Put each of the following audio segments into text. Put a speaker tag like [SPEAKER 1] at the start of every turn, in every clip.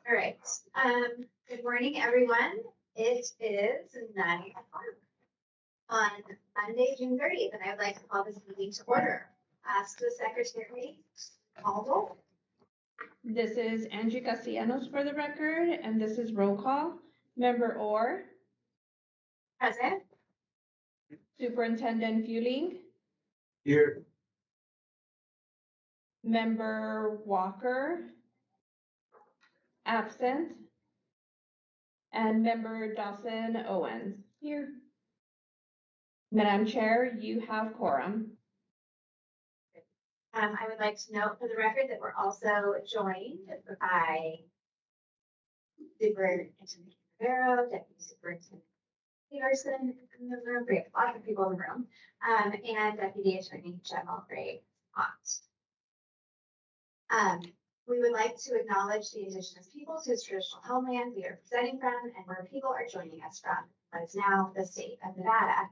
[SPEAKER 1] All right. Good morning, everyone. It is 9 o'clock on Monday, June 30th, and I would like to call this meeting to order. Ask the secretary, call roll.
[SPEAKER 2] This is Angie Castellanos for the record, and this is roll call. Member Orr,
[SPEAKER 1] Present.
[SPEAKER 2] Superintendent Fueling,
[SPEAKER 3] Here.
[SPEAKER 2] Member Walker, absent, and Member Dawson Owens. Here. Madam Chair, you have quorum.
[SPEAKER 1] I would like to note for the record that we're also joined by Superintendent Rivera, Deputy Superintendent Peterson in the room. We have a lot of people in the room, and Deputy Attorney General Greg Ott. We would like to acknowledge the indigenous peoples whose traditional homeland we are presenting from and where people are joining us from. That is now the state of Nevada.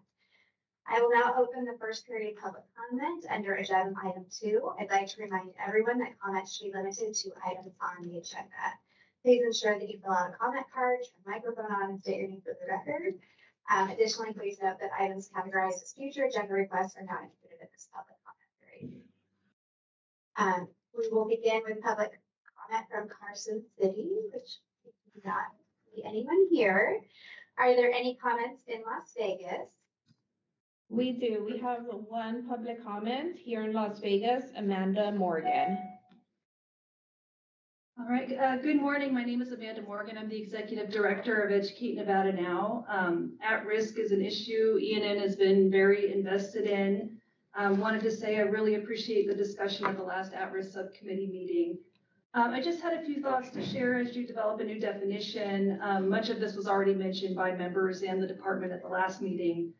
[SPEAKER 1] I will now open the first period of public comment under agenda item 2. I'd like to remind everyone that comments should be limited to items on the agenda. Please ensure that you fill out a comment card, turn the microphone on, and state your name for the record. Additionally, please note that items categorized as future agenda requests are not included in this public comment period. We will begin with public comment from Carson City, which we do not see anyone here. Are there any comments in Las Vegas?
[SPEAKER 2] We do. We have one public comment here in Las Vegas, Amanda Morgan.
[SPEAKER 4] All right, good morning. My name is Amanda Morgan. I'm the Executive Director of Educate Nevada Now. At risk is an issue ENN has been very invested in. Wanted to say I really appreciate the discussion at the last at-risk subcommittee meeting. I just had a few thoughts to share as you develop a new definition. Much of this was already mentioned by members and the department at the last meeting.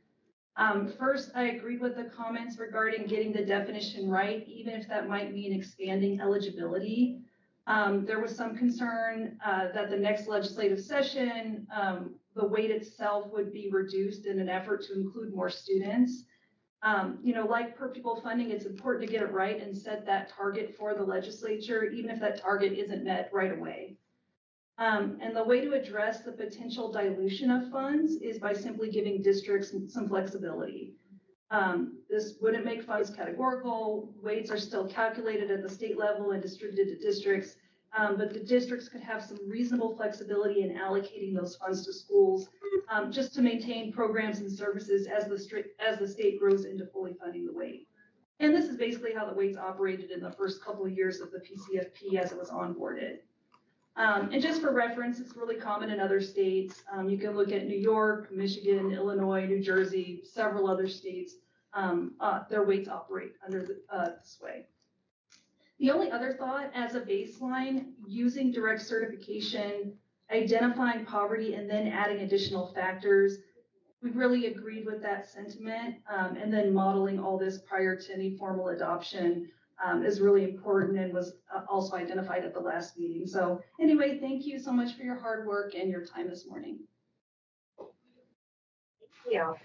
[SPEAKER 4] First, I agreed with the comments regarding getting the definition right, even if that might mean expanding eligibility. There was some concern that the next legislative session, the weight itself would be reduced in an effort to include more students. Like per pupil funding, it's important to get it right and set that target for the legislature, even if that target isn't met right away. And the way to address the potential dilution of funds is by simply giving districts some flexibility. This wouldn't make funds categorical. Weights are still calculated at the state level and distributed to districts, but the districts could have some reasonable flexibility in allocating those funds to schools just to maintain programs and services as the state grows into fully funding the weight. And this is basically how the weights operated in the first couple of years of the PCFP as it was onboarded. And just for reference, it's really common in other states. You can look at New York, Michigan, Illinois, New Jersey, several other states. Their weights operate under this way. The only other thought, as a baseline, using direct certification, identifying poverty, and then adding additional factors, we really agreed with that sentiment. And then modeling all this prior to any formal adoption is really important and was also identified at the last meeting. So anyway, thank you so much for your hard work and your time this morning.
[SPEAKER 1] Thank you.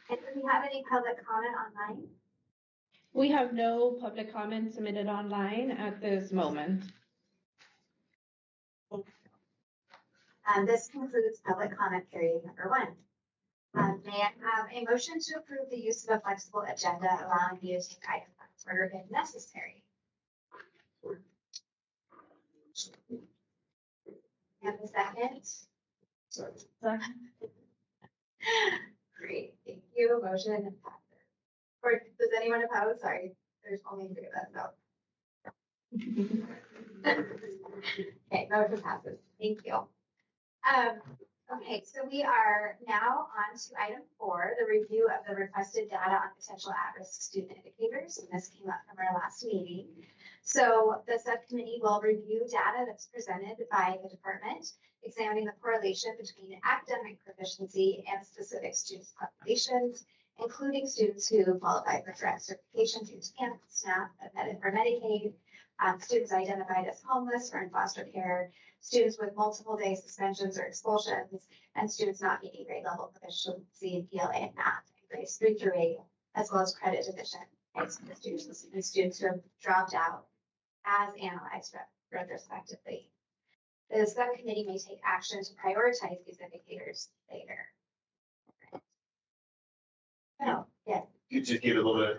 [SPEAKER 1] And do we have any public comment online?
[SPEAKER 2] We have no public comment submitted online at this moment.
[SPEAKER 1] This concludes public comment period number 1. May I have a motion to approve the use of a flexible agenda allowing you to take items out of order if necessary? Have a second?
[SPEAKER 3] Second.
[SPEAKER 1] Great, thank you. Motion passes. Or does anyone oppose? Sorry, there's only 3 of us, so. Okay, motion passes. Thank you. Okay, so we are now on to item 4, the review of the requested data on potential at-risk student indicators. And this came up from our last meeting. So the subcommittee will review data that's presented by the department, examining the correlation between academic proficiency and specific student populations, including students who qualify for direct certification due to TANF, SNAP, or Medicaid, students identified as homeless or in foster care, students with multiple day suspensions or expulsions, and students not meeting grade level proficiency in PLA and math, grades 3 through 8, as well as credit deficient students who have dropped out as analyzed retrospectively. The subcommittee may take action to prioritize these indicators later. Oh, yeah.
[SPEAKER 5] You just give it a little bit,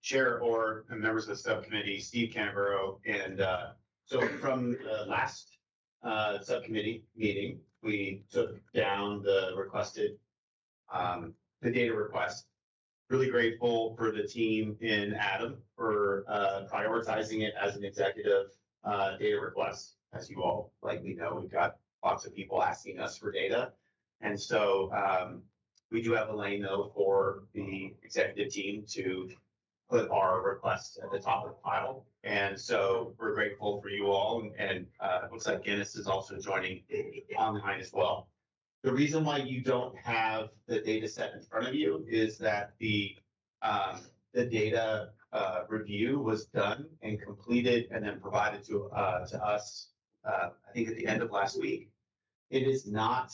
[SPEAKER 5] Chair or members of the subcommittee, Steve Canavero, and, so from the last, subcommittee meeting, we took down the requested, the data request. Really grateful for the team in Adam for, prioritizing it as an executive, data request. As you all likely know, we've got lots of people asking us for data. And so, we do have a lane though for the executive team to put our request at the top of the pile. And so we're grateful for you all, and it looks like Guinness is also joining online as well. The reason why you don't have the data set in front of you is that the data review was done and completed and then provided to us, I think at the end of last week. It is not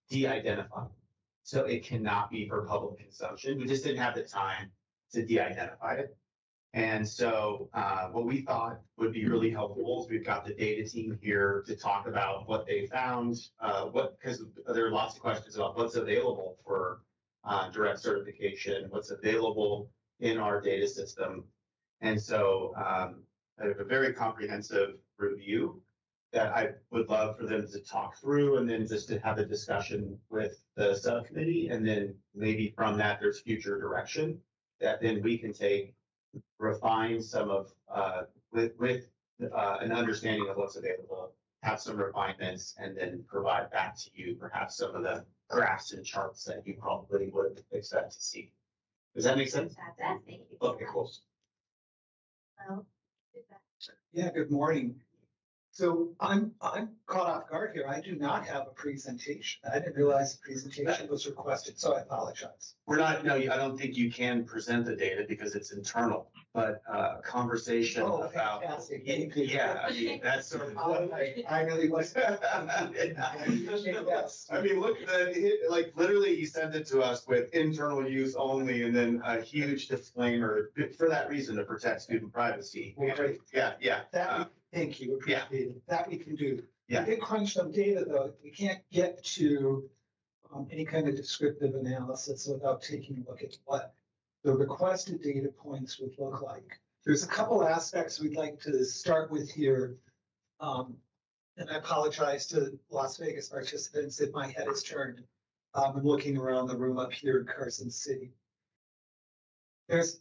[SPEAKER 5] de-identified. So it cannot be for public consumption. We just didn't have the time to de-identify it. And so what we thought would be really helpful is we've got the data team here to talk about what they found, because there are lots of questions about what's available for direct certification, what's available in our data system. And so I have a very comprehensive review that I would love for them to talk through, and then just to have a discussion with the subcommittee. And then maybe from that, there's future direction that then we can take, refine some of, with an understanding of what's available, have some refinements, and then provide back to you perhaps some of the graphs and charts that you probably would expect to see. Does that make sense?
[SPEAKER 1] That does, thank you.
[SPEAKER 5] Okay, cool.
[SPEAKER 1] Well,
[SPEAKER 3] Yeah, good morning. So I'm caught off guard here. I do not have a presentation. I didn't realize the presentation was requested, so I apologize.
[SPEAKER 5] We're not, no, I don't think you can present the data because it's internal, but conversation
[SPEAKER 3] Oh,
[SPEAKER 5] about.
[SPEAKER 3] fantastic. Thank you.
[SPEAKER 5] Yeah, I mean, that's sort of.
[SPEAKER 3] I really was. Yes.
[SPEAKER 5] I mean, look, like literally you sent it to us with internal use only and then a huge disclaimer for that reason, to protect student privacy.
[SPEAKER 3] Great.
[SPEAKER 5] Yeah.
[SPEAKER 3] Thank you,
[SPEAKER 5] Yeah.
[SPEAKER 3] appreciate it. That we can do.
[SPEAKER 5] Yeah.
[SPEAKER 3] We did crunch some data, though. We can't get to any kind of descriptive analysis without taking a look at what the requested data points would look like. There's a couple aspects we'd like to start with here. And I apologize to Las Vegas participants if my head is turned. I'm looking around the room up here in Carson City. There's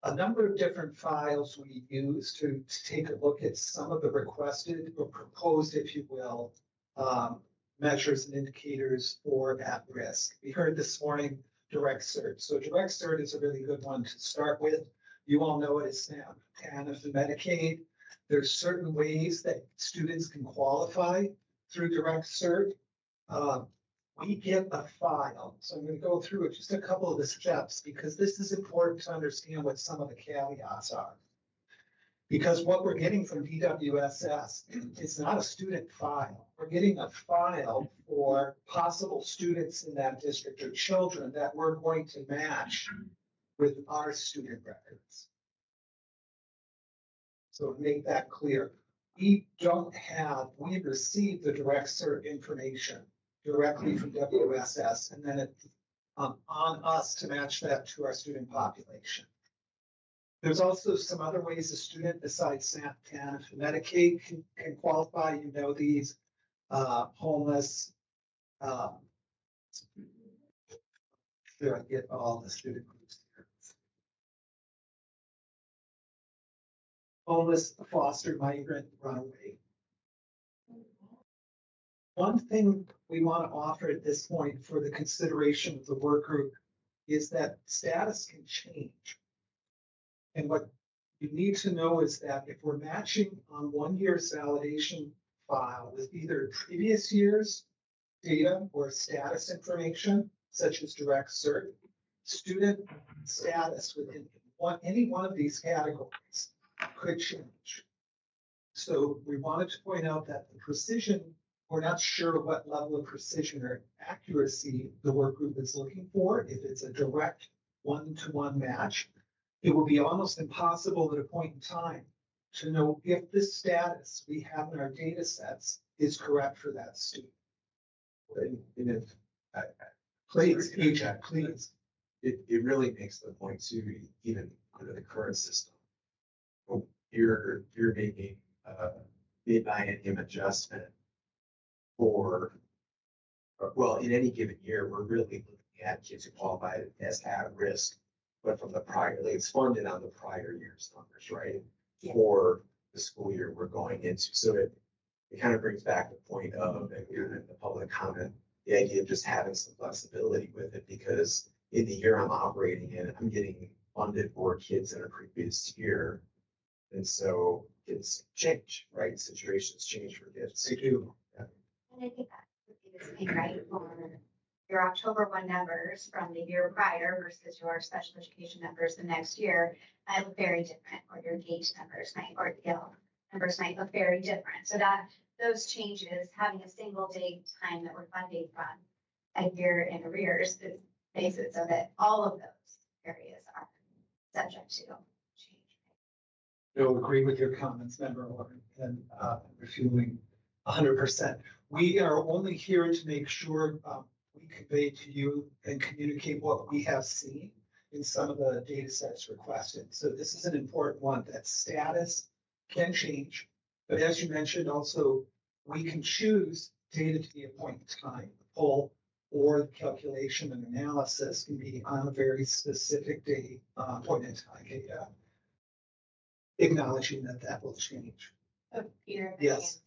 [SPEAKER 3] a number of different files we use to take a look at some of the requested or proposed, if you will, measures and indicators for at risk. We heard this morning direct cert. So direct cert is a really good one to start with. You all know it is TANF and Medicaid. There's certain ways that students can qualify through direct cert. We get a file. So I'm going to go through just a couple of the steps because this is important to understand what some of the caveats are. Because what we're getting from DWSS is not a student file. We're getting a file for possible students in that district or children that we're going to match with our student records. So to make that clear, we received the direct cert information directly from WSS, and then it's on us to match that to our student population. There's also some other ways a student besides TANF and Medicaid can qualify. You know these, homeless. Here I get all the student groups here. Homeless, foster, migrant, runaway. One thing we want to offer at this point for the consideration of the work group is that status can change. And what you need to know is that if we're matching on 1 year's validation file with either previous year's data or status information, such as direct cert, student status within any one of these categories could change. So we wanted to point out that the precision, we're not sure what level of precision or accuracy the work group is looking for. If it's a direct one-to-one match, it will be almost impossible at a point in time to know if the status we have in our data sets is correct for that student.
[SPEAKER 6] And if, I-
[SPEAKER 3] Please, Ajak, please.
[SPEAKER 6] it really makes the point too, even under the current system. You're making a mid-biennium adjustment for, well, in any given year, we're really looking at kids who qualify as at risk, but from the prior, like it's funded on the prior year's numbers, right?
[SPEAKER 1] Yeah.
[SPEAKER 6] For the school year we're going into. So it kind of brings back the point of, and the public comment, the idea of just having some flexibility with it, because in the year I'm operating in, I'm getting funded for kids in a previous year. And so it's change, right? Situations change for kids.
[SPEAKER 3] They do.
[SPEAKER 1] And I think that would be the same, right, for your October 1 numbers from the year prior versus your special education numbers the next year might look very different, or your gauge numbers might, or Yale numbers might look very different. So that those changes, having a single date time that we're funding from a year in arrears, it makes it so that all of those areas are subject to change.
[SPEAKER 3] No, agree with your comments, Member Warren, and refueling 100%. We are only here to make sure we convey to you and communicate what we have seen in some of the data sets requested. So this is an important one, that status can change. But as you mentioned, also, we can choose data to be a point in time. The poll or the calculation and analysis can be on a very specific date, point in time. Acknowledging that that will change.
[SPEAKER 7] Peter?
[SPEAKER 3] Yes,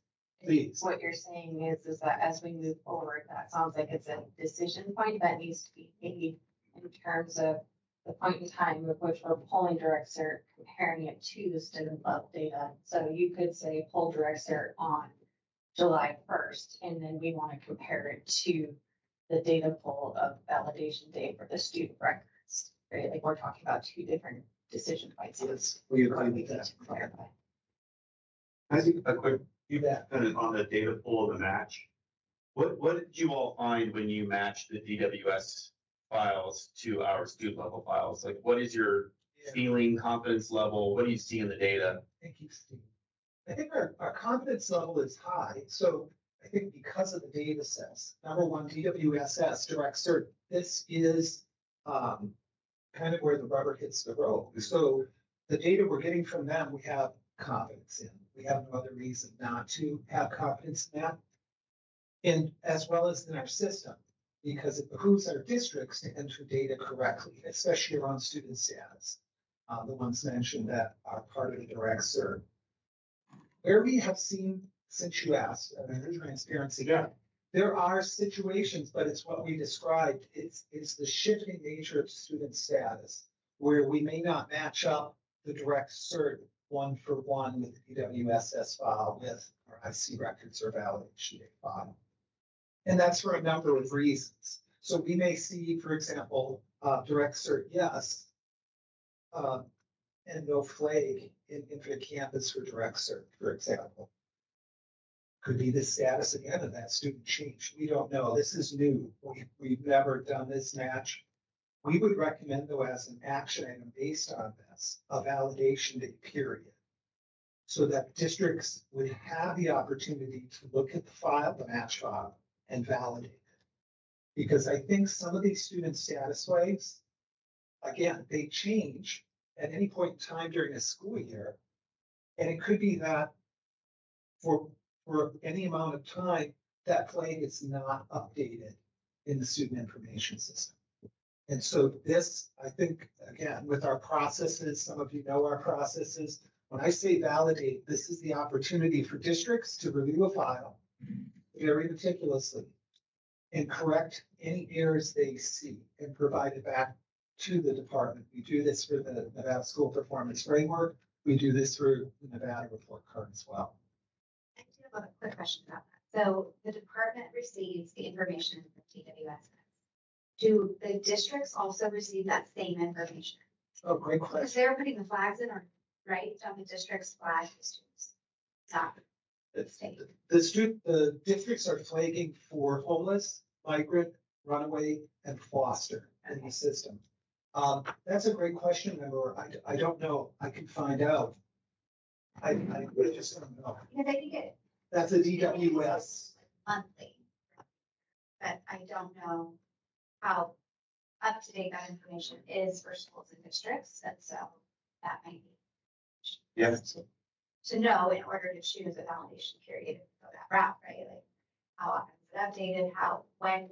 [SPEAKER 3] please.
[SPEAKER 7] What you're saying is that as we move forward, that sounds like it's a decision point that needs to be made in terms of the point in time of which we're pulling direct cert, comparing it to the student level data. So you could say pull direct cert on July 1st, and then we want to compare it to the data pull of validation date for the student records, right? Like we're talking about two different decision points.
[SPEAKER 3] Yes, we agree
[SPEAKER 7] We
[SPEAKER 3] with
[SPEAKER 7] need
[SPEAKER 3] that.
[SPEAKER 7] to clarify.
[SPEAKER 5] I think a quick,
[SPEAKER 3] You bet.
[SPEAKER 5] kind of on the data pool of the match. What did you all find when you matched the DWS files to our student level files? Like, what is your feeling, confidence level? What do you see in the data?
[SPEAKER 3] Thank you, Steve. I think our confidence level is high. So I think because of the data sets, number one, DWSS, direct cert, this is kind of where the rubber hits the road. So the data we're getting from them, we have confidence in. We have no other reason not to have confidence in that. And as well as in our system, because it behooves our districts to enter data correctly, especially around student status. The ones mentioned that are part of the direct cert. Where we have seen, since you asked, transparency, there are situations, but it's what we described. It's the shifting nature of student status, where we may not match up the direct cert one for one with the DWSS file with our IC records or validation date file. And that's for a number of reasons. So we may see, for example, direct cert, yes, and no flag in Infinite Campus for direct cert, for example. Could be the status again of that student change. We don't know. This is new. We've never done this match. We would recommend, though, as an action item based on this, a validation date period. So that districts would have the opportunity to look at the file, the match file, and validate it. Because I think some of these student status flags, again, they change at any point in time during a school year. And it could be that for any amount of time, that flag is not updated in the student information system. And so this, I think, again, with our processes, some of you know our processes. When I say validate, this is the opportunity for districts to review a file very meticulously and correct any errors they see and provide it back to the department. We do this for the Nevada School Performance Framework. We do this through the Nevada Report Card as well.
[SPEAKER 1] I do have a quick question about that. So the department receives the information from DWSS. Do the districts also receive that same information?
[SPEAKER 3] Oh, great
[SPEAKER 1] Because
[SPEAKER 3] question.
[SPEAKER 1] they're putting the flags in, or right, don't the districts flag the students? Stop.
[SPEAKER 3] The districts are flagging for homeless, migrant, runaway, and foster in the system. That's a great question, member. I don't know. I can find out. I just don't know.
[SPEAKER 1] Because I think it.
[SPEAKER 3] That's a DWS.
[SPEAKER 1] Monthly. But I don't know how up to date that information is for schools and districts, and so that might be.
[SPEAKER 5] Yeah.
[SPEAKER 1] To know in order to choose a validation period and go that route, right? Like how often is it updated, how, when,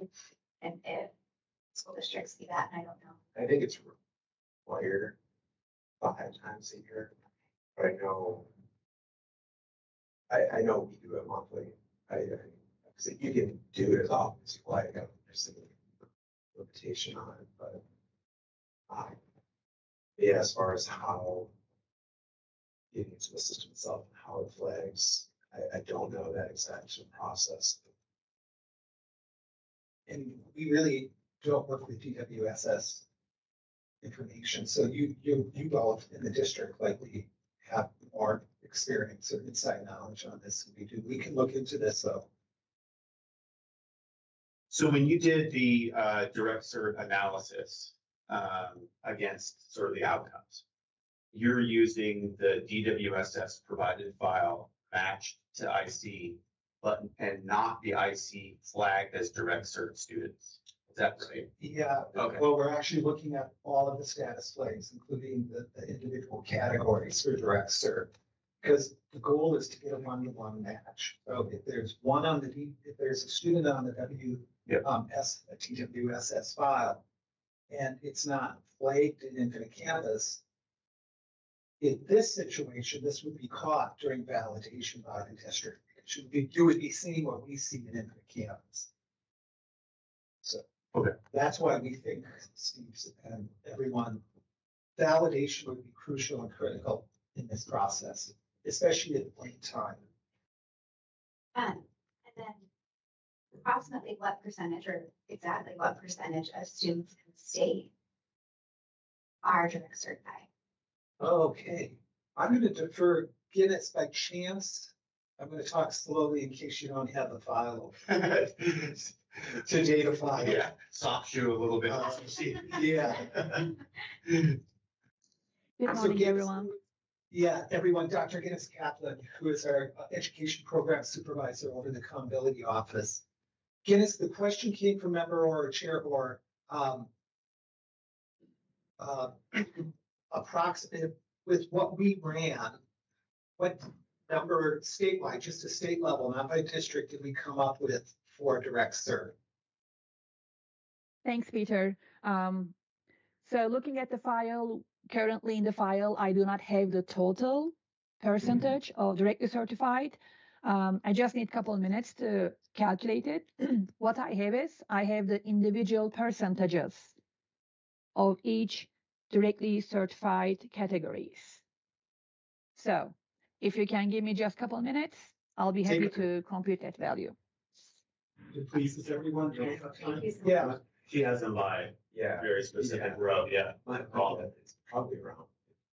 [SPEAKER 1] and if school districts see that, and I don't know.
[SPEAKER 6] I think it's required 5 times a year. But I know we do it monthly. Because you can do it as often as you like. There's a limitation on it, but yeah, as far as how getting into the system itself and how it flags, I don't know that exact process.
[SPEAKER 3] And we really don't work with DWSS information. So you both in the district likely have more experience or inside knowledge on this than we do. We can look into this though.
[SPEAKER 5] So when you did the direct cert analysis against sort of the outcomes, you're using the DWSS provided file matched to IC, and not the IC flagged as direct cert students. Is that right?
[SPEAKER 3] Yeah,
[SPEAKER 5] Okay.
[SPEAKER 3] well, we're actually looking at all of the status flags, including the individual categories for direct cert. Because the goal is to get a one-to-one match. So if there's one on if there's a student on the TWSS file, and it's not flagged in Infinite Canvas, in this situation, this would be caught during validation by the district. You would be seeing what we see in Infinite Canvas. So
[SPEAKER 5] okay,
[SPEAKER 3] that's why we think, Steve and everyone, validation would be crucial and critical in this process, especially at the point in time.
[SPEAKER 1] And then approximately what percentage or exactly what percentage of students in the state are direct certified?
[SPEAKER 3] Okay, I'm going to defer Guinness by chance. I'm going to talk slowly in case you don't have the file to data file.
[SPEAKER 5] Yeah, soft shoe a little bit.
[SPEAKER 3] Yeah.
[SPEAKER 8] Good
[SPEAKER 3] So
[SPEAKER 8] morning,
[SPEAKER 3] Guinness-
[SPEAKER 8] everyone.
[SPEAKER 3] Yeah, everyone, Dr. Guinness Kaplan, who is our education program supervisor over the Accountability Office. Guinness, the question came from member or chair or approximate with what we ran, what number statewide, just a state level, not by district, did we come up with for direct cert?
[SPEAKER 8] Thanks, Peter. So looking at the file, currently in the file, I do not have the total percentage of directly certified. I just need a couple of minutes to calculate it. What I have is, I have the individual percentages of each directly certified categories. So if you can give me just a couple of minutes, I'll be happy to compute that value.
[SPEAKER 3] Please, is everyone?
[SPEAKER 1] Thank you so
[SPEAKER 3] Yeah.
[SPEAKER 1] much.
[SPEAKER 5] She has them by
[SPEAKER 6] Yeah.
[SPEAKER 5] very specific row, yeah.
[SPEAKER 6] My call that it's probably around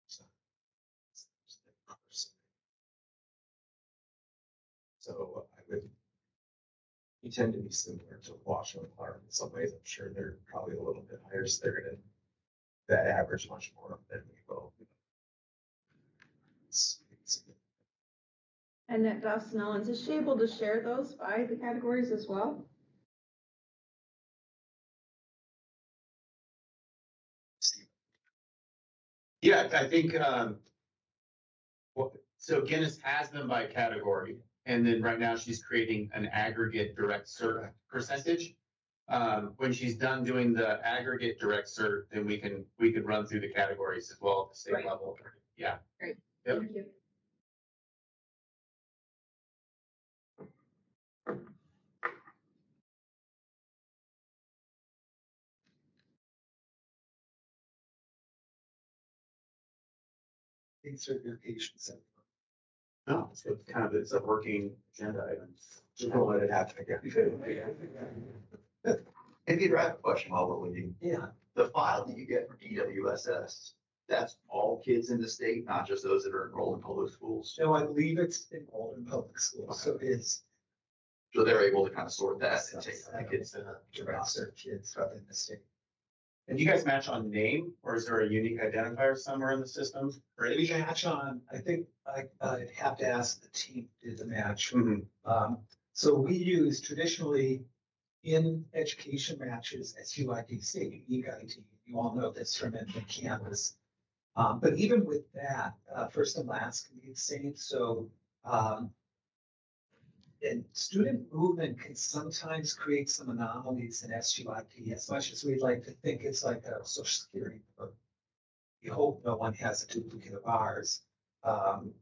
[SPEAKER 6] 50%. So you tend to be similar to Washington and Clark in some ways. I'm sure they're probably a little bit higher, so they're gonna that average much more than we will.
[SPEAKER 2] And at Dawson Owens, is she able to share those by the categories as well?
[SPEAKER 5] Yeah, I think, so Guinness has them by category, and then right now she's creating an aggregate direct cert percentage. When she's done doing the aggregate direct cert, then we can run through the categories as well at the state
[SPEAKER 2] Right.
[SPEAKER 5] level. Yeah.
[SPEAKER 2] Great.
[SPEAKER 5] Yep.
[SPEAKER 2] Thank you.
[SPEAKER 3] Insert your patients.
[SPEAKER 5] No, it's kind of, it's a working agenda item.
[SPEAKER 6] Just don't let it happen again.
[SPEAKER 9] Maybe I have a question while we're waiting.
[SPEAKER 3] Yeah.
[SPEAKER 9] The file that you get from DWSS, that's all kids in the state, not just those that are enrolled in public schools.
[SPEAKER 3] So I believe it's enrolled in public schools, so it's.
[SPEAKER 9] So they're able to kind of sort that and take the kids.
[SPEAKER 3] Direct cert kids within the state.
[SPEAKER 5] And do you guys match on name, or is there a unique identifier somewhere in the system for
[SPEAKER 3] We
[SPEAKER 5] age?
[SPEAKER 3] match on, I think I'd have to ask the team who did the match.
[SPEAKER 5] Mhm.
[SPEAKER 3] So we use traditionally in education matches, SUID, state unique ID. You all know this from the Canvas. But even with that, first and last can be the same. So, and student movement can sometimes create some anomalies in SUID, as much as we'd like to think it's like a social security number. We hope no one has a duplicate of ours. The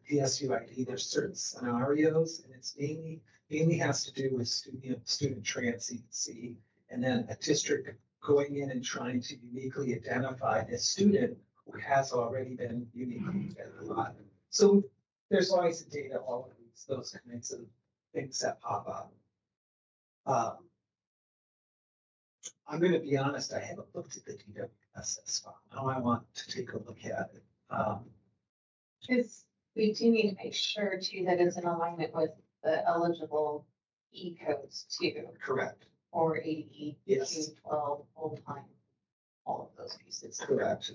[SPEAKER 3] SUID, there's certain scenarios, and it's mainly has to do with student transiency, and then a district going in and trying to uniquely identify a student who has already been uniquely identified. So there's always data, all of those kinds of things that pop up. I'm gonna be honest, I haven't looked at the DWSS file. Now I want to take a look at it.
[SPEAKER 7] Because we do need to make sure too that it's in alignment with the eligible E codes too,
[SPEAKER 3] Correct.
[SPEAKER 7] or AE,
[SPEAKER 3] Yes.
[SPEAKER 7] Q12, full time, all of those pieces.
[SPEAKER 3] Correct.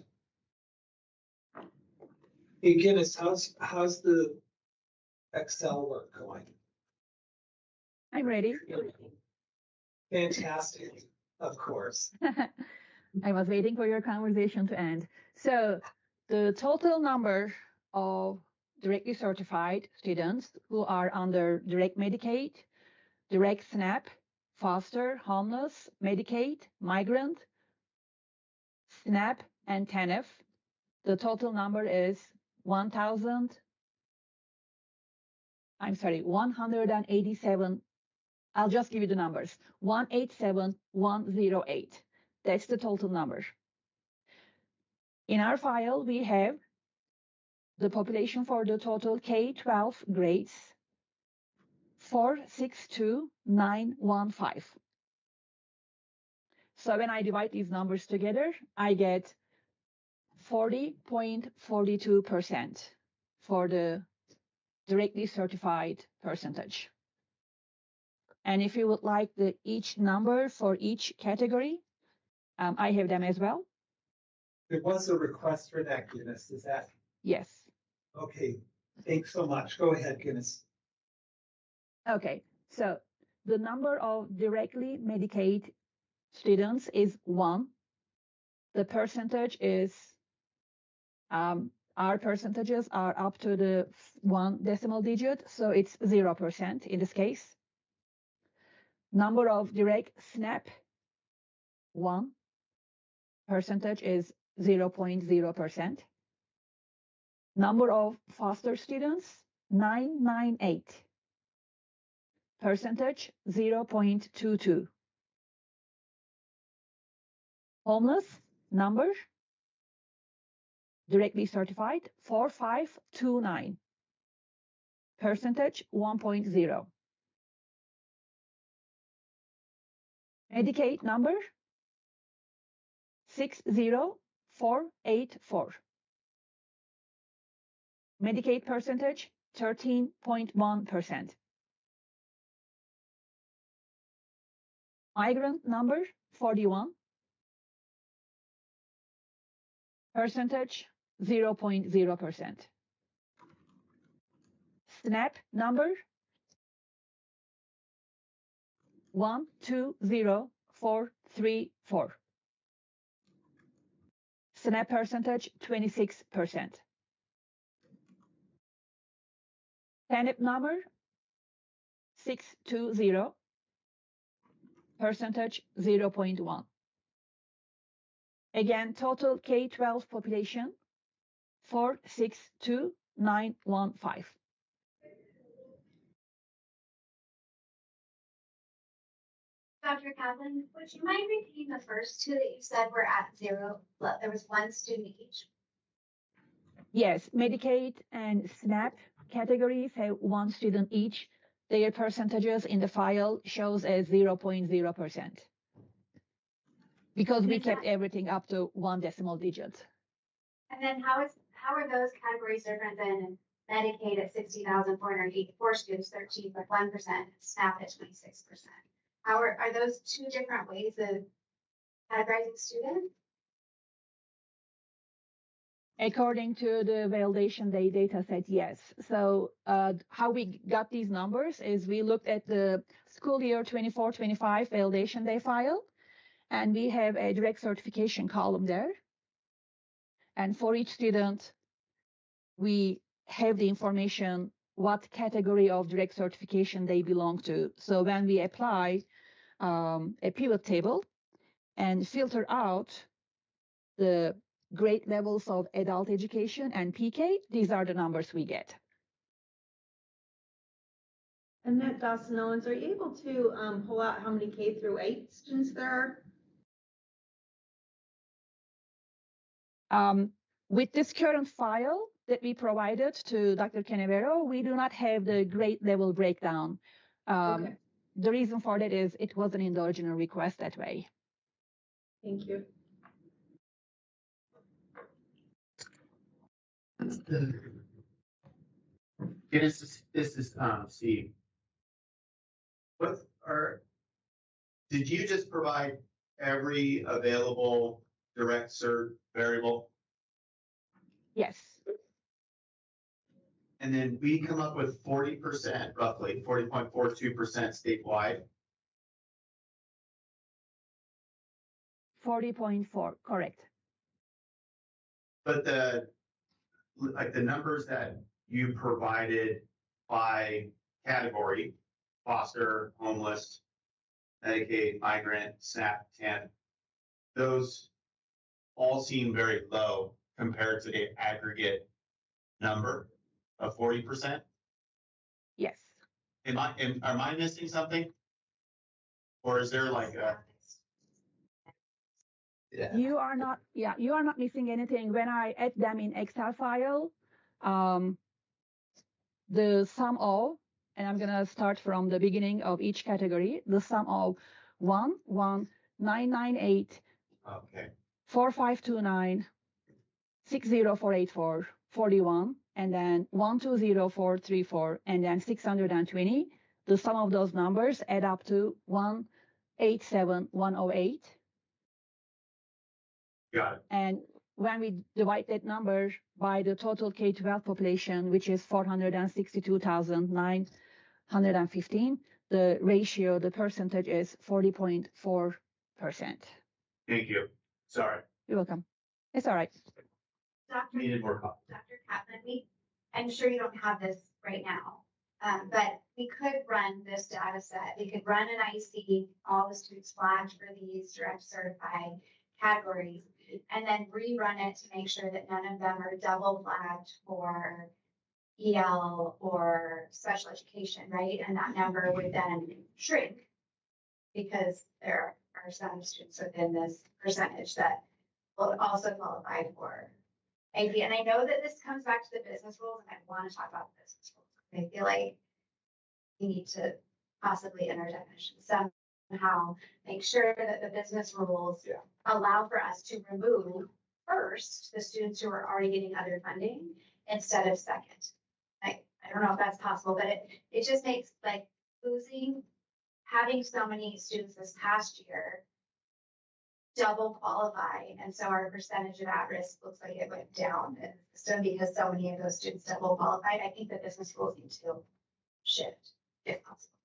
[SPEAKER 3] Hey, Guinness, how's the Excel work going?
[SPEAKER 8] I'm ready.
[SPEAKER 3] Fantastic, of course.
[SPEAKER 8] I was waiting for your conversation to end. So the total number of directly certified students who are under direct Medicaid, direct SNAP, foster, homeless, Medicaid, migrant, SNAP, and TANF, the total number is 187. I'll just give you the numbers. 187,108. That's the total number. In our file, we have the population for the total K-12 grades, 462,915. So when I divide these numbers together, I get 40.42% for the directly certified percentage. And if you would like each number for each category, I have them as well.
[SPEAKER 3] There was a request for that, Guinness, is that?
[SPEAKER 8] Yes.
[SPEAKER 3] Okay, thanks so much. Go ahead, Guinness.
[SPEAKER 8] Okay, so the number of directly Medicaid students is 1. The percentage is, our percentages are up to the 1 decimal digit, so it's 0% in this case. Number of direct SNAP, 1. Percentage is 0.0%. Number of foster students, 998. Percentage, 0.22. Homeless number, directly certified, 4529. Percentage, 1.0. Medicaid number, 60484. Medicaid percentage, 13.1%. Migrant number, 41. Percentage, 0.0%. SNAP number, 120434. SNAP percentage, 26%. TANF number, 620. Percentage, 0.1. Again, total K-12 population, 462,915.
[SPEAKER 1] Dr. Kaplan, would you mind repeating the first two that you said were at 0? There was 1 student each.
[SPEAKER 8] Yes, Medicaid and SNAP categories have 1 student each. Their percentages in the file shows as 0.0%. Because we kept everything up to 1 decimal digit.
[SPEAKER 1] And then how are those categories different than Medicaid at 60,484 students, 13.1%, SNAP at 26%? How are those two different ways of categorizing students?
[SPEAKER 8] According to the validation day data set, yes. So how we got these numbers is we looked at the school year 24-25 validation day file, and we have a direct certification column there. And for each student, we have the information what category of direct certification they belong to. So when we apply a pivot table and filter out the grade levels of adult education and PK, these are the numbers we get.
[SPEAKER 2] Annette Dawson Owens, are you able to pull out how many K through 8 students there
[SPEAKER 8] are? With this current file that we provided to Dr. Canavero, we do not have the grade level breakdown.
[SPEAKER 2] Okay.
[SPEAKER 8] The reason for that is it wasn't in the original request that way.
[SPEAKER 2] Thank you.
[SPEAKER 5] This is Steve. Did you just provide every available direct cert variable?
[SPEAKER 8] Yes.
[SPEAKER 5] And then we come up with 40%, roughly 40.42% statewide.
[SPEAKER 8] 40.4, correct.
[SPEAKER 5] But the numbers that you provided by category, foster, homeless, Medicaid, migrant, SNAP, TANF, those all seem very low compared to the aggregate number of 40%.
[SPEAKER 8] Yes.
[SPEAKER 5] Am I missing something? Or is there like a?
[SPEAKER 9] Yeah.
[SPEAKER 8] You are not missing anything. When I add them in Excel file, the sum of, and I'm gonna start from the beginning of each category, the sum of 11998
[SPEAKER 5] Okay.
[SPEAKER 8] 4529 60484 41, and then 120434, and then 620. The sum of those numbers add up to 187108.
[SPEAKER 5] Got it.
[SPEAKER 8] And when we divide that number by the total K-12 population, which is 462,915, the ratio, the percentage is 40.4%.
[SPEAKER 5] Thank you. Sorry.
[SPEAKER 8] You're welcome. It's all right.
[SPEAKER 5] Needed more coffee.
[SPEAKER 1] Dr. Kaplan, I'm sure you don't have this right now, but we could run this data set. We could run an IC, all the students flagged for these direct certified categories, and then rerun it to make sure that none of them are double flagged for EL or special education, right? And that number would then shrink because there are some students within this percentage that will also qualify for AP. And I know that this comes back to the business rules, and I want to talk about the business rules. I feel like we need to possibly enter definitions somehow, make sure that the business rules allow for us to remove first the students who are already getting other funding instead of second. I don't know if that's possible, but it just makes like having so many students this past year double qualify, and so our percentage of at-risk looks like it went down in the system because so many of those students double qualified. I think the business rules need to shift if possible.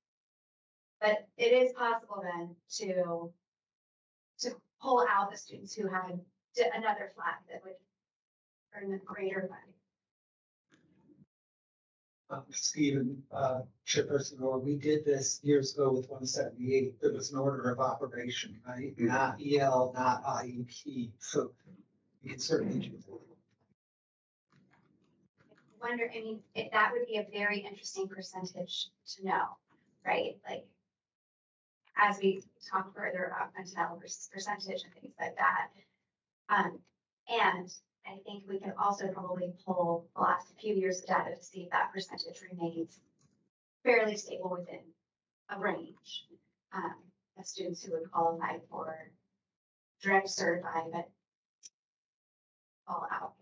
[SPEAKER 1] But it is possible then to pull out the students who had another flag that would earn them greater funding.
[SPEAKER 3] Stephen, Chairperson, or we did this years ago with 178. There was an order of operation, right?
[SPEAKER 5] Mhm.
[SPEAKER 3] Not EL, not IEP. So you can certainly do that.
[SPEAKER 1] Wonder, I mean, that would be a very interesting percentage to know, right? Like, as we talk further about quintile versus percentage and things like that. And I think we can also probably pull the last few years of data to see if that percentage remains fairly stable within a range of students who would qualify for direct certified, but all out.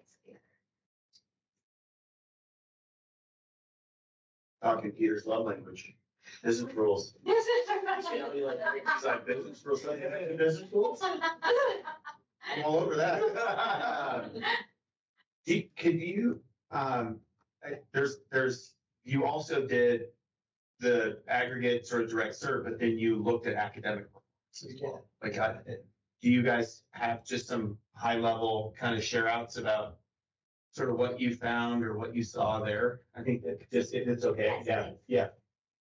[SPEAKER 5] Talking Peter's love language. Business rules.
[SPEAKER 1] This is
[SPEAKER 5] Business rules. Business rules. I'm all over that. Can you, you also did the aggregate sort of direct serve, but then you looked at academic performance as well. Like, do you guys have just some high level kind of share outs about sort of what you found or what you saw there? I think that just, if it's okay, yeah.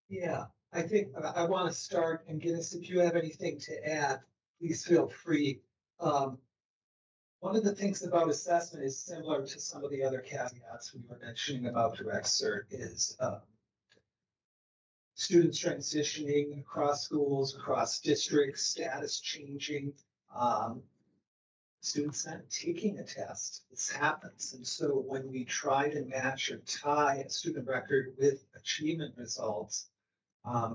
[SPEAKER 3] Yeah, I think I want to start, and Guinness, if you have anything to add, please feel free. One of the things about assessment is similar to some of the other caveats we were mentioning about direct cert is students transitioning across schools, across districts, status changing, students not taking a test. This happens. And so when we try to match or tie a student record with achievement results have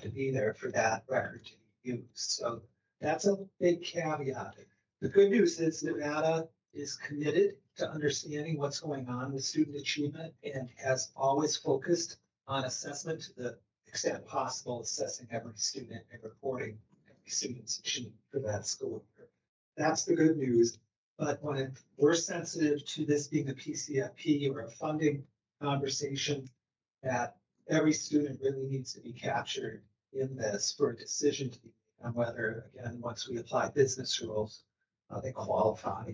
[SPEAKER 3] to be there for that record to be used. So that's a big caveat. The good news is Nevada is committed to understanding what's going on with student achievement and has always focused on assessment to the extent possible, assessing every student and reporting every student's achievement for that school year. That's the good news. But when we're sensitive to this being a PCFP or a funding conversation, that every student really needs to be captured in this for a decision to be made on whether, again, once we apply business rules, they qualify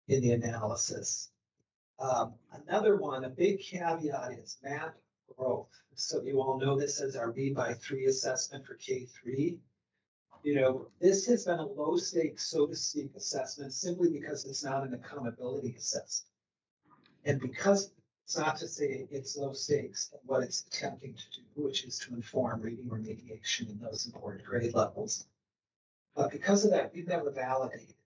[SPEAKER 3] in the analysis. Another one, a big caveat is math growth. So you all know this as our B/3 assessment for K3. You know, this has been a low stakes, so to speak, assessment simply because it's not an accountability assessment. And because it's not to say it's low stakes, what it's attempting to do, which is to inform reading remediation in those important grade levels. But because of that, we've never validated it.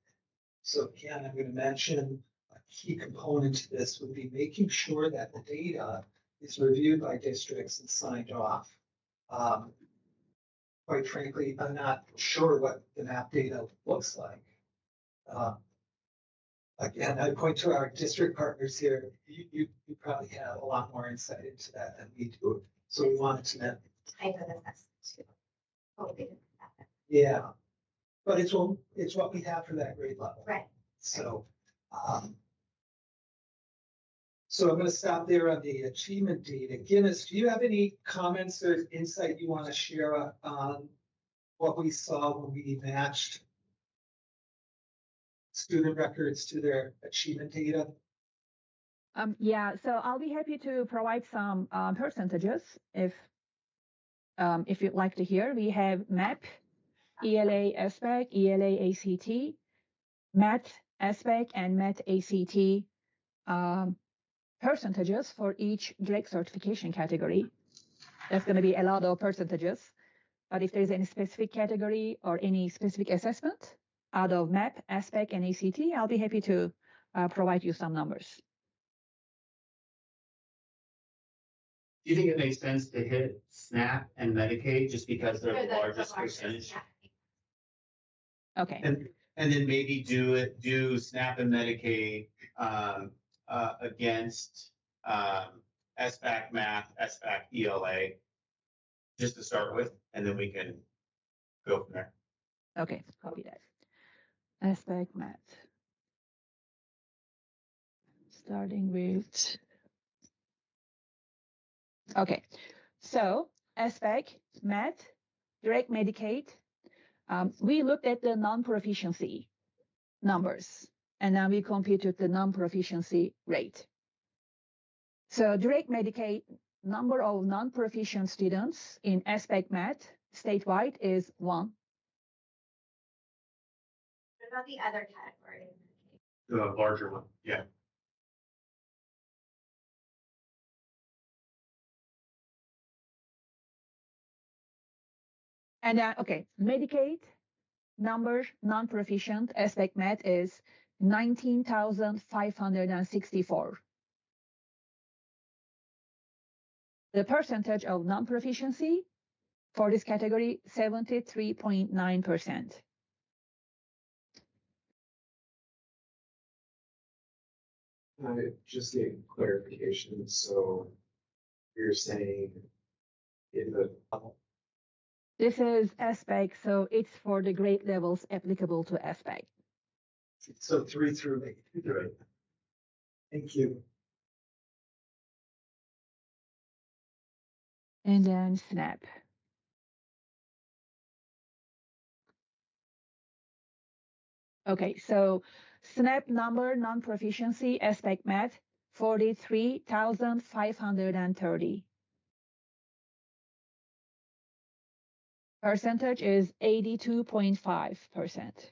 [SPEAKER 3] So again, I'm going to mention a key component to this would be making sure that the data is reviewed by districts and signed off. Quite frankly, I'm not sure what the map data looks like. Again, I point to our district partners here. You probably have a lot more insight into that than we do. So we wanted to know.
[SPEAKER 1] Type of assessment too. Totally different.
[SPEAKER 3] Yeah, but it's what we have for that grade level.
[SPEAKER 1] Right.
[SPEAKER 3] So, so I'm going to stop there on the achievement data. Guinness, do you have any comments or insight you want to share on what we saw when we matched student records to their achievement data?
[SPEAKER 8] Yeah, so I'll be happy to provide some percentages if you'd like to hear. We have MAP, ELA SBAC, ELA ACT, MAT SBAC, and MAT ACT percentages for each direct certification category. There's going to be a lot of percentages, but if there's any specific category or any specific assessment out of MAP, SBAC, and ACT, I'll be happy to provide you some numbers.
[SPEAKER 5] Do you think it makes sense to hit SNAP and Medicaid just because they're the largest percentage?
[SPEAKER 1] Yeah.
[SPEAKER 8] Okay.
[SPEAKER 5] And then maybe do SNAP and Medicaid against SBAC math, SBAC ELA, just to start with, and then we can go from there.
[SPEAKER 8] Okay, copy that. SBAC math. Starting with. Okay, so SBAC, math, direct Medicaid. We looked at the non-proficiency numbers, and now we computed the non-proficiency rate. So direct Medicaid, number of non-proficient students in SBAC math statewide is 1.
[SPEAKER 1] What about the other category?
[SPEAKER 5] The larger one, yeah.
[SPEAKER 8] And okay, Medicaid number non-proficient SBAC math is 19,564. The percentage of non-proficiency for this category, 73.9%.
[SPEAKER 6] Just get clarification. So You're saying in the,
[SPEAKER 8] This is aspect, so it's for the grade levels applicable to aspect.
[SPEAKER 3] So 3 through 8.
[SPEAKER 6] right,
[SPEAKER 3] Thank you.
[SPEAKER 8] And then SNAP. Okay, so SNAP number non-proficiency aspect math 43,530. Percentage is 82.5%.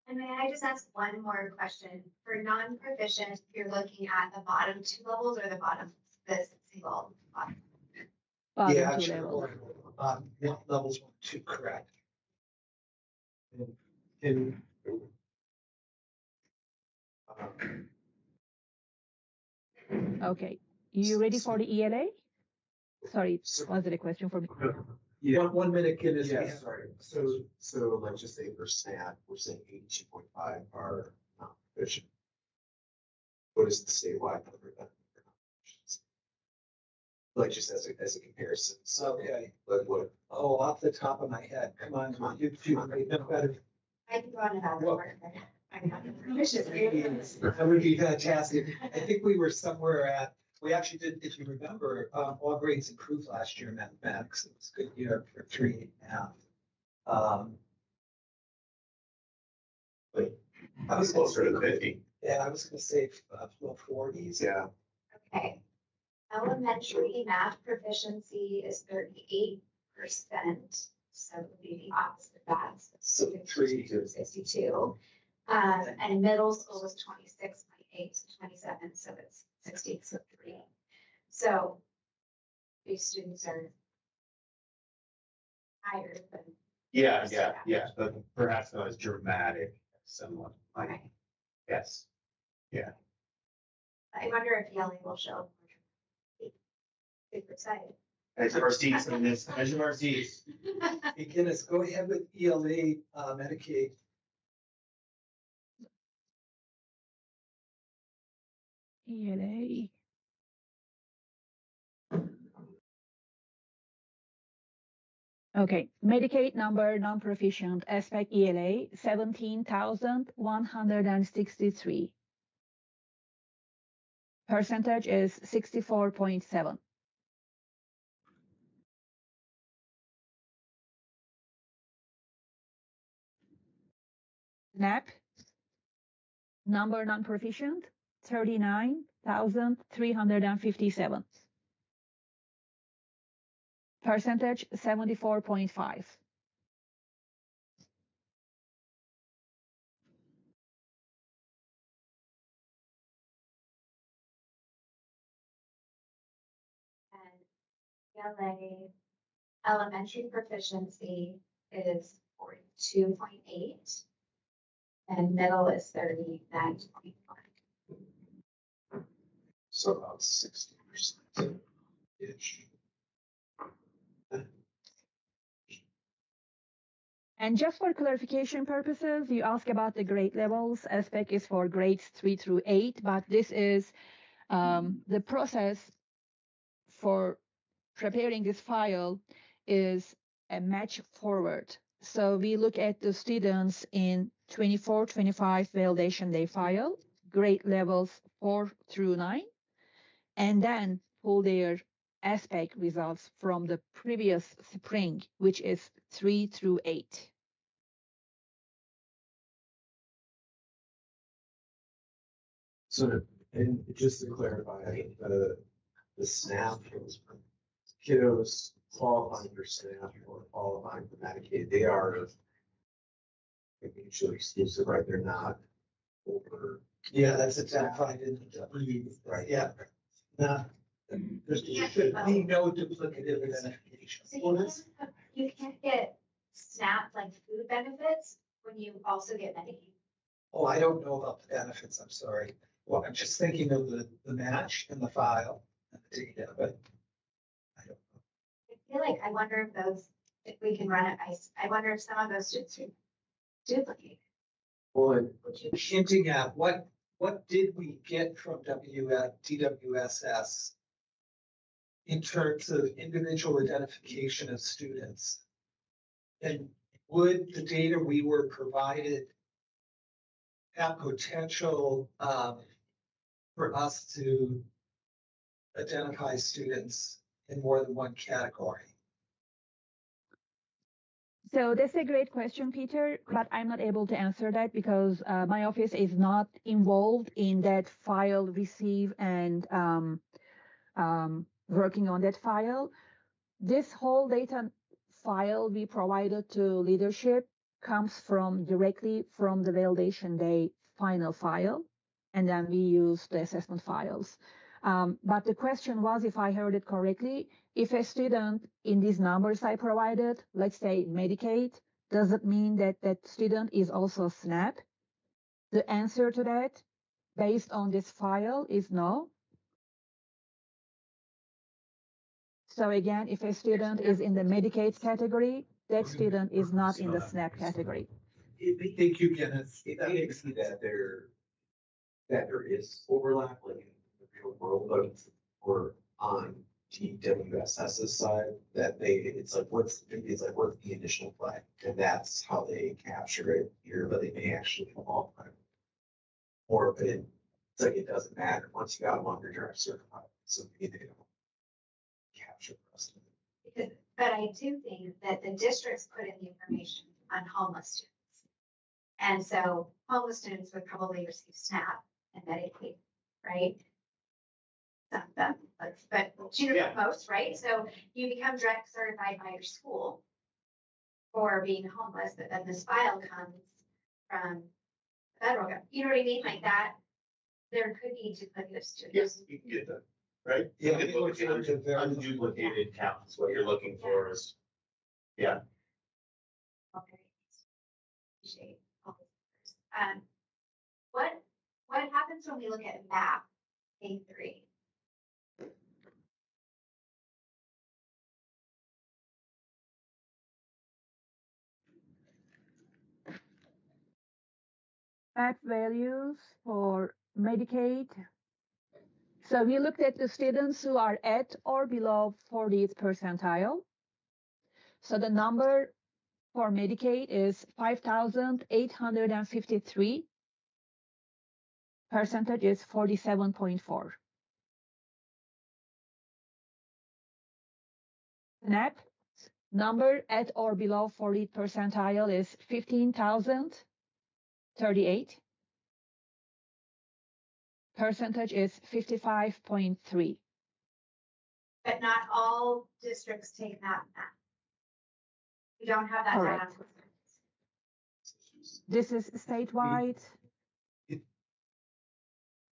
[SPEAKER 1] And may I just ask one more question? For non-proficient, you're looking at the bottom 2 levels or the bottom, the single bottom?
[SPEAKER 8] Bottom
[SPEAKER 3] Yeah,
[SPEAKER 8] 2
[SPEAKER 3] sure.
[SPEAKER 8] levels.
[SPEAKER 3] Levels 1, 2, correct. And
[SPEAKER 8] Okay, you ready for the ELA? Sorry, was it a question for me?
[SPEAKER 6] yeah,
[SPEAKER 3] 1 minute, Guinness. we
[SPEAKER 6] yeah,
[SPEAKER 3] have-
[SPEAKER 6] sorry. So let's just say for SNAP, we're saying 82.5 are not proficient. What is the statewide number then? Like just as a comparison. So
[SPEAKER 3] Okay.
[SPEAKER 6] like what,
[SPEAKER 3] Oh, off the top of my head, come on, you know better.
[SPEAKER 1] I can run it out of order. I'm not proficient.
[SPEAKER 3] That would be fantastic. I think we were somewhere at, we actually did, if you remember, all grades improved last year in mathematics. It was a good year for 3.5.
[SPEAKER 5] I was closer to 50.
[SPEAKER 3] Yeah, I was gonna say low 40s.
[SPEAKER 6] yeah,
[SPEAKER 1] Okay. Elementary math proficiency is 38%. So it would be the opposite of that.
[SPEAKER 3] So 3.
[SPEAKER 1] 62. And middle school was 26.8 to 27, so it's 63. So these students are higher than.
[SPEAKER 5] Yeah, but perhaps not as dramatic as someone like,
[SPEAKER 1] Okay.
[SPEAKER 5] yes.
[SPEAKER 1] I wonder if ELA will show. Super excited.
[SPEAKER 5] As our seats in this, as our seats.
[SPEAKER 3] Hey, Guinness, go ahead with ELA, Medicaid.
[SPEAKER 8] ELA. Okay, Medicaid number non-proficient aspect ELA 17,163. Percentage is 64.7. SNAP number non-proficient 39,357. Percentage 74.5.
[SPEAKER 1] And ELA elementary proficiency is 42.8. And middle is 39.1.
[SPEAKER 6] so about 60% ish.
[SPEAKER 8] And just for clarification purposes, you ask about the grade levels. Aspect is for grades 3 through 8, but this is the process for preparing this file is a match forward. So we look at the students in 24-25 validation day file, grade levels 4 through 9, and then pull their aspect results from the previous spring, which is 3 through 8.
[SPEAKER 6] So, and just to clarify, the SNAP kiddos qualifying for SNAP or qualifying for Medicaid, they are mutually exclusive, right? They're not over.
[SPEAKER 3] Yeah, that's identified in the
[SPEAKER 6] Right.
[SPEAKER 3] Yeah. Not, there should be no duplicative identification.
[SPEAKER 1] So you can't get SNAP like food benefits when you also get Medicaid.
[SPEAKER 3] Oh, I don't know about the benefits, I'm sorry. Well, I'm just thinking of the match in the file and the data, but I don't know.
[SPEAKER 1] I feel like, I wonder if we can run it by, I wonder if some of those students are duplicated.
[SPEAKER 6] Well,
[SPEAKER 3] hinting at what did we get from DWSS in terms of individual identification of students? And would the data we were provided have potential for us to identify students in more than one category?
[SPEAKER 8] So that's a great question, Peter, but I'm not able to answer that because my office is not involved in that file receive and working on that file. This whole data file we provided to leadership comes from directly from the validation day final file, and then we use the assessment files. But the question was, if I heard it correctly, if a student in these numbers I provided, let's say Medicaid, does it mean that that student is also SNAP? The answer to that, based on this file, is no. So again, if a student is in the Medicaid category, that student is not in the SNAP category.
[SPEAKER 3] Thank you, Kenneth.
[SPEAKER 6] That makes me that there is overlap like in the real world, but or on DWSS's side, that it's like what's the initial flag, and that's how they capture it here, but they may actually qualify. Or but it's like it doesn't matter once you got them on your drive certified, so maybe they don't capture the rest of it.
[SPEAKER 1] But I do think that the districts put in the information on homeless students. And so homeless students would probably receive SNAP and Medicaid, right? Some of them, but most, right? So you become direct certified by your school for being homeless, but then this file comes from the federal government. You know what I mean? Like that, there could be duplicative students.
[SPEAKER 5] Yes, you can get that, right?
[SPEAKER 3] Yeah,
[SPEAKER 5] You can look at unduplicated counts, what you're looking for is, yeah.
[SPEAKER 1] Okay. Appreciate all this. What happens when we look at MAP A3?
[SPEAKER 8] MAP values for Medicaid. So we looked at the students who are at or below 40th percentile. So the number for Medicaid is 5,853. Percentage is 47.4. SNAP number at or below 40th percentile is 15,038. Percentage is 55.3.
[SPEAKER 1] But not all districts take MAP. We don't have that data.
[SPEAKER 8] Correct. This is statewide.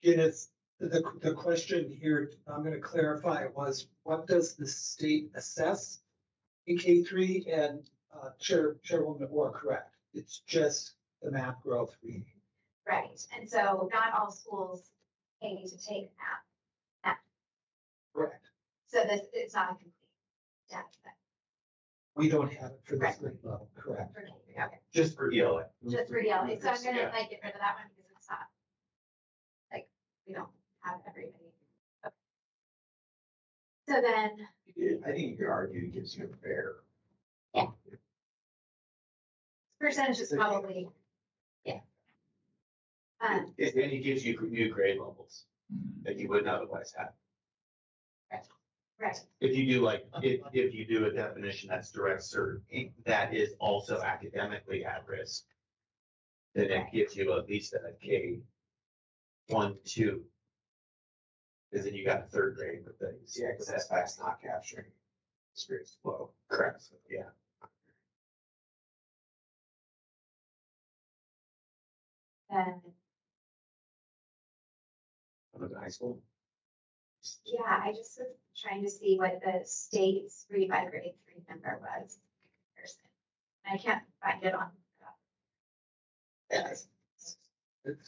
[SPEAKER 3] Kenneth, the question here, I'm going to clarify, was what does the state assess in K3? And Chairwoman Orr, correct. It's just the MAP growth reading.
[SPEAKER 1] Right, and so not all schools pay to take MAP.
[SPEAKER 3] Correct.
[SPEAKER 1] So it's not a complete data set.
[SPEAKER 3] We don't have it for this grade level, correct.
[SPEAKER 1] For K3, okay,
[SPEAKER 5] Just for ELA.
[SPEAKER 1] just for ELA, so I'm gonna
[SPEAKER 5] Yeah.
[SPEAKER 1] like get rid of that one because it's not, like, we don't have everybody. Okay. So then,
[SPEAKER 6] I think you could argue it gives you a fair.
[SPEAKER 1] percentage is probably, yeah.
[SPEAKER 5] And it gives you new grade levels that you wouldn't otherwise have.
[SPEAKER 1] Right,
[SPEAKER 5] If you do if you do a definition that's direct cert, that is also academically at risk. Then it gives you at least a K 1, 2. Because then you got third grade with things.
[SPEAKER 6] Yeah, because SBAC's not capturing experience flow.
[SPEAKER 5] Correct, yeah.
[SPEAKER 1] then,
[SPEAKER 5] Look at high school.
[SPEAKER 1] yeah, I just was trying to see what the state's read by grade 3 number was. in comparison. I can't find it on.
[SPEAKER 3] Yes.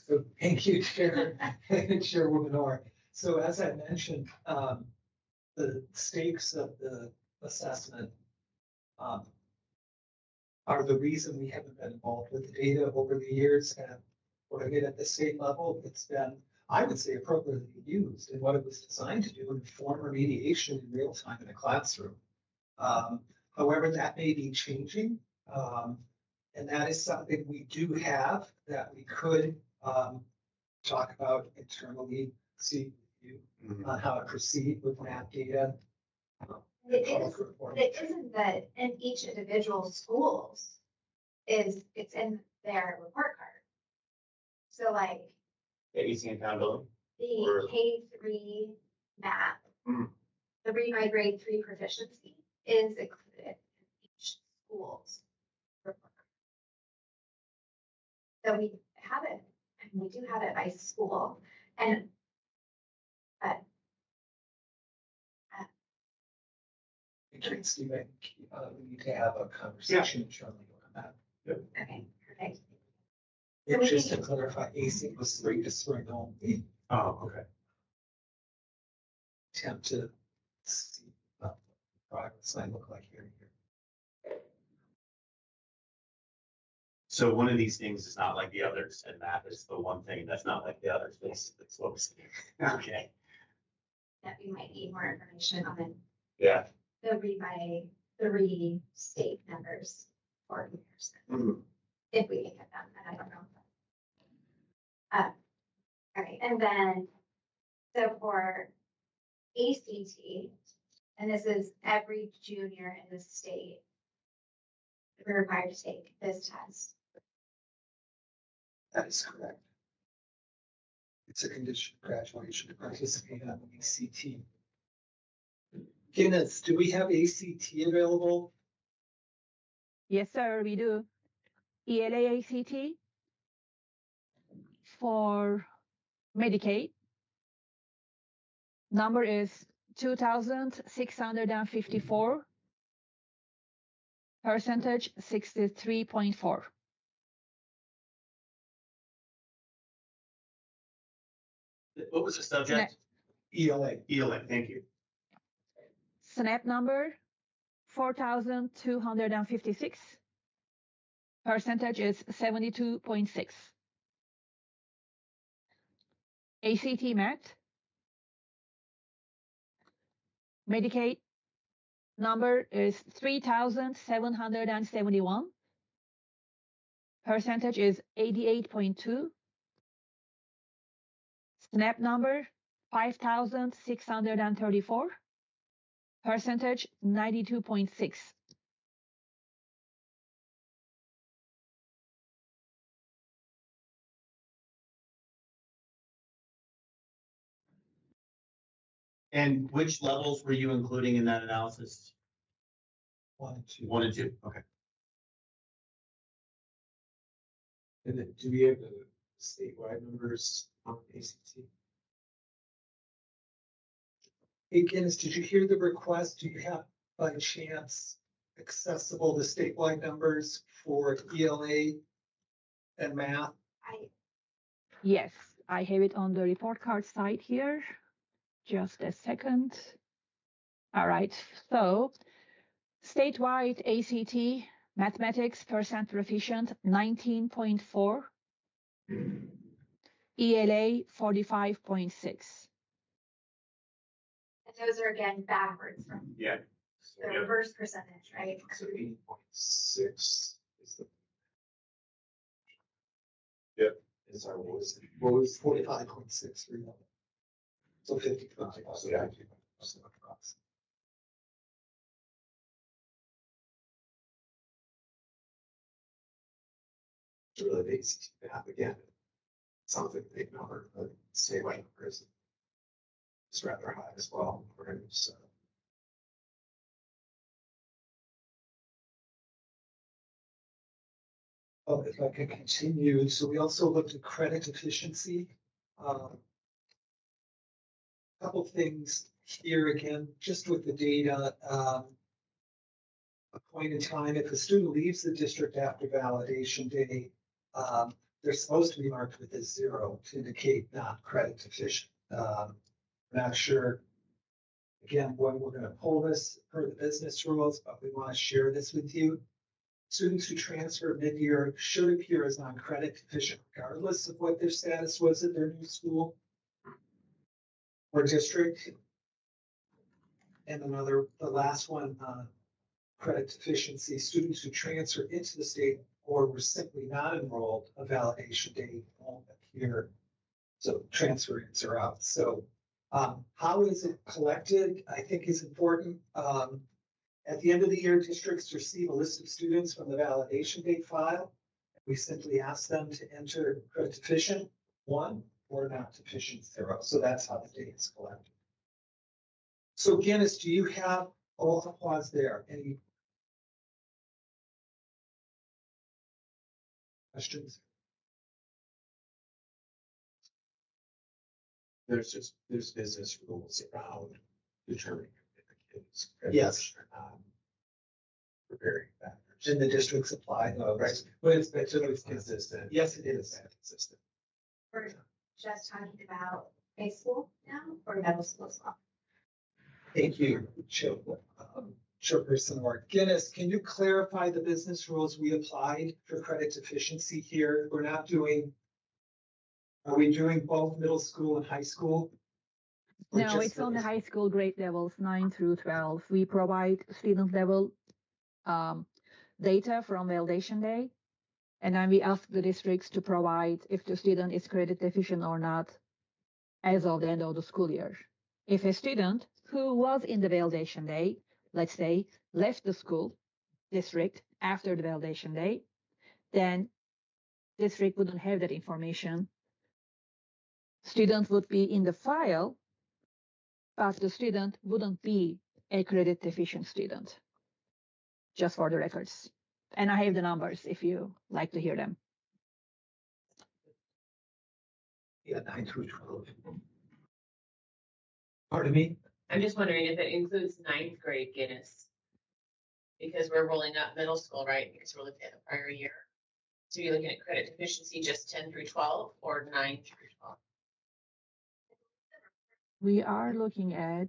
[SPEAKER 3] So thank you, Chairwoman Orr. So as I mentioned, the stakes of the assessment are the reason we haven't been involved with the data over the years. And putting it at the state level, it's been, I would say, appropriately used in what it was designed to do, inform remediation in real time in a classroom. However, that may be changing. And that is something we do have that we could talk about internally, see on how to proceed with map data.
[SPEAKER 1] It isn't that in each individual schools it's in their report card. So like
[SPEAKER 5] ABC accountability.
[SPEAKER 1] the
[SPEAKER 5] Or-
[SPEAKER 1] K-3 map,
[SPEAKER 5] Mhm.
[SPEAKER 1] the Read My Grade 3 proficiency is included in each school's report card. So we have it, and we do have it by school, and
[SPEAKER 3] Between Steve, I think, we need to have a conversation internally on that.
[SPEAKER 1] okay, perfect.
[SPEAKER 3] And just to clarify, AC was spring to spring only,
[SPEAKER 5] Oh, okay.
[SPEAKER 3] attempt to see what progress might look like here.
[SPEAKER 5] So one of these things is not like the others, and that is the one thing that's not like the others, basically, that's what we're saying. Okay,
[SPEAKER 1] That we might need more information on
[SPEAKER 5] yeah.
[SPEAKER 1] the Read My 3 state numbers for comparison.
[SPEAKER 5] Mhm.
[SPEAKER 1] If we can get them, and I don't know. All right, and then, so for ACT, and this is every junior in the state, we're required to take this test.
[SPEAKER 3] That is correct. It's a condition of graduation to participate on the ACT. Guinness, do we have ACT available?
[SPEAKER 8] Yes, sir, we do. ELA ACT for Medicaid. Number is 2,654. Percentage 63.4.
[SPEAKER 5] What was the subject?
[SPEAKER 3] ELA.
[SPEAKER 5] ELA, thank you.
[SPEAKER 8] SNAP number 4,256. Percentage is 72.6. ACT MAT. Medicaid number is 3,771. Percentage is 88.2. SNAP number 5,634. Percentage 92.6.
[SPEAKER 5] And which levels were you including in that analysis?
[SPEAKER 3] 1 and 2.
[SPEAKER 5] 1 and 2, okay.
[SPEAKER 6] And then do we have the statewide numbers on ACT?
[SPEAKER 3] Hey, Guinness, did you hear the request? Do you have by chance accessible the statewide numbers for ELA and math?
[SPEAKER 8] Yes, I have it on the report card site here. Just a second. All right, so statewide ACT mathematics percent proficient 19.4, ELA 45.6.
[SPEAKER 1] And those are again backwards from
[SPEAKER 5] Yeah.
[SPEAKER 1] the reverse percentage, right?
[SPEAKER 6] So 80.6 is the.
[SPEAKER 5] Yep.
[SPEAKER 6] Is our, what was it?
[SPEAKER 3] What was 45.6 for you? So 55.
[SPEAKER 6] So yeah. It's really the ACT map again. Sounds like a big number, but statewide number is rather high as well. So.
[SPEAKER 3] Oh, if I could continue, so we also looked at credit efficiency. Couple things here again, just with the data. A point in time, if a student leaves the district after validation day, they're supposed to be marked with a 0 to indicate not credit deficient. Not sure, again, when we're going to pull this per the business rules, but we want to share this with you. students who transfer mid-year should appear as non-credit deficient regardless of what their status was at their new school or district. And another, the last one, credit deficiency, students who transfer into the state or were simply not enrolled, a validation date won't appear. So transfer ins are out. So how is it collected? I think is important. At the end of the year, districts receive a list of students from the validation date file. We simply ask them to enter credit deficient 1 or not deficient 0. So that's how the data is collected. So Guinness, do you have, I'll pause there. Any questions?
[SPEAKER 6] There's business rules around determining if the kids.
[SPEAKER 3] Yes.
[SPEAKER 6] Are not preparing factors.
[SPEAKER 3] And the districts apply those.
[SPEAKER 6] Right.
[SPEAKER 3] But it's
[SPEAKER 6] Consistent.
[SPEAKER 3] Yes, it is.
[SPEAKER 6] Consistent.
[SPEAKER 1] We're just talking about high school now or middle school as well?
[SPEAKER 3] Thank you, Chairperson Orr. Guinness, can you clarify the business rules we applied for credit deficiency here? We're not doing, are we doing both middle school and high school? Or
[SPEAKER 8] No,
[SPEAKER 3] just
[SPEAKER 8] it's on the
[SPEAKER 3] middle
[SPEAKER 8] high school grade levels, 9 through 12. We provide student level data from validation day. And then we ask the districts to provide if the student is credit deficient or not as of the end of the school year. If a student who was in the validation day, let's say, left the school district after the validation day, then district wouldn't have that information. Student would be in the file, but the student wouldn't be a credit deficient student, just for the records. And I have the numbers if you like to hear them.
[SPEAKER 3] Yeah, 9 through 12. Pardon me?
[SPEAKER 10] I'm just wondering if it includes ninth grade Guinness. Because we're rolling up middle school, right? Because we're looking at the prior year. So you're looking at credit deficiency just 10 through 12 or 9 through 12?
[SPEAKER 8] We are looking at,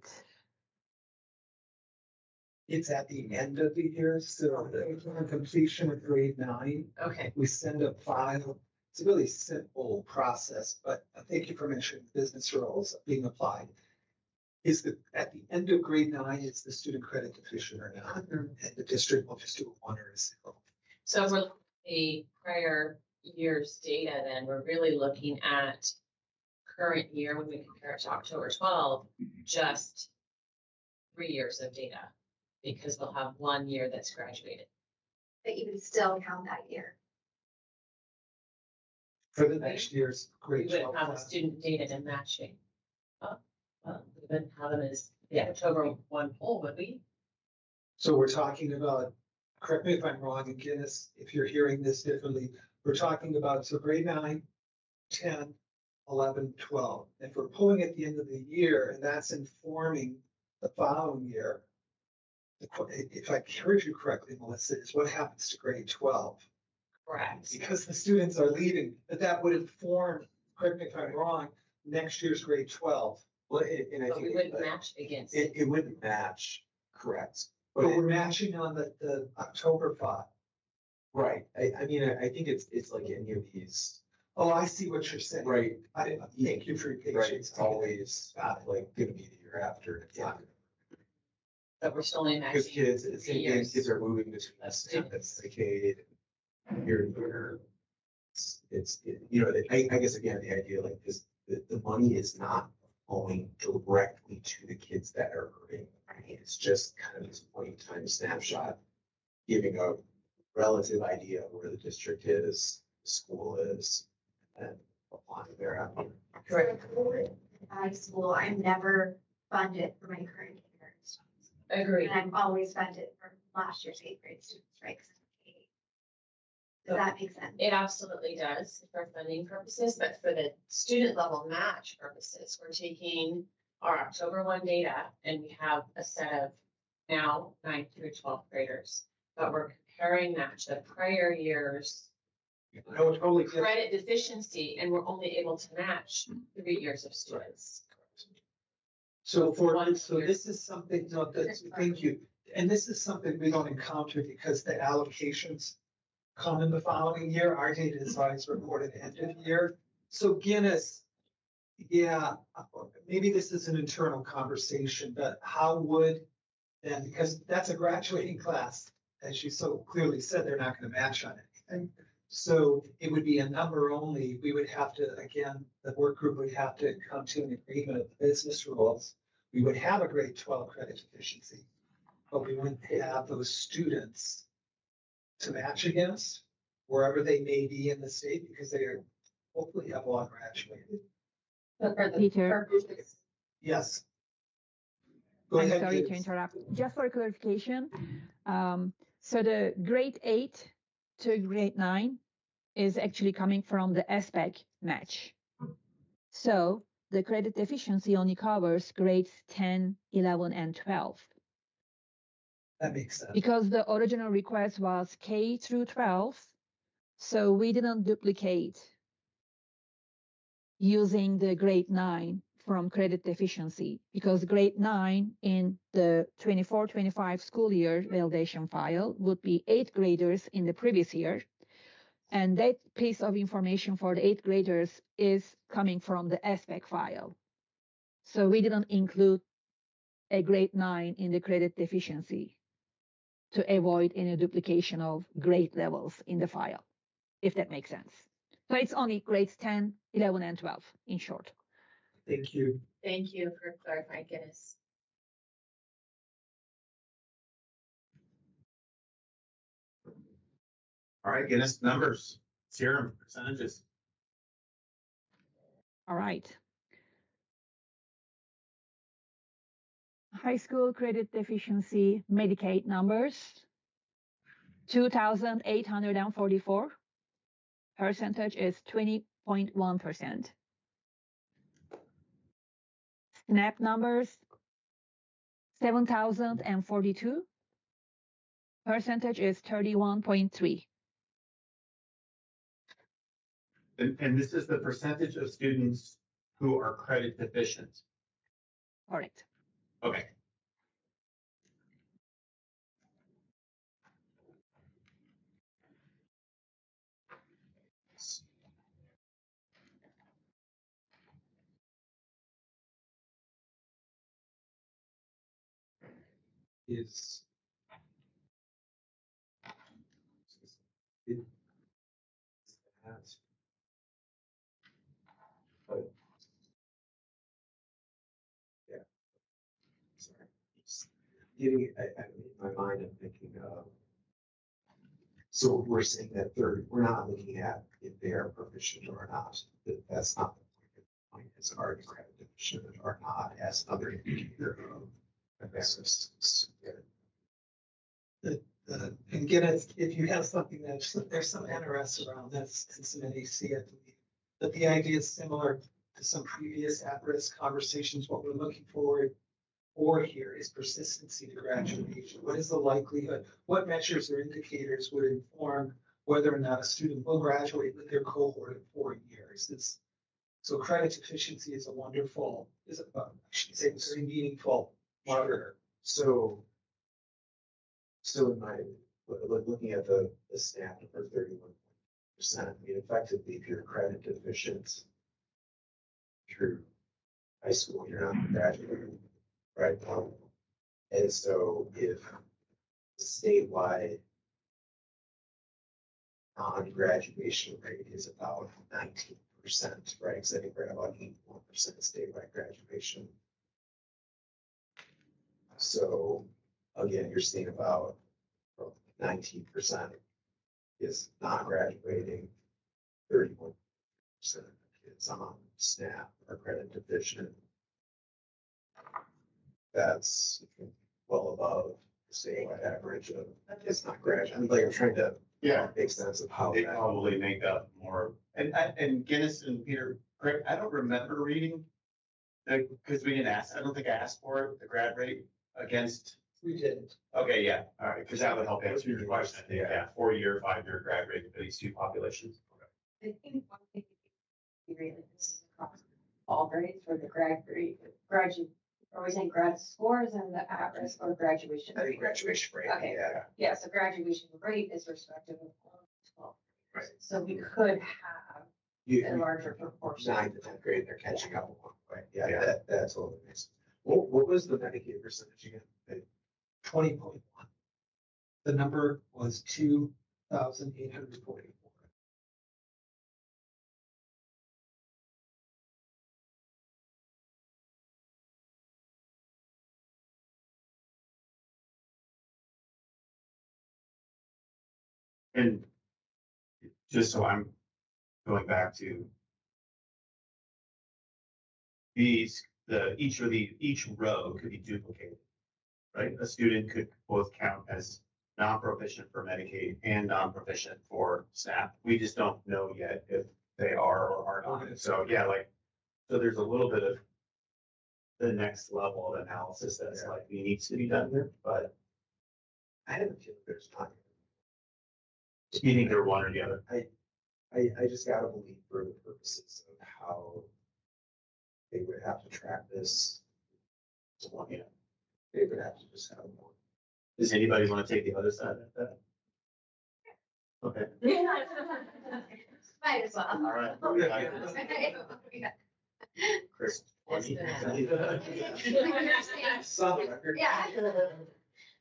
[SPEAKER 3] It's at the end of the year, so on completion of grade 9,
[SPEAKER 10] Okay,
[SPEAKER 3] we send a file. It's a really simple process, but thank you for mentioning business rules being applied. Is that at the end of grade 9, is the student credit deficient or not? And the district will just do a 1 or a 0.
[SPEAKER 10] so if we're looking at the prior year's data, then we're really looking at current year when we compare it to October 12, just 3 years of data. Because we'll have 1 year that's graduated.
[SPEAKER 1] But you would still count that year.
[SPEAKER 3] For the next year's
[SPEAKER 10] We
[SPEAKER 3] grade
[SPEAKER 10] wouldn't
[SPEAKER 3] 12
[SPEAKER 10] have the
[SPEAKER 3] class.
[SPEAKER 10] student data to matching. We wouldn't have them as the October 1 poll, would we?
[SPEAKER 3] So we're talking about, correct me if I'm wrong, and Guinness, if you're hearing this differently, we're talking about, so grade 9, 10, 11, 12. If we're pulling at the end of the year and that's informing the following year, if I heard you correctly, Melissa, is what happens to grade 12?
[SPEAKER 10] Correct.
[SPEAKER 3] Because the students are leaving, but that would inform, correct me if I'm wrong, next year's grade 12.
[SPEAKER 6] Well, and I
[SPEAKER 10] But we
[SPEAKER 6] think
[SPEAKER 10] wouldn't match against.
[SPEAKER 6] it wouldn't match, correct.
[SPEAKER 3] But
[SPEAKER 6] But
[SPEAKER 3] we're matching on the October file.
[SPEAKER 6] right, I mean, I think it's like any of these,
[SPEAKER 3] Oh, I see what you're saying.
[SPEAKER 6] right?
[SPEAKER 3] Thank you for your
[SPEAKER 6] Right,
[SPEAKER 3] patience.
[SPEAKER 6] it's always like gonna be the year after. It's not gonna-
[SPEAKER 10] But we're still only
[SPEAKER 6] Because
[SPEAKER 10] matching.
[SPEAKER 6] kids, it's the
[SPEAKER 10] years.
[SPEAKER 6] kids are moving between that's Medicaid, year to year. You know, I guess again, the idea like this, the money is not going directly to the kids that are earning, right? It's just kind of this point in time snapshot, giving a relative idea of where the district is, the school is, and applying thereafter.
[SPEAKER 10] Correct.
[SPEAKER 1] High school, I'm never funded for my current kindergarten students.
[SPEAKER 10] Agreed.
[SPEAKER 1] And I'm always funded for last year's 8th grade students, right? 'Cause I'm K. Does that make sense?
[SPEAKER 10] It absolutely does for funding purposes, but for the student level match purposes, we're taking our October 1 data and we have a set of now 9th through 12th graders. But we're comparing that to the prior year's
[SPEAKER 3] No, totally. get it.
[SPEAKER 10] credit deficiency and we're only able to match 3 years of students.
[SPEAKER 3] So
[SPEAKER 10] One
[SPEAKER 3] so
[SPEAKER 10] year.
[SPEAKER 3] this is something, no, that's, thank you. and this is something we don't encounter because the allocations come in the following year. Our data is always reported end of year. So Guinness, yeah, maybe this is an internal conversation, but how would then, because that's a graduating class, as you so clearly said, they're not going to match on anything. So it would be a number only. We would have to, again, the work group would have to come to an agreement of the business rules. We would have a grade 12 credit deficiency, but we wouldn't have those students to match against wherever they may be in the state because they are hopefully have all graduated.
[SPEAKER 7] But for the
[SPEAKER 8] Peter.
[SPEAKER 7] purposes,
[SPEAKER 3] Yes. Go
[SPEAKER 8] I'm
[SPEAKER 3] ahead.
[SPEAKER 8] sorry to
[SPEAKER 3] Gibbs.
[SPEAKER 8] interrupt. Just for clarification, so the grade 8 to grade 9 is actually coming from the SPEC match. So the credit deficiency only covers grades 10, 11, and 12.
[SPEAKER 3] That makes sense.
[SPEAKER 8] Because the original request was K through 12, so we didn't duplicate using the grade 9 from credit deficiency, because grade 9 in the 24-25 school year validation file would be 8th graders in the previous year. And that piece of information for the 8th graders is coming from the SPEC file. So we didn't include a grade 9 in the credit deficiency to avoid any duplication of grade levels in the file, if that makes sense. So it's only grades 10, 11, and 12 in short.
[SPEAKER 3] Thank you.
[SPEAKER 10] Thank you for clarifying, Guinness.
[SPEAKER 5] All right, Guinness numbers, serum percentages.
[SPEAKER 8] All right. High school credit deficiency Medicaid numbers, 2,844. Percentage is 20.1%. SNAP numbers, 7,042. Percentage is 31.3.
[SPEAKER 5] And this is the percentage of students who are credit deficient.
[SPEAKER 8] Correct.
[SPEAKER 5] Okay.
[SPEAKER 6] Is. But. Yeah. Sorry. Getting, in my mind, I'm thinking of. So we're saying that we're not looking at if they are proficient or not. That's not the point. The point is, are they credit deficient or not as another indicator of assistance.
[SPEAKER 3] And again, if you have something that's, there's some NRS around this and some NAC, I believe, but the idea is similar to some previous at-risk conversations. What we're looking for here is persistency to graduation. What is the likelihood? What measures or indicators would inform whether or not a student will graduate with their cohort in 4 years? So credit deficiency is a wonderful, I should say, very meaningful marker.
[SPEAKER 6] So in my, looking at the SNAP for 31%, I mean, effectively, if you're credit deficient through high school, you're not graduating, right? And so if the statewide non-graduation rate is about 19%, right? Because I think we're at about 81% statewide graduation. So again, you're seeing about 19% is not graduating, 31% of the kids on SNAP are credit deficient. That's well above the statewide average of it's not graduating. Like I'm trying to make sense of how
[SPEAKER 5] They
[SPEAKER 6] that.
[SPEAKER 5] probably make up more. And Guinness and Peter, Greg, I don't remember reading because we didn't ask. I don't think I asked for it, the grad rate against.
[SPEAKER 3] We didn't.
[SPEAKER 5] Okay, yeah, all right, because that would help answer your question. I think, yeah, 4-year, 5-year grad rate for these two populations.
[SPEAKER 7] I think one thing you really this is across all grades for the Are we saying grad scores and the at-risk or graduation?
[SPEAKER 6] I think graduation rate,
[SPEAKER 7] Okay.
[SPEAKER 6] yeah.
[SPEAKER 7] Yeah, so graduation rate is respective of 12.
[SPEAKER 6] Right.
[SPEAKER 7] So we could have a larger proportion.
[SPEAKER 6] 9th to 10th grade, they're catching up along the way. Yeah, that totally makes sense. What was the Medicaid percentage again?
[SPEAKER 3] 20.1. The number was 2,844.
[SPEAKER 5] And just so I'm going back to these, each row could be duplicated, right? A student could both count as non-proficient for Medicaid and non-proficient for SNAP. We just don't know yet if they are or are not. So yeah, so there's a little bit of the next level of analysis that's likely needs to be done here, but
[SPEAKER 6] I have a feeling there's not.
[SPEAKER 5] you think they're one or the other?
[SPEAKER 6] I just gotta believe for the purposes of how they would have to track this.
[SPEAKER 5] Yeah.
[SPEAKER 6] They would have to just have more.
[SPEAKER 5] Does anybody want to take the other side of that? Okay,
[SPEAKER 1] Might as well.
[SPEAKER 5] all right. Chris.
[SPEAKER 6] Some record.
[SPEAKER 1] Yeah.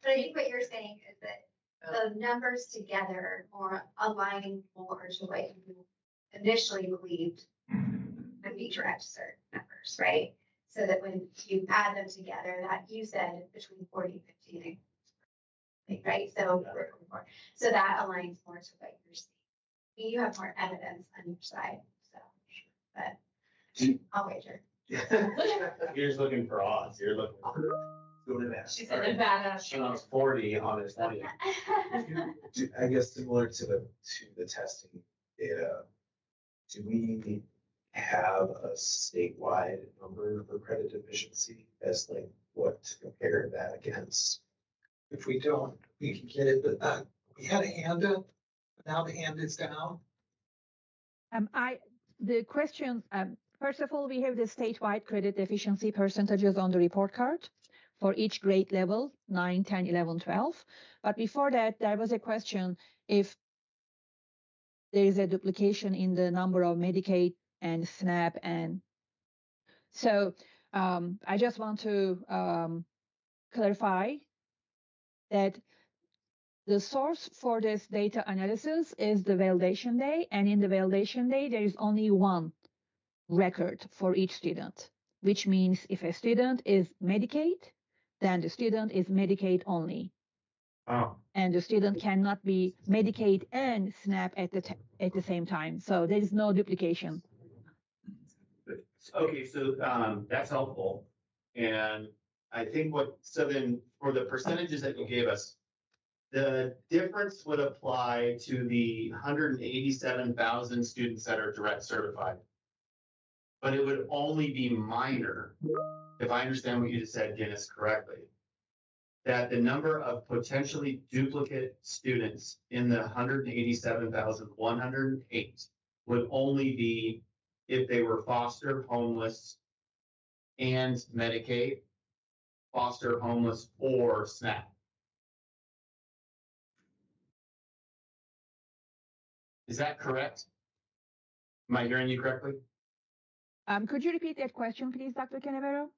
[SPEAKER 1] But I think what you're saying is that the numbers together or aligning more to what you initially believed would be direct cert numbers, right? So that when you add them together, that you said between 40 and 50, right? So that aligns more to what you're seeing. You have more evidence on your side, so, but I'll wager.
[SPEAKER 5] You're just looking for odds. You're looking for.
[SPEAKER 6] Go to that.
[SPEAKER 10] She said Nevada.
[SPEAKER 5] She wants 40 on his 20.
[SPEAKER 6] I guess similar to the testing data, do we have a statewide number for credit deficiency as like what to compare that against?
[SPEAKER 3] If we don't, we can get it, but we had a hand up, but now the hand is down.
[SPEAKER 8] The question, first of all, we have the statewide credit deficiency percentages on the report card for each grade level, 9, 10, 11, 12. But before that, there was a question if there is a duplication in the number of Medicaid and SNAP. And so I just want to clarify that the source for this data analysis is the validation day. And in the validation day, there is only one record for each student, which means if a student is Medicaid, then the student is Medicaid only.
[SPEAKER 5] Oh.
[SPEAKER 8] And the student cannot be Medicaid and SNAP at the same time. So there is no duplication.
[SPEAKER 5] Okay, so that's helpful. And I think so then for the percentages that you gave us, the difference would apply to the 187,000 students that are direct certified. But it would only be minor, if I understand what you just said, Dennis, correctly, that the number of potentially duplicate students in the 187,108 would only be if they were foster, homeless, and Medicaid, foster, homeless, or SNAP. Is that correct? Am I hearing you correctly?
[SPEAKER 8] Could you repeat that question, please, Dr. Canavero?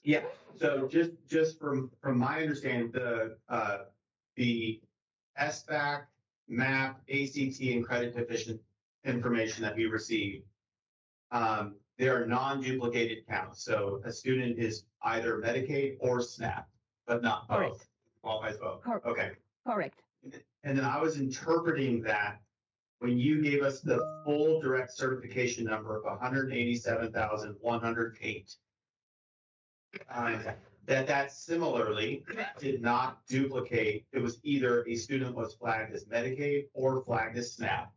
[SPEAKER 5] Yeah, so just from my understanding, the SBAC, MAP, ACT, and credit deficient information that we receive, they are non-duplicated counts. So a student is either Medicaid or SNAP, but not both.
[SPEAKER 8] Correct.
[SPEAKER 5] Qualifies both.
[SPEAKER 8] Correct.
[SPEAKER 5] Okay.
[SPEAKER 8] Correct.
[SPEAKER 5] And then I was interpreting that when you gave us the full direct certification number of 187,108. That similarly did not duplicate. It was either a student was flagged as Medicaid or flagged as SNAP,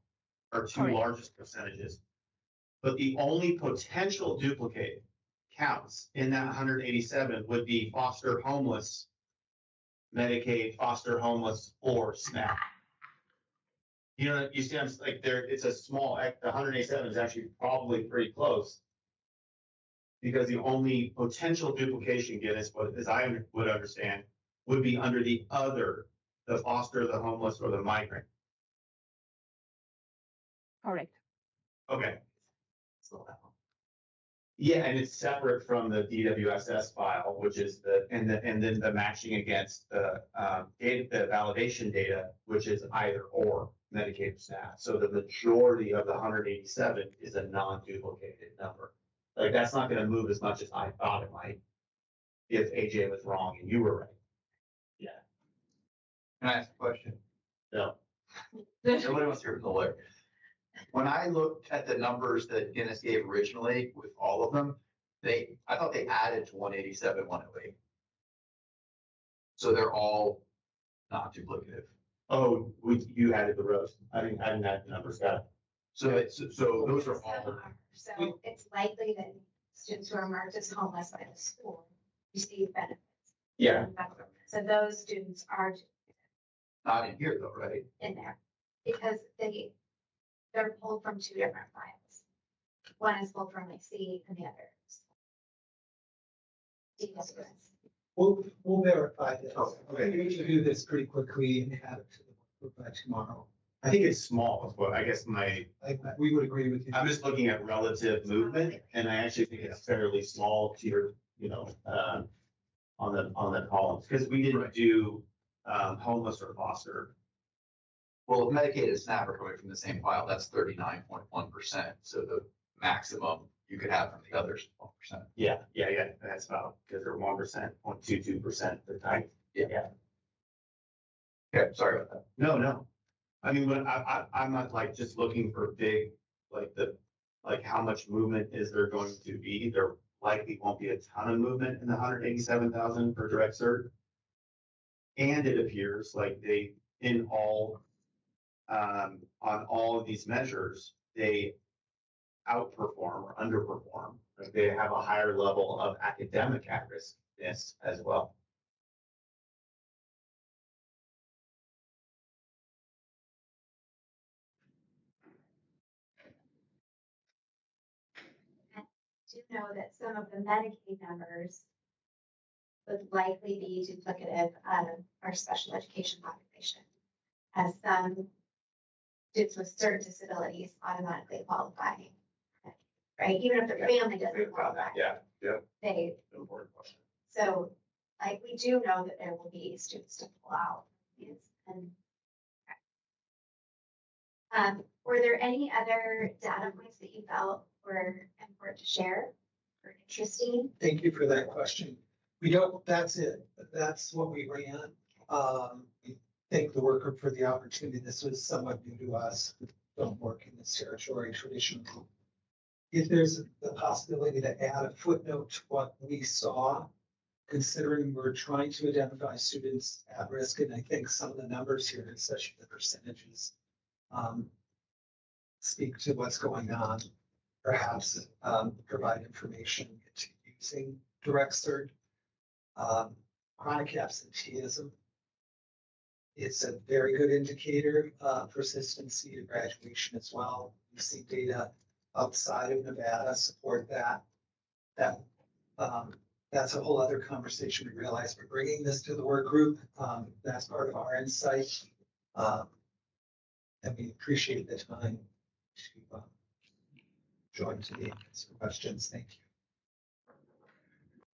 [SPEAKER 5] our two
[SPEAKER 8] Correct.
[SPEAKER 5] largest percentages. But the only potential duplicate counts in that 187 would be foster homeless, Medicaid, foster homeless, or SNAP. You know, you see, I'm like there. It's a small. The 187 is actually probably pretty close. Because the only potential duplication, again, is what, as I would understand, would be under the other, the foster, the homeless, or the migrant.
[SPEAKER 8] Correct.
[SPEAKER 5] Okay. Yeah, and it's separate from the DWSS file, which is and then the matching against the, data, the validation data, which is either or Medicaid staff. So the majority of the 187 is a non-duplicated number. Like, that's not gonna move as much as I thought it might if AJ was wrong and you were right. Yeah.
[SPEAKER 9] Can I ask a question?
[SPEAKER 5] No.
[SPEAKER 9] Nobody wants to hear from the lawyer. When I looked at the numbers that Guinness gave originally with all of them, I thought they added to 187, 108. So they're all not duplicative.
[SPEAKER 5] Oh, you added the rows. I didn't add the numbers, got it.
[SPEAKER 9] So those are all.
[SPEAKER 1] Some are. So it's likely that students who are marked as homeless by the school receive benefits.
[SPEAKER 5] Yeah.
[SPEAKER 1] So those students are
[SPEAKER 9] Not in here though, right?
[SPEAKER 1] in there because they're pulled from two different files. One is pulled from C and the other is DWS.
[SPEAKER 3] We'll verify this.
[SPEAKER 5] Oh,
[SPEAKER 3] I think we should do this pretty quickly and have it to the work by tomorrow.
[SPEAKER 5] I think it's small, is what I guess
[SPEAKER 3] We would agree with you.
[SPEAKER 5] I'm just looking at relative movement, and I actually think it's fairly small to your, on the columns, because we didn't do, homeless or foster.
[SPEAKER 9] Well, if Medicaid and SNAP are coming from the same file, that's 39.1%. So the maximum you could have from the others is 1%.
[SPEAKER 5] Yeah, that's about, because they're 1%, 0.22%, they're tight. Yeah.
[SPEAKER 9] Okay, sorry about that.
[SPEAKER 5] No. I mean, when I'm not like just looking for big, like how much movement is there going to be? There likely won't be a ton of movement in the 187,000 for direct cert. And it appears like on all of these measures, they outperform or underperform. Like they have a higher level of academic at-riskness as well.
[SPEAKER 1] Do know that some of the Medicaid numbers would likely be duplicative of our special education population, as some students with certain disabilities automatically qualify, right? Even if their family doesn't qualify.
[SPEAKER 5] Yeah.
[SPEAKER 1] They,
[SPEAKER 5] Important question.
[SPEAKER 1] so like we do know that there will be students to pull out. Were there any other data points that you felt were important to share or interesting?
[SPEAKER 3] Thank you for that question. That's it. That's what we ran. We thank the worker for the opportunity. This was somewhat new to us. We don't work in this territory traditionally. If there's the possibility to add a footnote to what we saw, considering we're trying to identify students at risk, and I think some of the numbers here, especially the percentages, speak to what's going on, perhaps provide information into using direct cert. Chronic absenteeism. It's a very good indicator of persistency to graduation as well. We see data outside of Nevada support that. That's a whole other conversation. We realize we're bringing this to the work group. That's part of our insight. And we appreciate the time to join today and answer questions. Thank you.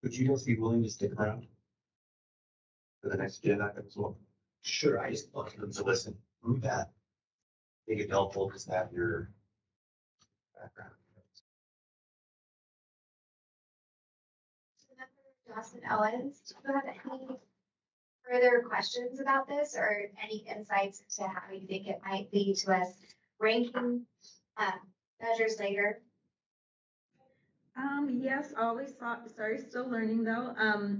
[SPEAKER 5] Would you both be willing to stick around for the next agenda item as well?
[SPEAKER 3] Sure,
[SPEAKER 5] I just want them to listen.
[SPEAKER 3] that.
[SPEAKER 5] I think it's helpful just to have your background.
[SPEAKER 1] Dawson Owens, do you have any further questions about this or any insights into how you think it might lead to us ranking measures later?
[SPEAKER 2] Yes, always thought, sorry, still learning though.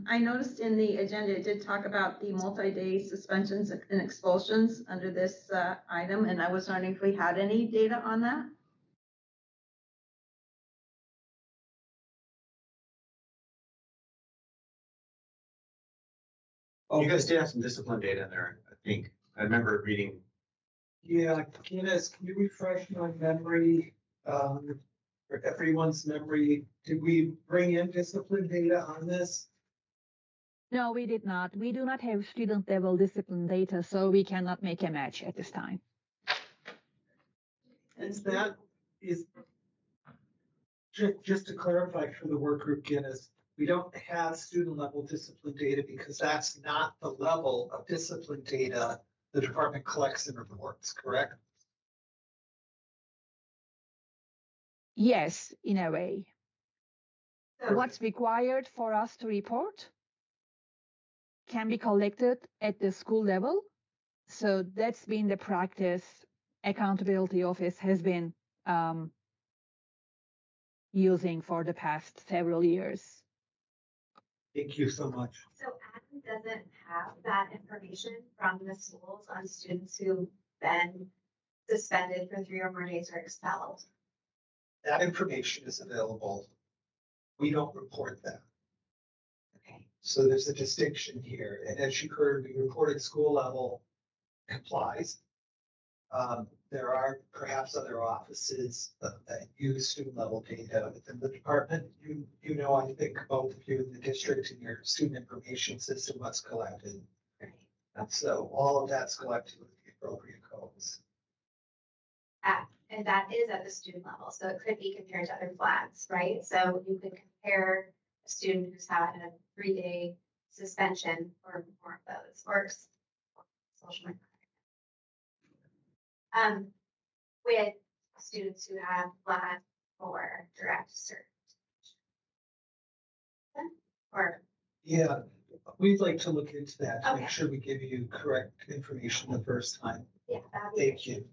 [SPEAKER 2] I noticed in the agenda, it did talk about the multi-day suspensions and expulsions under this item, and I was wondering if we had any data on that.
[SPEAKER 5] You guys did have some discipline data in there, I think. I remember reading.
[SPEAKER 3] Yeah, Candace, can you refresh my memory? For everyone's memory, did we bring in discipline data on this?
[SPEAKER 8] No, we did not. We do not have student level discipline data, so we cannot make a match at this time.
[SPEAKER 3] Is that, just to clarify for the work group, Guinness, we don't have student level discipline data because that's not the level of discipline data the department collects and reports, correct?
[SPEAKER 8] Yes, in a way.
[SPEAKER 1] So
[SPEAKER 8] What's required for us to report can be collected at the school level. So that's been the practice accountability office has been using for the past several years.
[SPEAKER 3] Thank you so much.
[SPEAKER 1] So Adam doesn't have that information from the schools on students who've been suspended for 3 or more days or expelled.
[SPEAKER 3] That information is available. We don't report that.
[SPEAKER 1] Okay.
[SPEAKER 3] So there's a distinction here. And as you heard, we reported school level complies. There are perhaps other offices that use student level data within the department. You know, I think both of you in the district and your student information system was collected.
[SPEAKER 1] Right.
[SPEAKER 3] And so all of that's collected with the appropriate codes.
[SPEAKER 1] And that is at the student level, so it could be compared to other flags, right? So you could compare a student who's had a 3-day suspension or more of those, or social media. With students who have flag or direct cert. Or,
[SPEAKER 3] Yeah, we'd like to look into that to
[SPEAKER 1] Okay.
[SPEAKER 3] make sure we give you correct information the first time.
[SPEAKER 1] yeah, that'd be.
[SPEAKER 3] Thank you.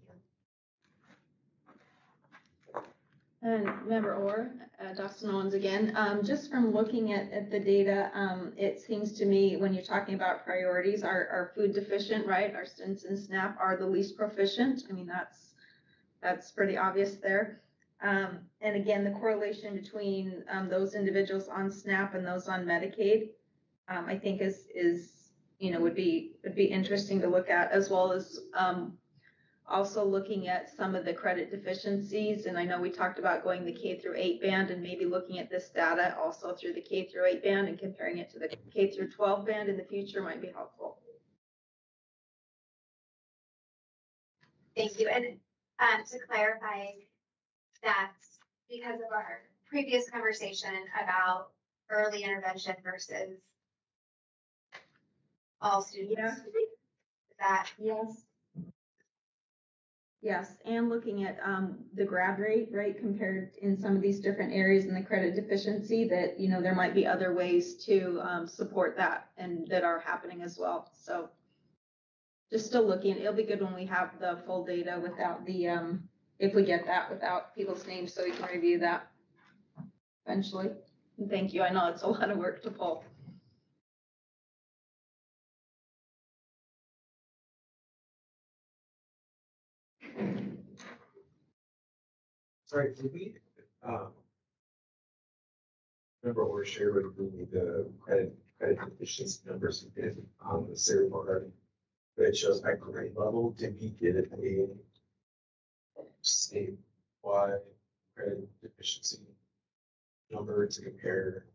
[SPEAKER 2] And Member Orr, Dustin Owens again, just from looking at the data, it seems to me when you're talking about priorities, are food deficient, right? Our students in SNAP are the least proficient. I mean, that's pretty obvious there. And again, the correlation between those individuals on SNAP and those on Medicaid, I think is would be interesting to look at, as well as also looking at some of the credit deficiencies. And I know we talked about going the K through 8 band and maybe looking at this data also through the K through 8 band and comparing it to the K through 12 band in the future might be helpful.
[SPEAKER 1] Thank you. And to clarify, that's because of our previous conversation about early intervention versus all students.
[SPEAKER 2] Yeah.
[SPEAKER 1] Is that,
[SPEAKER 2] Yes. Yes, and looking at the grad rate, right, compared in some of these different areas in the credit deficiency that, there might be other ways to support that and that are happening as well. So just still looking, it'll be good when we have the full data without the, if we get that without people's names so we can review that eventually. And thank you. I know it's a lot of work to pull.
[SPEAKER 6] Sorry, did we, remember or share with me the credit deficiency numbers on the serial report that shows by grade level? Did we get a statewide credit deficiency number to compare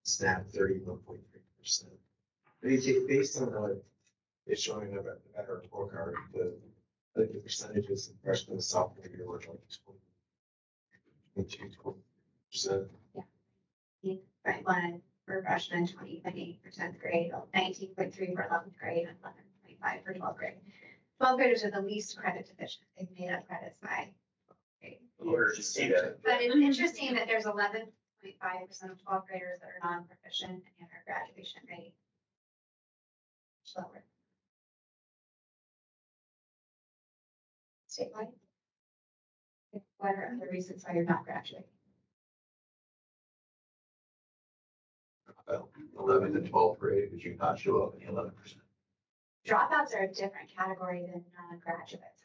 [SPEAKER 6] SNAP 31.3%? Based on what is showing up at our report card, the percentages in freshman and sophomore year were like 22%.
[SPEAKER 1] right, one for freshman, 20.8 for 10th grade, 19.3 for 11th grade, and 11.5 for 12th grade. 12th graders are the least credit deficient. They've made up credits by grade.
[SPEAKER 5] In order to see that.
[SPEAKER 1] But it's interesting that there's 11.5% of 12th graders that are non-proficient and yet our graduation rate is lower. Statewide? What are the reasons why you're not graduating?
[SPEAKER 9] 11th and 12th grade, did you not show up in the 11%?
[SPEAKER 1] Dropouts are a different category than non-graduates.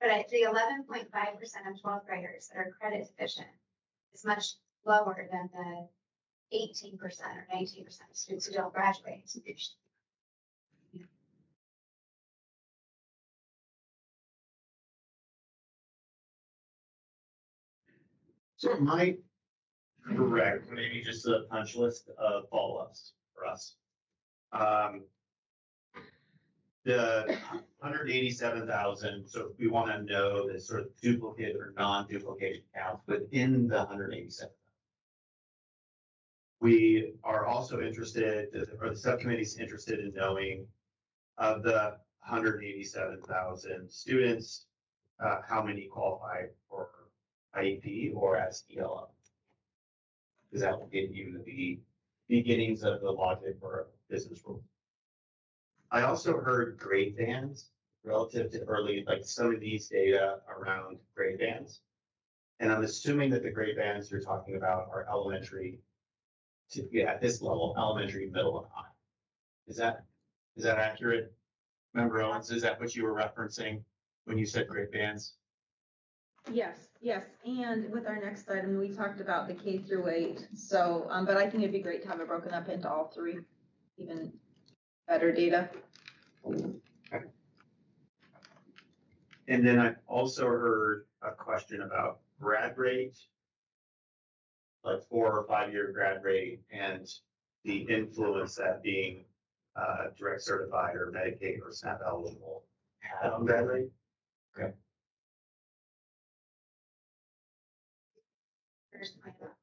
[SPEAKER 1] But the 11.5% of 12th graders that are credit deficient is much lower than the 18% or 19% of students who don't graduate.
[SPEAKER 5] So am I correct, maybe just a punch list of follow-ups for us? The 187,000, so we want to know the sort of duplicate or non-duplicated counts within the 187. We are also interested, or the subcommittee's interested in knowing of the 187,000 students, how many qualify for IEP or as ELL? Because that will give you the beginnings of the logic for business rules. I also heard grade bands relative to early, like some of these data around grade bands. And I'm assuming that the grade bands you're talking about are elementary to, yeah, at this level, elementary, middle, and high. Is that accurate? Member Owens, is that what you were referencing when you said grade bands?
[SPEAKER 2] Yes, and with our next item, we talked about the K through 8. So, but I think it'd be great to have it broken up into all three, even better data.
[SPEAKER 5] Okay. And then I also heard a question about grad rate, like 4 or 5 year grad rate, and the influence that being direct certified or Medicaid or SNAP eligible had on grad rate. Okay.
[SPEAKER 1] First point about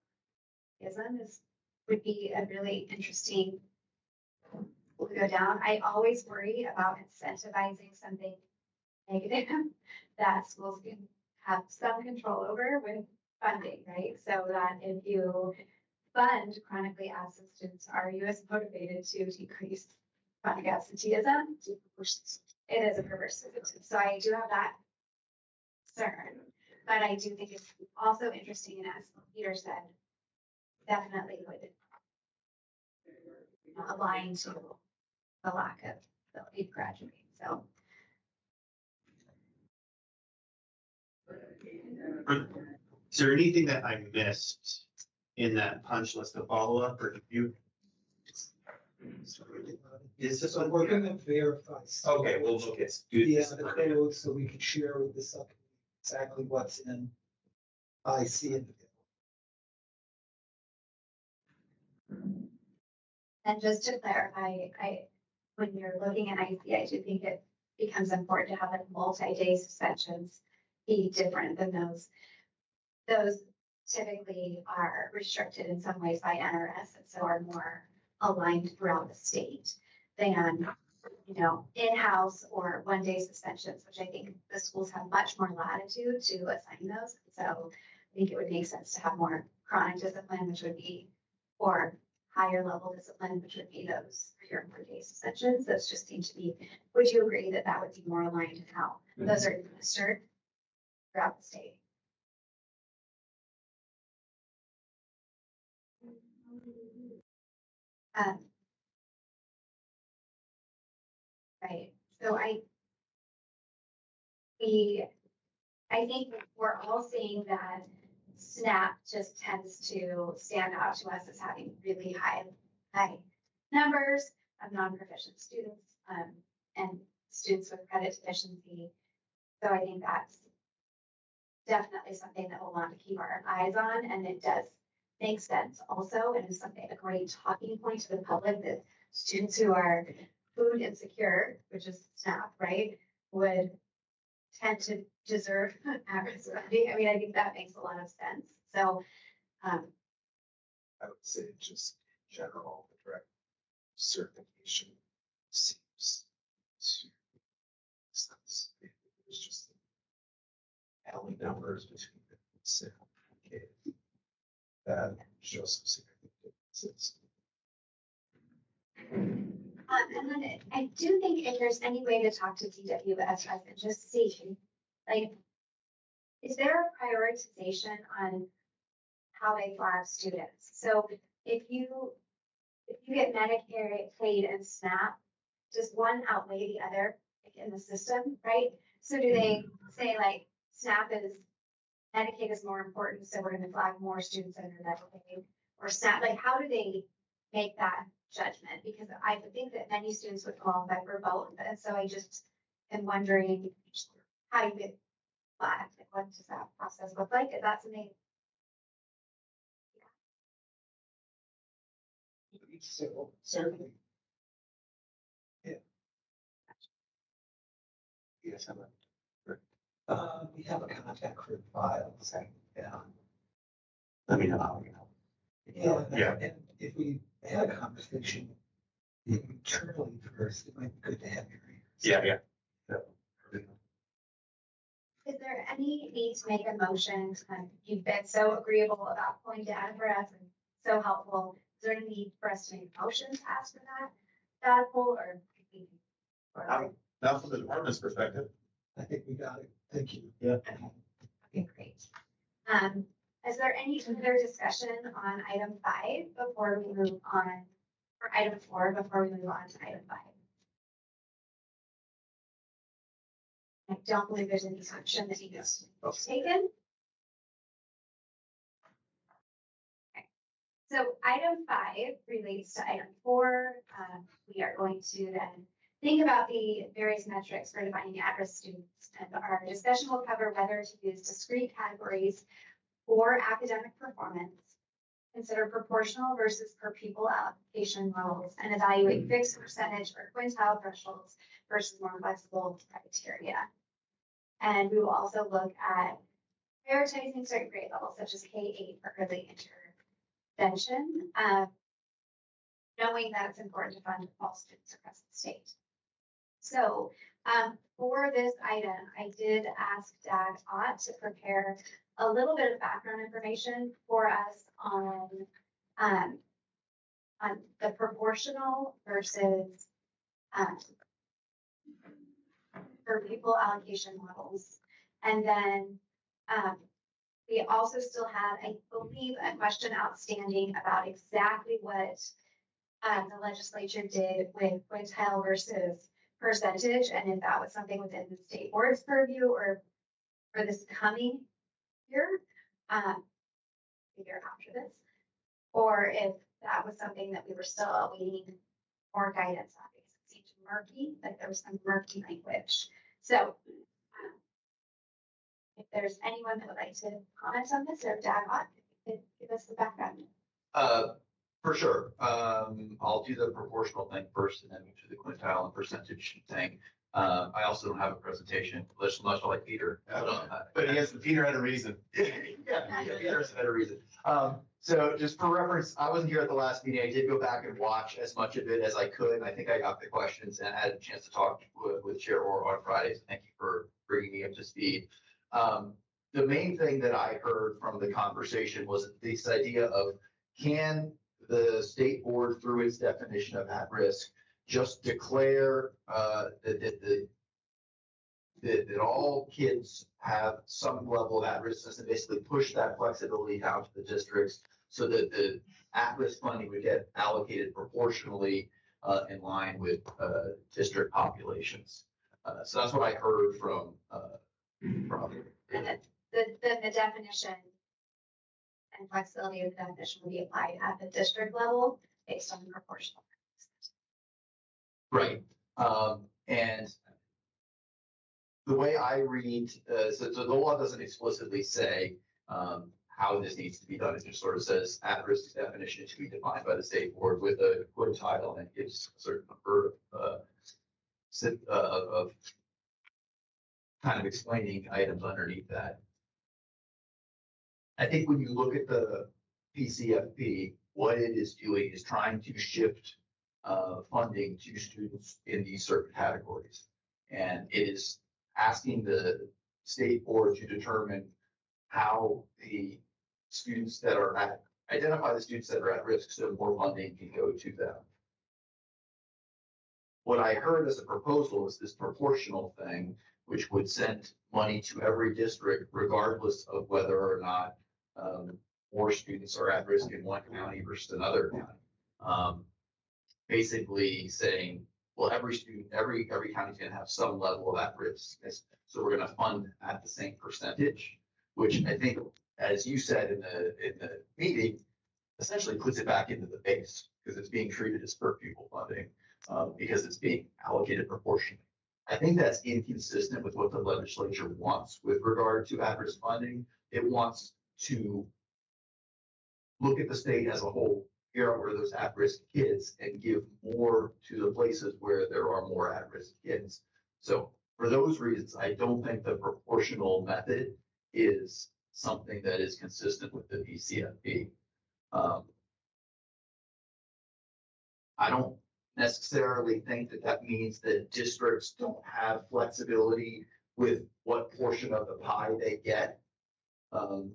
[SPEAKER 1] ism is would be a really interesting to go down. I always worry about incentivizing something negative that schools can have some control over with funding, right? So that if you fund chronically absent students, are you as motivated to decrease chronic absenteeism? It is a perverse incentive. So I do have that concern, but I do think it's also interesting, and as Peter said, definitely would align to the lack of ability to graduate. So.
[SPEAKER 5] Is there anything that I missed in that punch list of follow-up, or did you? Is this one?
[SPEAKER 3] We're gonna verify.
[SPEAKER 5] Okay, we'll look at.
[SPEAKER 3] The code, so we can share with the subcommittee exactly what's in IC and.
[SPEAKER 1] And just to clarify, when you're looking at IC, I do think it becomes important to have like multi-day suspensions be different than those. Those typically are restricted in some ways by NRS and so are more aligned throughout the state than, in-house or one-day suspensions, which I think the schools have much more latitude to assign those. So I think it would make sense to have more chronic discipline, which would be, or higher level discipline, which would be those 3 or 4 day suspensions. Those just seem to be, would you agree that that would be more aligned to how those are administered throughout the state? Right. So I think we're all seeing that SNAP just tends to stand out to us as having really high numbers of non-proficient students and students with credit deficiency. So I think that's definitely something that we'll want to keep our eyes on, and it does make sense also, and is something, a great talking point to the public, that students who are food insecure, which is SNAP, right, would tend to deserve average funding. I mean, I think that makes a lot of sense. So,
[SPEAKER 6] I would say just in general, the direct certification seems to make sense. There's just telling numbers between the SNAP and Medicaid that shows some significant differences.
[SPEAKER 1] and then I do think if there's any way to talk to DWS and just see, like, is there a prioritization on how they flag students? So if you get Medicare, Medicaid, and SNAP, does one outweigh the other in the system, right? So do they say like Medicaid is more important, so we're going to flag more students under Medicaid, or SNAP? Like, how do they make that judgment? Because I would think that many students would qualify for both. And so I just am wondering how you get flagged. Like, what does that process look like? Is that something?
[SPEAKER 3] So certainly. Yeah.
[SPEAKER 6] Yes, I'm.
[SPEAKER 3] We have a contact for files. Yeah.
[SPEAKER 6] Let me know how we help.
[SPEAKER 3] Yeah. And if we had a conversation internally first, it might be good to have your ears.
[SPEAKER 5] Yeah.
[SPEAKER 1] Is there any need to make a motion? You've been so agreeable about pulling data for us and so helpful. Is there any need for us to make a motion to ask for that data pull or?
[SPEAKER 5] Now from the department's perspective.
[SPEAKER 3] I think we got it. Thank you.
[SPEAKER 5] Yeah.
[SPEAKER 1] Okay, great. Is there any further discussion on item 5 before we move on, or item 4 before we move on to item 5? I don't believe there's any action that needs to be taken. Okay. So item 5 relates to item 4. We are going to then think about the various metrics for defining at-risk students, and our discussion will cover whether to use discrete categories for academic performance, consider proportional versus per pupil allocation models, and evaluate fixed percentage or quintile thresholds versus more flexible criteria. And we will also look at prioritizing certain grade levels, such as K-8 for early intervention, knowing that it's important to fund all students across the state. So for this item, I did ask Dag Ott to prepare a little bit of background information for us on the proportional versus per pupil allocation models. And then we also still had, I believe, a question outstanding about exactly what the legislature did with quintile versus percentage, and if that was something within the state board's purview or for this coming year, the year after this, or if that was something that we were still awaiting more guidance on, because it seemed murky, like there was some murky language. So if there's anyone that would like to comment on this, or Dag Ott, give us the background.
[SPEAKER 9] For sure. I'll do the proportional thing first and then move to the quintile and percentage thing. I also don't have a presentation, much like Peter.
[SPEAKER 5] But Peter had a reason.
[SPEAKER 9] Yeah, Peter had a reason. So just for reference, I wasn't here at the last meeting. I did go back and watch as much of it as I could. I think I got the questions and had a chance to talk with Chair Orr on Friday. So thank you for bringing me up to speed. The main thing that I heard from the conversation was this idea of, can the state board, through its definition of at risk, just declare that all kids have some level of at-riskness, and basically push that flexibility down to the districts so that the at-risk funding would get allocated proportionally in line with district populations. So that's what I heard from.
[SPEAKER 1] And the definition and flexibility of the definition will be applied at the district level based on the proportional.
[SPEAKER 9] Right. And the way I read, so the law doesn't explicitly say how this needs to be done. It just sort of says at-risk definition to be defined by the state board with a quintile, and it gives a certain number of kind of explaining items underneath that. I think when you look at the PCFP, what it is doing is trying to shift funding to students in these certain categories. And it is asking the state board to determine how the students that are identify the students that are at risk so more funding can go to them. What I heard as a proposal is this proportional thing, which would send money to every district regardless of whether or not more students are at risk in one county versus another county. Basically saying, well, every county is going to have some level of at-risk, so we're going to fund at the same percentage, which I think, as you said in the meeting, essentially puts it back into the base because it's being treated as per pupil funding, because it's being allocated proportionally. I think that's inconsistent with what the legislature wants with regard to at-risk funding. It wants to look at the state as a whole, figure out where those at-risk kids and give more to the places where there are more at-risk kids. So for those reasons, I don't think the proportional method is something that is consistent with the VCFP. I don't necessarily think that that means that districts don't have flexibility with what portion of the pie they get.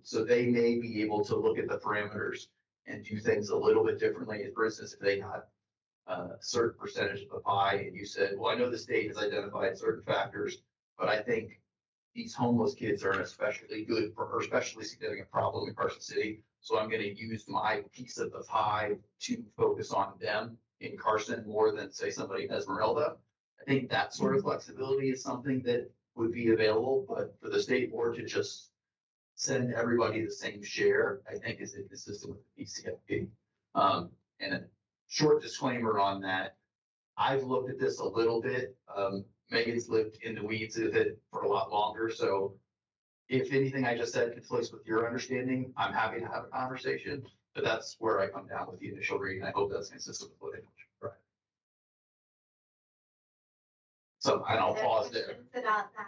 [SPEAKER 9] So they may be able to look at the parameters and do things a little bit differently. For instance, if they got a certain percentage of the pie and you said, well, I know the state has identified certain factors, but I think these homeless kids are an especially good or especially significant problem in Carson City. So I'm going to use my piece of the pie to focus on them in Carson more than say somebody in Esmeralda. I think that sort of flexibility is something that would be available, but for the state board to just send everybody the same share, I think is inconsistent with the VCFP. And a short disclaimer on that, I've looked at this a little bit. Megan's lived in the weeds with it for a lot longer. So if anything I just said conflicts with your understanding, I'm happy to have a conversation, but that's where I come down with the initial reading. I hope that's consistent with what I told you. Right. So I don't pause there.
[SPEAKER 1] Questions about that?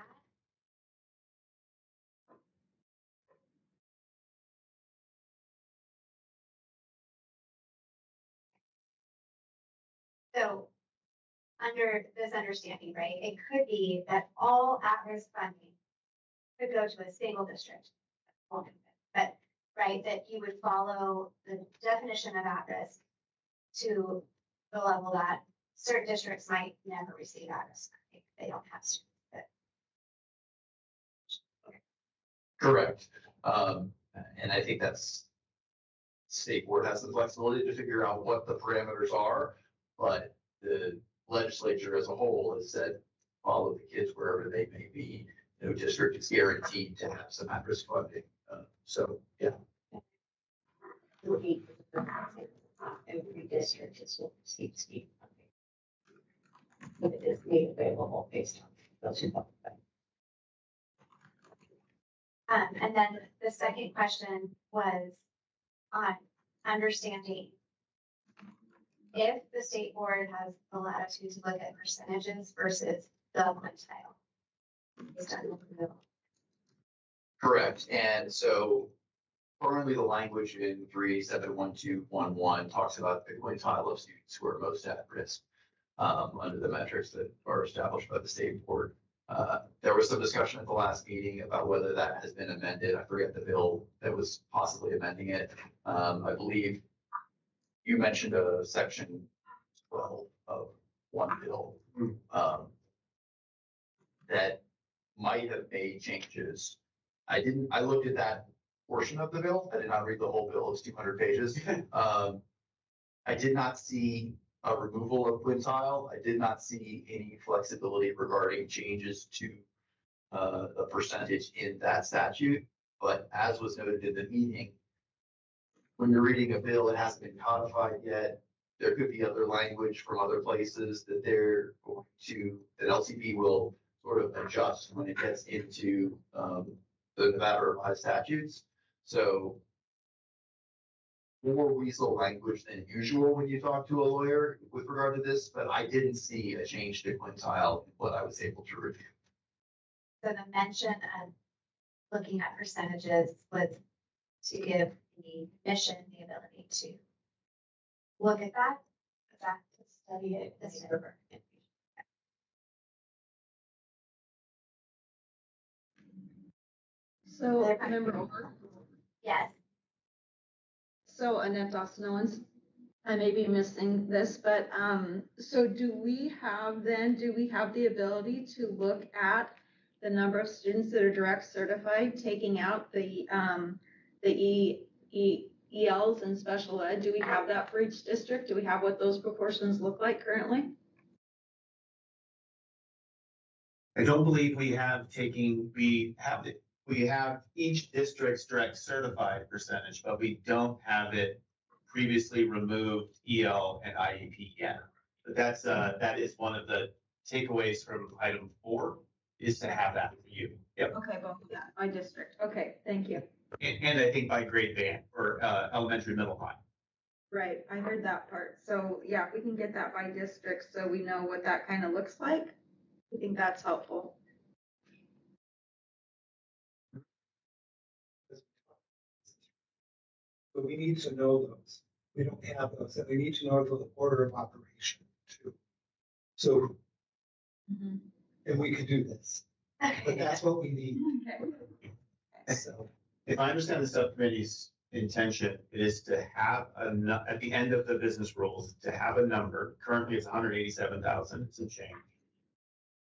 [SPEAKER 1] So under this understanding, right, it could be that all at-risk funding could go to a single district. But, right, that you would follow the definition of at-risk to the level that certain districts might never receive at-risk funding. They don't have students.
[SPEAKER 9] Correct. And I think that's state board has the flexibility to figure out what the parameters are, but the legislature as a whole has said, follow the kids wherever they may be. No district is guaranteed to have some at-risk funding. So, yeah.
[SPEAKER 7] Every district is will receive state funding. If it is made available based on those who qualify.
[SPEAKER 1] And then the second question was on understanding if the state board has the latitude to look at percentages versus the quintile. Based on the bill.
[SPEAKER 9] Correct. And so currently the language in 3.7.12.11 talks about the quintile of students who are most at risk under the metrics that are established by the state board. There was some discussion at the last meeting about whether that has been amended. I forget the bill that was possibly amending it. I believe you mentioned a section 12 of one bill that might have made changes. I looked at that portion of the bill. I did not read the whole bill. It's 200 pages. I did not see a removal of quintile. I did not see any flexibility regarding changes to the percentage in that statute. But as was noted in the meeting, when you're reading a bill, it hasn't been codified yet. There could be other language from other places that they're going to, that LCP will sort of adjust when it gets into the Nevada revised statutes. So more weasel language than usual when you talk to a lawyer with regard to this, but I didn't see a change to quintile in what I was able to review.
[SPEAKER 1] So the mention of looking at percentages was to give the mission the ability to look at that, to study it, this over.
[SPEAKER 2] So, Member Over.
[SPEAKER 1] Yes.
[SPEAKER 2] So Annette Dawson Owens, I may be missing this, but so do we have the ability to look at the number of students that are direct certified, taking out the ELs and special ed? Do we have that for each district? Do we have what those proportions look like currently?
[SPEAKER 5] I don't believe we have each district's direct certified percentage, but we don't have it previously removed EL and IEP yet. But that is one of the takeaways from item 4 is to have that review. Yep.
[SPEAKER 2] Okay, both of that, by district. Okay, thank you.
[SPEAKER 5] And I think by grade band or elementary, middle, high.
[SPEAKER 2] Right, I heard that part. So yeah, if we can get that by district, so we know what that kind of looks like, I think that's helpful.
[SPEAKER 3] But we need to know those. We don't have those, and we need to know the order of operation too. So, and we can do this, but that's what we need.
[SPEAKER 2] Okay.
[SPEAKER 3] So,
[SPEAKER 5] If I understand the subcommittee's intention, it is to have at the end of the business rules, to have a number, currently it's 187,000, some change,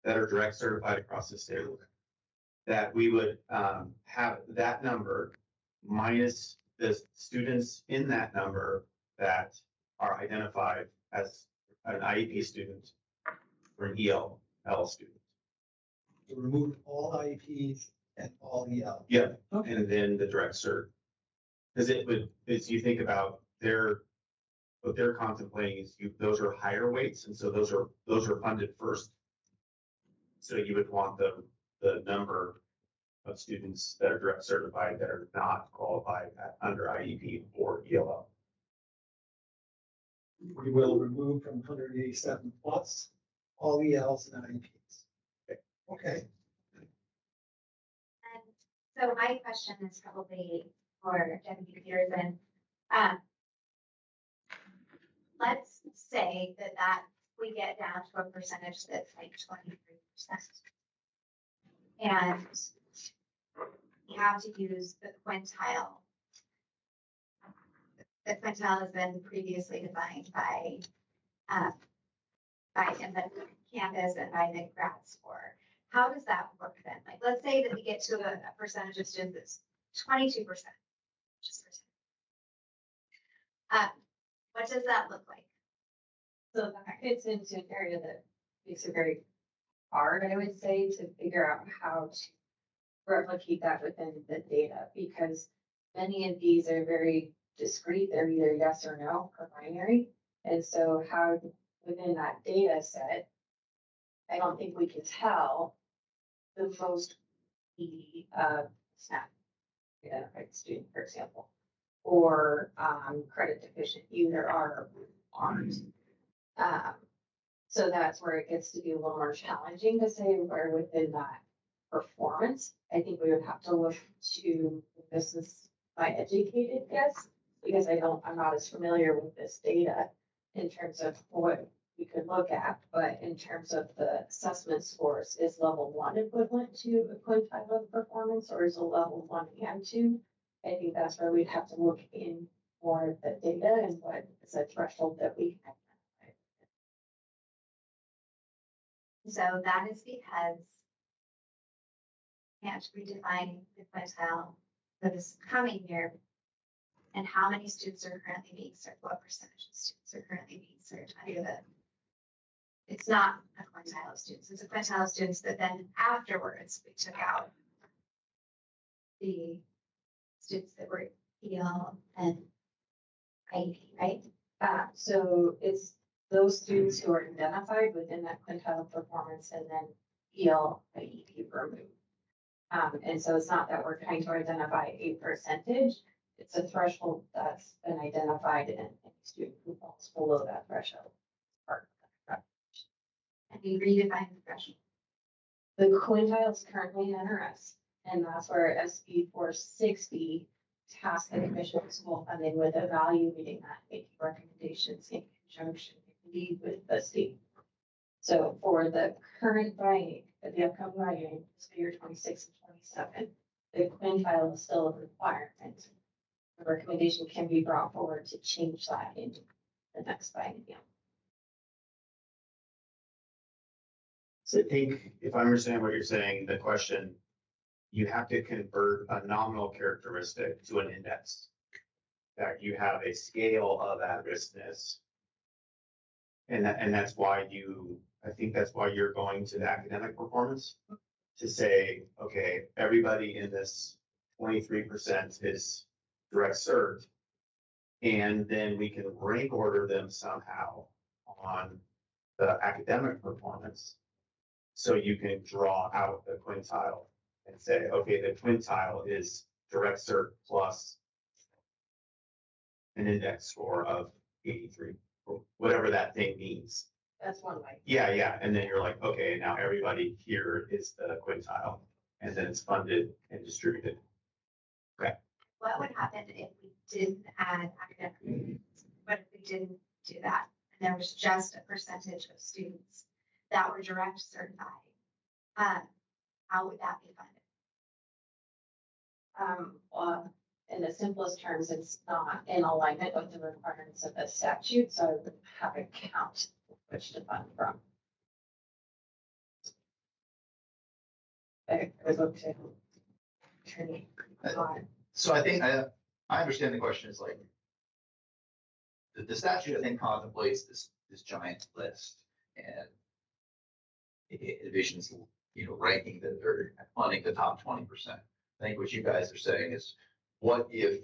[SPEAKER 5] that are direct certified across the state. That we would have that number minus the students in that number that are identified as an IEP student or an EL student.
[SPEAKER 3] to remove all IEPs and all EL.
[SPEAKER 5] Yeah,
[SPEAKER 3] Okay.
[SPEAKER 5] and then the direct cert. Because it would, as you think about what they're contemplating is those are higher weights, and so those are funded first. So you would want the number of students that are direct certified that are not qualified under IEP or ELL.
[SPEAKER 3] We will remove from 187 plus all ELs and IEPs. Okay.
[SPEAKER 1] And so my question is probably for Deputy Peterson. Let's say that we get down to a percentage that's like 23%. And we have to use the quintile. The quintile has been previously defined by in the campus and by the grad score. How does that work then? Like, let's say that we get to a percentage of students that's 22%. What does that look like?
[SPEAKER 7] So that fits into an area that makes it very hard, I would say, to figure out how to replicate that within the data, because many of these are very discrete. They're either yes or no or binary. And so how within that data set, I don't think we can tell the most needy SNAP identified student, for example, or credit deficient, either are or aren't. So that's where it gets to be a little more challenging to say where within that performance. I think we would have to look to, this is my educated guess, because I'm not as familiar with this data in terms of what we could look at, but in terms of the assessment scores, is level 1 equivalent to a quintile of performance, or is a level 1 and 2? I think that's where we'd have to look in more of the data and what is a threshold that we can.
[SPEAKER 1] So that is because we have to redefine the quintile for this coming year and how many students are currently being served, what percentage of students are currently being served under the. It's not a quintile of students, it's a quintile of students that then afterwards we took out the students that were EL and IEP, right?
[SPEAKER 7] So it's those students who are identified within that quintile of performance and then EL, IEP removed. And so it's not that we're trying to identify a percentage, it's a threshold that's been identified and any student who falls below that threshold.
[SPEAKER 1] And we redefine the threshold.
[SPEAKER 7] The quintile is currently in NRS, and that's where SB 460 tasks the commission of school funding with evaluating that, making recommendations in conjunction indeed with the state. So for the current biennium, the upcoming biennium, fiscal year 26 and 27, the quintile is still a requirement. The recommendation can be brought forward to change that in the next biennium.
[SPEAKER 5] So I think if I understand what you're saying, the question, you have to convert a nominal characteristic to an index. That you have a scale of at-riskness. And that's why I think that's why you're going to the academic performance to say, okay, everybody in this 23% is direct served. And then we can rank order them somehow on the academic performance. So you can draw out the quintile and say, okay, the quintile is direct cert plus an index score of 83, or whatever that thing means.
[SPEAKER 7] That's one way.
[SPEAKER 5] Yeah. And then you're like, okay, now everybody here is the quintile, and then it's funded and distributed.
[SPEAKER 1] What would happen if we didn't add academic? What if we didn't do that? And there was just a percentage of students that were direct certified? How would that be funded?
[SPEAKER 7] Well, in the simplest terms, it's not in alignment with the requirements of the statute, so I would have a count which to fund from. I look to Attorney Todd.
[SPEAKER 9] So I think I understand the question is like, the statute, I think, contemplates this giant list and it envisions, ranking that they're funding the top 20%. I think what you guys are saying is, what if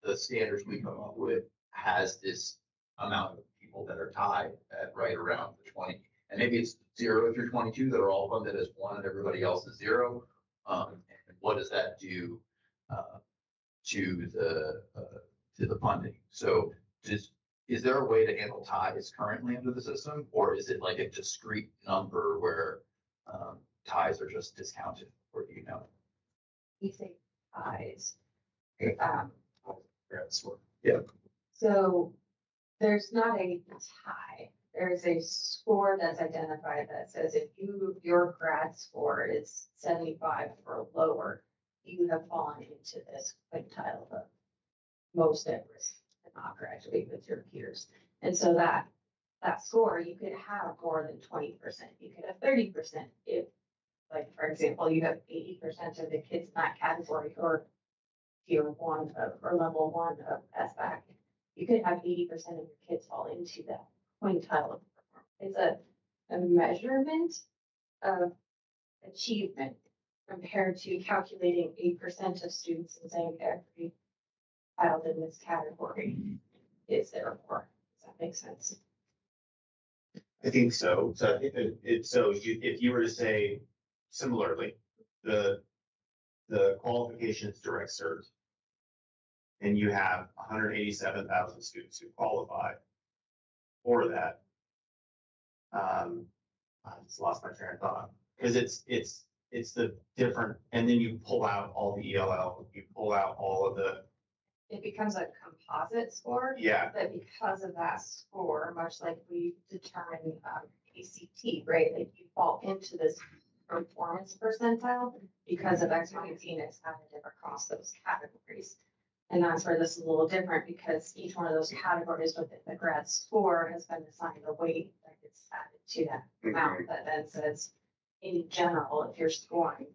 [SPEAKER 9] the standards we come up with has this amount of people that are tied at right around the 20, and maybe it's 0 through 22 that are all funded as one and everybody else is 0. And what does that do to the funding? So is there a way to handle ties currently under the system, or is it like a discrete number where ties are just discounted, or do you know?
[SPEAKER 7] You say ties.
[SPEAKER 9] Yeah.
[SPEAKER 7] So there's not a tie. There's a score that's identified that says if your grad score is 75 or lower, you have fallen into this quintile of most at risk to not graduate with your peers. And so that score, you could have more than 20%. You could have 30% if, like, for example, you have 80% of the kids in that category or tier 1 or level 1 of SBAC. You could have 80% of your kids fall into that quintile of performance. It's a measurement of achievement compared to calculating 8% of students and saying every child in this category is therefore. Does that make sense?
[SPEAKER 5] I think so. So if you were to say similarly, the qualifications direct cert, and you have 187,000 students who qualify for that. I just lost my train of thought, because it's the different, and then you pull out all the ELL, you pull out all of the.
[SPEAKER 7] It becomes a composite score.
[SPEAKER 5] Yeah.
[SPEAKER 7] But because of that score, much like we determine ACT, right? Like you fall into this performance percentile because of X, Y, and Z, and it's additive across those categories. And that's where this is a little different, because each one of those categories within the grad score has been assigned a weight that gets added to that amount that then says, in general, if you're scoring,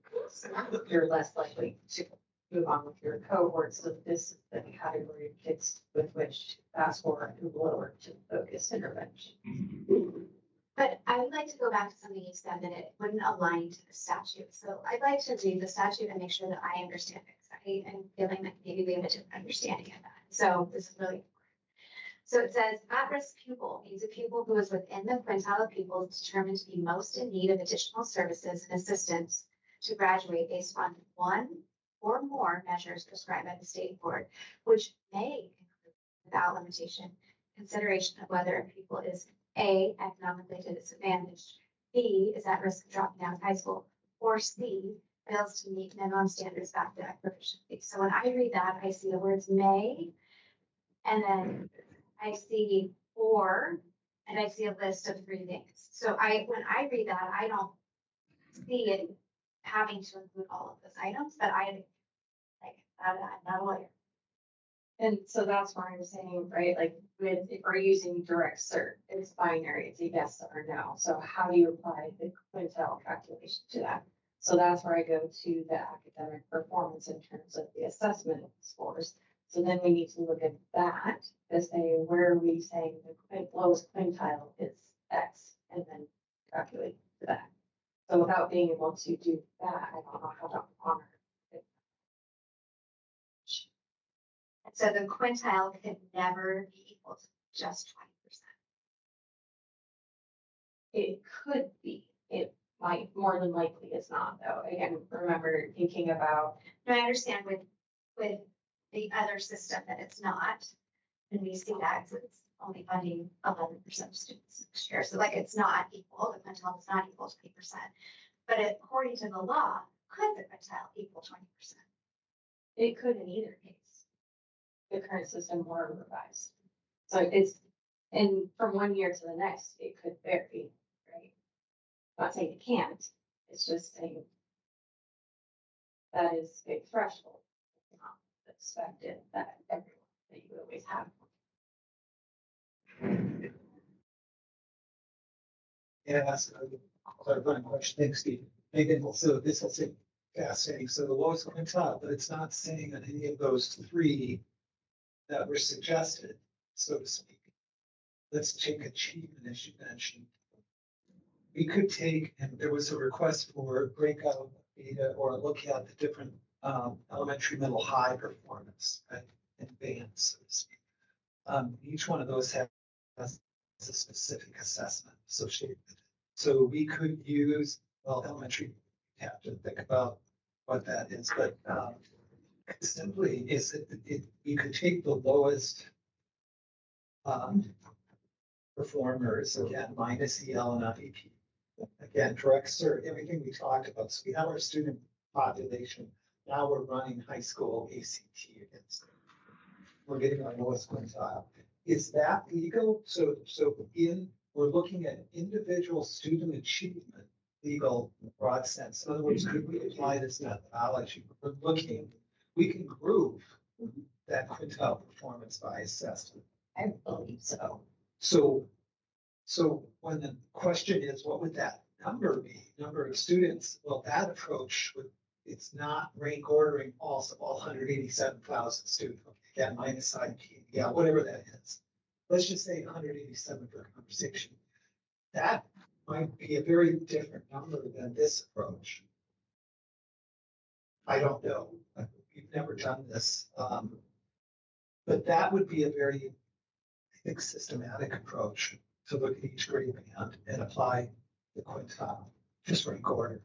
[SPEAKER 7] you're less likely to move on with your cohort. So this is the category of kids with which fast score and lower to focused intervention.
[SPEAKER 1] But I would like to go back to something you said, that it wouldn't align to the statute. So I'd like to read the statute and make sure that I understand it, because I'm feeling like maybe we have a different understanding of that. So this is really important. So it says, at-risk pupil means a pupil who is within the quintile of pupils determined to be most in need of additional services and assistance to graduate based on one or more measures prescribed by the state board, which may include, without limitation, consideration of whether a pupil is A, economically disadvantaged, B, is at risk of dropping out of high school, or C, fails to meet minimum standards of academic proficiency. So when I read that, I see the words may, and then I see or, and I see a list of 3 things. So when I read that, I don't see it having to include all of those items, but I'm not a lawyer.
[SPEAKER 7] And so that's why I'm saying, right, like if we're using direct cert, it's binary, it's a yes or no. So how do you apply the quintile calculation to that? So that's where I go to the academic performance in terms of the assessment scores. So then we need to look at that to say, where are we saying the lowest quintile is X, and then calculate that. So without being able to do that, I don't know how to honor it.
[SPEAKER 1] So the quintile could never be equal to just 20%.
[SPEAKER 7] It could be, it might, more than likely is not though. Again, remember thinking about,
[SPEAKER 1] No, I understand with the other system that it's not. And we see that 'cause it's only funding 11% of students next year. So like it's not equal, the quintile is not equal to 20%. But according to the law, could the quintile equal 20%?
[SPEAKER 7] it could in either case. The current system or revised. So it's, and from one year to the next, it could vary, right? Not saying it can't, it's just saying that is a threshold. It's not expected that everyone, that you would always have.
[SPEAKER 3] Yeah, that's a clarifying question. Thanks, Steve. Megan, so this is fascinating. So the lowest quintile, but it's not saying on any of those three that were suggested, so to speak. Let's take achievement, as you mentioned. We could take, and there was a request for breakout data or look at the different elementary, middle, high performance, right, and bands, so to speak. Each one of those has a specific assessment associated with it. So we could use, well, elementary, you have to think about what that is, but simply is it, you could take the lowest performers, again, minus EL and FEP. Again, direct cert, everything we talked about. So we have our student population. Now we're running high school ACT against them. We're getting our lowest quintile. Is that legal? So we're looking at individual student achievement, legal in the broad sense. In other words, could we apply this methodology? We're looking, we can group that quintile performance by assessment.
[SPEAKER 7] I believe so.
[SPEAKER 3] So when the question is, what would that number be? Number of students? Well, that approach would, it's not rank ordering all 187,000 students. Again, minus IP, yeah, whatever that is. Let's just say 187 for conversation. That might be a very different number than this approach. I don't know. We've never done this. But that would be a very, I think, systematic approach to look at each grade band and apply the quintile, just rank order.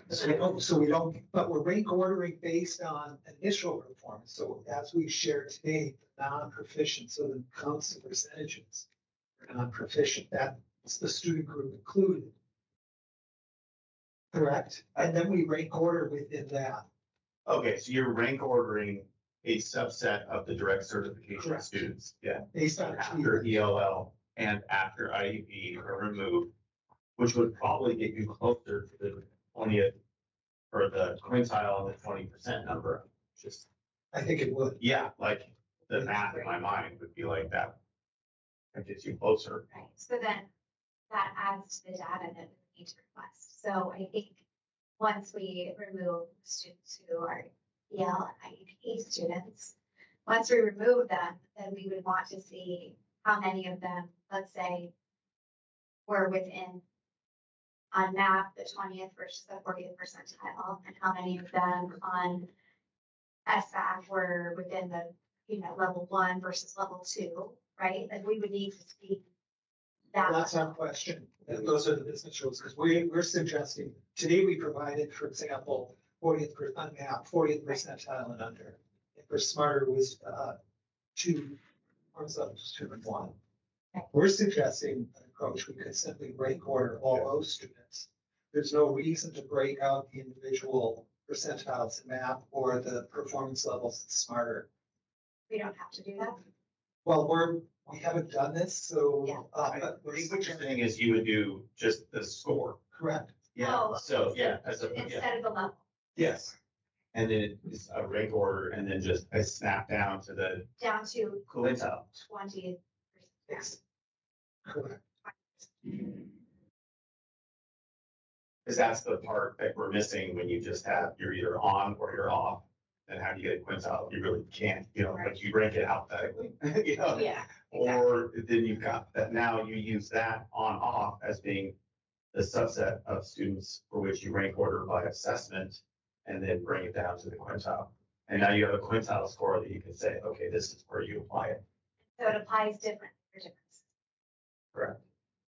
[SPEAKER 3] So we don't, but we're rank ordering based on initial performance. So as we shared today, non-proficient, so the counts the percentages for non-proficient, that's the student group included. Correct? And then we rank order within that.
[SPEAKER 5] Okay, so you're rank ordering a subset of the direct certification
[SPEAKER 3] Correct.
[SPEAKER 5] students, yeah,
[SPEAKER 3] Based on
[SPEAKER 5] after
[SPEAKER 3] achievement.
[SPEAKER 5] ELL and after IEP are removed, which would probably get you closer to the 20th or the quintile and the 20% number. Just,
[SPEAKER 3] I think it would.
[SPEAKER 5] yeah, like the math in my mind would be like that. That gets you closer.
[SPEAKER 1] Right, so then that adds to the data that we need to request. So I think once we remove students who are EL and IEP students, once we remove them, then we would want to see how many of them, let's say, were within on MAP, the 20th versus the 40th percentile, and how many of them on SBAC were within the, level 1 versus level 2, right? Like we would need to see that.
[SPEAKER 3] Well, that's our question. And those are the business rules, because we're suggesting, today we provided, for example, 40th on MAP, 40th percentile and under. And for Smarter was 2, or was that just 2 and 1? We're suggesting an approach, we could simply rank order all those students. There's no reason to break out the individual percentiles in MAP or the performance levels in Smarter.
[SPEAKER 1] We don't have to do that.
[SPEAKER 3] Well, we haven't done this, so.
[SPEAKER 1] Yeah.
[SPEAKER 5] I
[SPEAKER 3] But we're
[SPEAKER 5] think what you're
[SPEAKER 3] suggesting,
[SPEAKER 5] saying is you would do just the score.
[SPEAKER 3] correct,
[SPEAKER 5] Yeah,
[SPEAKER 1] Oh,
[SPEAKER 5] so, yeah, as a, yeah,
[SPEAKER 1] Instead of the level,
[SPEAKER 3] yes.
[SPEAKER 5] and then it's a rank order and then just a snap down to the
[SPEAKER 1] down to
[SPEAKER 5] quintile.
[SPEAKER 1] 20.
[SPEAKER 3] Yes. Correct.
[SPEAKER 5] Because that's the part that we're missing when you just have, you're either on or you're off. And how do you get a quintile? You really can't, like you rank it alphabetically,
[SPEAKER 7] Yeah.
[SPEAKER 5] Or then you've got that, now you use that on off as being the subset of students for which you rank order by assessment and then bring it down to the quintile. And now you have a quintile score that you can say, okay, this is where you apply it.
[SPEAKER 1] So it applies differently for different.
[SPEAKER 5] Correct.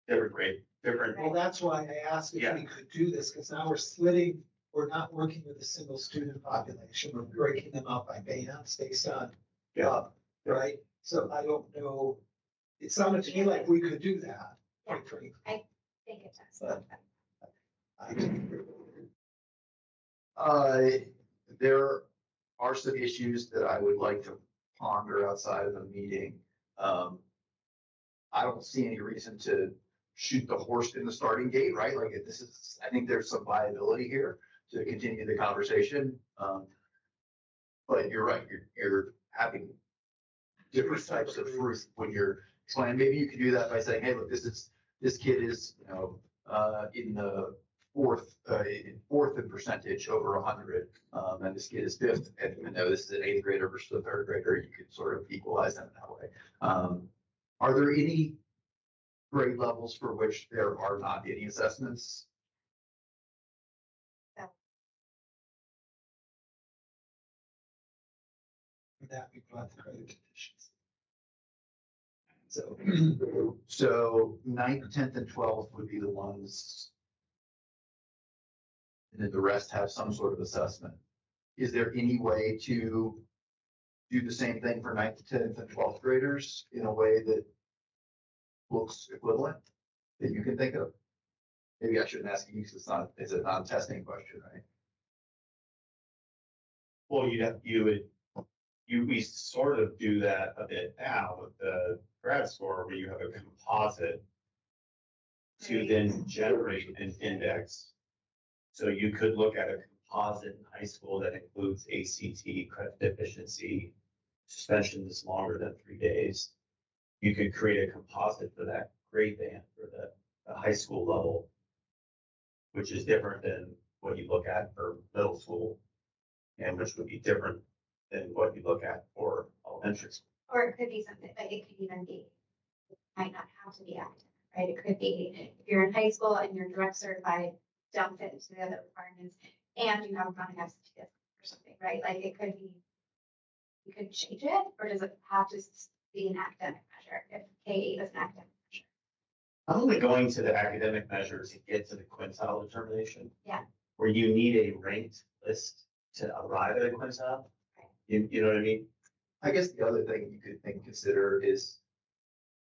[SPEAKER 5] Different grade, different.
[SPEAKER 3] Well, that's why I asked if
[SPEAKER 5] Yeah.
[SPEAKER 3] we could do this, because now we're splitting, we're not working with a single student population, we're breaking them up by bands based on.
[SPEAKER 5] Yeah.
[SPEAKER 3] Right, so I don't know, it sounded to me like we could do that, quite frankly.
[SPEAKER 1] I think it does.
[SPEAKER 3] But- I didn't.
[SPEAKER 9] There are some issues that I would like to ponder outside of the meeting. I don't see any reason to shoot the horse in the starting gate, right? Like if this is, I think there's some viability here to continue the conversation. But you're right, you're having different types of fruit when you're planning. Maybe you could do that by saying, hey, look, this kid is, in the fourth in percentage over 100, and this kid is fifth, and even though this is an eighth grader versus a third grader, you could sort of equalize them that way. Are there any grade levels for which there are not any assessments?
[SPEAKER 3] For that, we brought the credit conditions. So,
[SPEAKER 9] So 9th, 10th, and 12th would be the ones. And then the rest have some sort of assessment. Is there any way to do the same thing for 9th, 10th, and 12th graders in a way that looks equivalent that you can think of? Maybe I shouldn't ask you because it's a non-testing question, right?
[SPEAKER 5] Well, we sort of do that a bit now with the grad score where you have a composite to then generate an index. So you could look at a composite in high school that includes ACT, credit deficiency, suspension that's longer than 3 days. You could create a composite for that grade band for the high school level, which is different than what you look at for middle school, and which would be different than what you look at for elementary school.
[SPEAKER 1] Or it could be something, like it could even be, it might not have to be active, right? It could be, if you're in high school and you're direct certified, don't fit into the other requirements, and you have a chronic absenteeism or something, right? Like it could be, you could change it, or does it have to be an academic measure if K8 is an academic measure?
[SPEAKER 5] I'm only going to the academic measures to get to the quintile determination.
[SPEAKER 1] Yeah.
[SPEAKER 5] Where you need a ranked list to arrive at a quintile. You know what I mean?
[SPEAKER 9] I guess the other thing you could consider is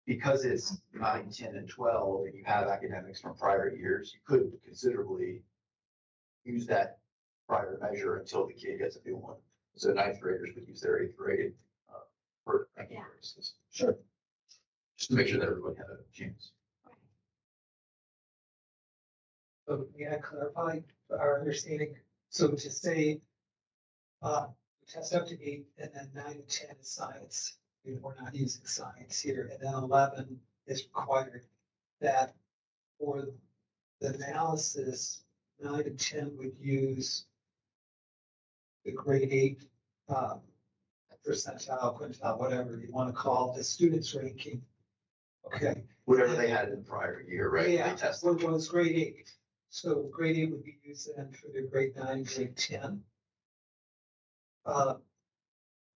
[SPEAKER 9] because it's 9, 10, and 12, and you have academics from prior years, you could considerably use that prior measure until the kid gets a new one. So 9th graders would use their 8th grade for ranking
[SPEAKER 1] Yeah.
[SPEAKER 9] purposes. Sure. Just to make sure that everybody had a chance.
[SPEAKER 3] so may I clarify our understanding? So to say, test up to 8 and then 9 and 10 is science. We're not using science here. And then 11 is required that for the analysis, 9 and 10 would use the grade 8 percentile, quintile, whatever you want to call it, the students ranking. Okay.
[SPEAKER 9] Whatever they had in the prior year, right?
[SPEAKER 3] Yeah,
[SPEAKER 9] They tested.
[SPEAKER 3] well, it's grade 8. So grade 8 would be used then for the grade 9, grade 10.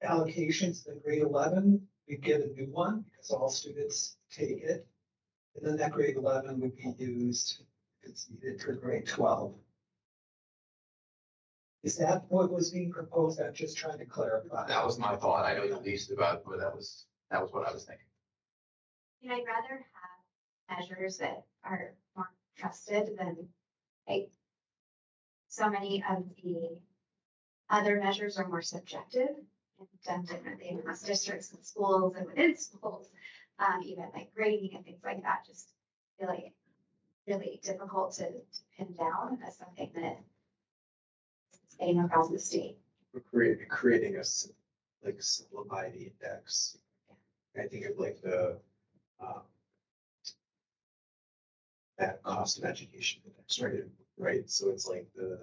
[SPEAKER 3] Allocations in grade 11, we get a new one because all students take it. And then that grade 11 would be used, if it's needed, for grade 12. Is that what was being proposed? I'm just trying to clarify.
[SPEAKER 9] That was my thought. I know the least about, but that was what I was thinking.
[SPEAKER 1] And I'd rather have measures that are more trusted than, like, so many of the other measures are more subjective and done differently across districts and schools and within schools. Even like grading and things like that, just feel like really difficult to pin down as something that is getting across the state.
[SPEAKER 6] We're creating a simplified index. I think of like the that cost of education index, right? So it's like the